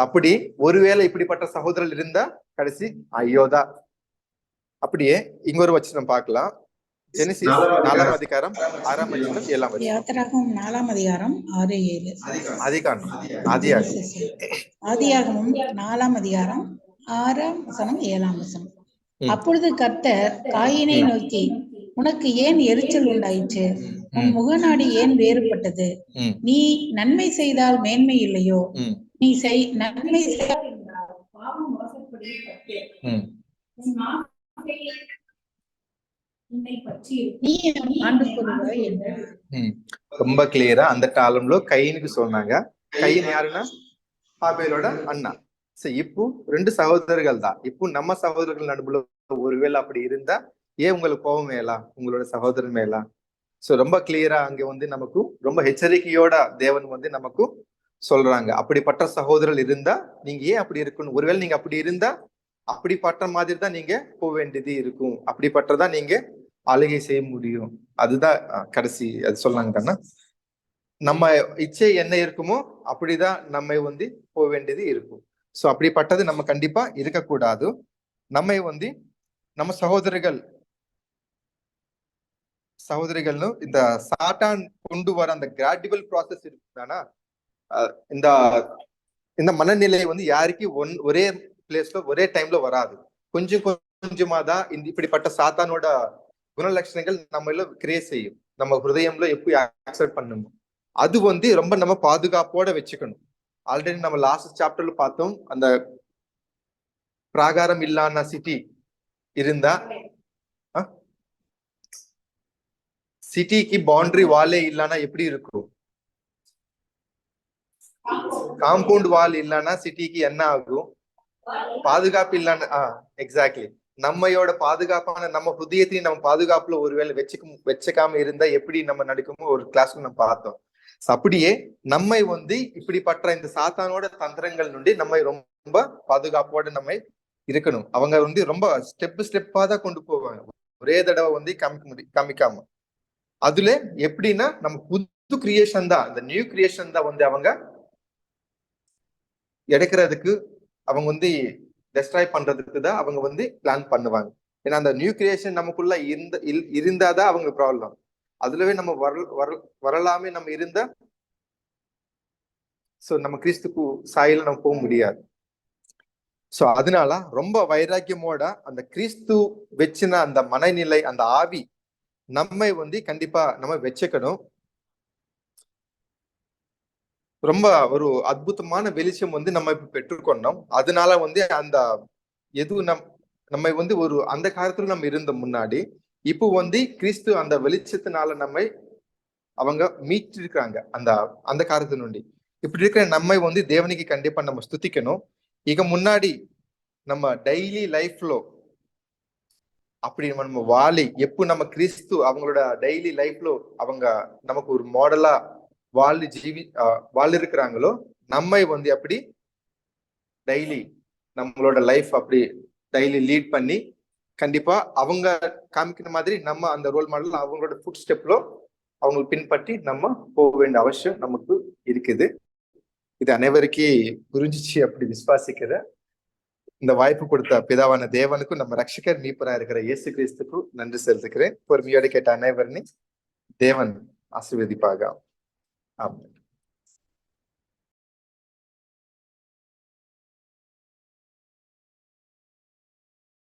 அப்படி ஒருவேளை இப்படிப்பட்ட சகோதரர் இருந்தா கடைசி ஐயோதா. அப்படியே இங்க ஒரு வசனம் பார்க்கலாம். ஜெனிசிஸ் 4ஆம் அதிகாரம் 6ஆம் வசனம் 7ஆம் வசனம். யாத்திராகமம் 4ஆம் அதிகாரம் 6, 7. ஆதியாகமம் 4ஆம் அதிகாரம் 6ஆம் வசனம் 7ஆம் வசனம். அப்பொழுது கர்த்தர் காயினை நோக்கி, உனக்கு ஏன் எரிச்சல் உண்டாயிற்று? உன் முகநாடி ஏன் வேறுபட்டது? நீ நன்மை செய்தால் மேன்மை இல்லையோ? நீ நன்மை செய்தால் பாவம் வாசற்படி ரொம்ப கிளியரா அந்த காலம்లో கைனுக்கு சொன்னாங்க. கைன் யாருன்னா ஆபேலோட அண்ணா. இப்போ 2 சகோதரர்கள் தான். இப்போ நம்ம சகோதரர்கள் நடுவுல ஒருவேளை அப்படி இருந்தா ஏன் உங்களுக்கு கோபம் மேலா உங்களோட சகோதரன் மேலா? ரொம்ப கிளியரா அங்க வந்து நமக்கு ரொம்ப எச்சரிக்கையோட தேவன் வந்து நமக்கு சொல்றாங்க. அப்படிப்பட்ட சகோதரர்கள் இருந்தா நீங்க ஏன் அப்படி இருக்கணும்? ஒருவேளை நீங்க அப்படி இருந்தா அப்படிப்பட்ட மாதிரி தான் நீங்க போக வேண்டியது இருக்கும். அப்படிப்பட்டதான் நீங்க ஆளுகை செய்ய முடியும். அதுதான் கடைசி அது சொன்னாங்க தானே. நம்ம இச்சை என்ன இருக்குமோ அப்படிதான் நம்ம வந்து போக வேண்டியது இருக்கும். அப்படிப்பட்டது நம்ம கண்டிப்பா இருக்கக்கூடாது. நம்ம வந்து நம்ம சகோதரிகள்னு இந்த சாத்தான் கொண்டு வர அந்த கிராஜுவல் ப்ராசஸ் இருக்குதானா, இந்த இந்த மனநிலை வந்து யாருக்கும் ஒரே பிளேஸ்ல ஒரே டைம்ல வராது. கொஞ்சம் கொஞ்சமா தான் இப்படிப்பட்ட சாத்தானோட குணலட்சணங்கள் நம்ம கிரியேட் செய்யும். நம்ம ஹிருதயம்ல எப்படி அக்செப்ட் பண்ணணும், அது வந்து ரொம்ப நம்ம பாதுகாப்போட வச்சுக்கணும். ஆல்ரெடி நம்ம லாஸ்ட் சாப்டர்ல பார்த்தோம், அந்த பிராகாரம் இல்லாத சிட்டி இருந்தா, சிட்டிக்கு பவுண்டரி வாலே இல்லைன்னா எப்படி இருக்கும்? காம்பவுண்ட் வால் இல்லைன்னா சிட்டிக்கு என்ன ஆகும்? பாதுகாப்பு இல்லைன்னா எக்ஸாக்ட்லி நம்மையோட பாதுகாப்பான நம்ம ஹிருதயத்தையும் நம்ம பாதுகாப்புல ஒருவேளை வச்சுக்காம இருந்தா எப்படி நம்ம நடக்குமோ ஒரு கிளாஸ்ல நம்ம பார்த்தோம். அப்படியே நம்மை வந்து இப்படிப்பட்ட இந்த சாத்தானோட தந்திரங்கள் நுண்டி நம்ம ரொம்ப பாதுகாப்போட நம்ம இருக்கணும். அவங்க வந்து ரொம்ப ஸ்டெப்பா தான் கொண்டு போவாங்க, ஒரே தடவை வந்து காமிக்காம. அதுல எப்படின்னா நம்ம புது கிரியேஷன் தான், இந்த நியூ கிரியேஷன் தான் வந்து அவங்க எடுக்கிறதுக்கு, அவங்க வந்து டெஸ்ட்ராய் பண்றதுக்கு தான் அவங்க வந்து பிளான் பண்ணுவாங்க. ஏன்னா அந்த நியூ கிரியேஷன் நமக்குள்ள இருந்தாதான் அவங்க ப்ராப்ளம். அதுலவே நம்ம வரலாமே நம்ம இருந்தா நம்ம கிறிஸ்துக்கு சாயில நம்ம போக முடியாது. அதனால ரொம்ப வைராக்கியமோட அந்த கிறிஸ்து வச்சுன அந்த மனநிலை, அந்த ஆவி நம்மை வந்து கண்டிப்பா நம்ம வச்சுக்கணும். ரொம்ப ஒரு அற்புதமான வெளிச்சம் வந்து நம்ம இப்ப பெற்றுக்கொண்டோம். அதனால வந்து அந்த நம்ம வந்து ஒரு அந்த காலத்துல நம்ம இருந்த முன்னாடி இப்போ வந்து கிறிஸ்து அந்த வெளிச்சத்தினால நம்மை அவங்க மீட்டிருக்காங்க அந்த காலத்து நுண்டி. இப்படி இருக்கிற நம்மை வந்து தேவனுக்கு கண்டிப்பா நம்ம ஸ்துதிக்கணும். இங்க முன்னாடி நம்ம டெய்லி லைஃப்ல அப்படி நம்ம வாழி எப்போ நம்ம கிறிஸ்து அவங்களோட டெய்லி லைஃப்ல அவங்க நமக்கு ஒரு மாடலா வாழ் இருக்கிறாங்களோ, நம்மை வந்து அப்படி டெய்லி நம்மளோட லைஃப் அப்படி டெய்லி லீட் பண்ணி கண்டிப்பா அவங்க காமிக்கிற மாதிரி நம்ம அந்த ரோல் மாடல் அவங்களோட ஃபுட் ஸ்டெப்ல அவங்க பின்பற்றி நம்ம போக வேண்டிய அவசியம் நமக்கு இருக்குது. இது அனைவருக்கும் புரிஞ்சிச்சு அப்படி விசுவாசிக்கிற இந்த வாய்ப்பு கொடுத்த பிதாவான தேவனுக்கும் நம்ம ரட்சகர் மீட்பரா இருக்கிற இயேசு கிறிஸ்துக்கும் நன்றி செலுத்துக்கிறேன். பொறுமையோடு கேட்ட அனைவரையும் தேவன் ஆசீர்வதிப்பாக. ஆமென்.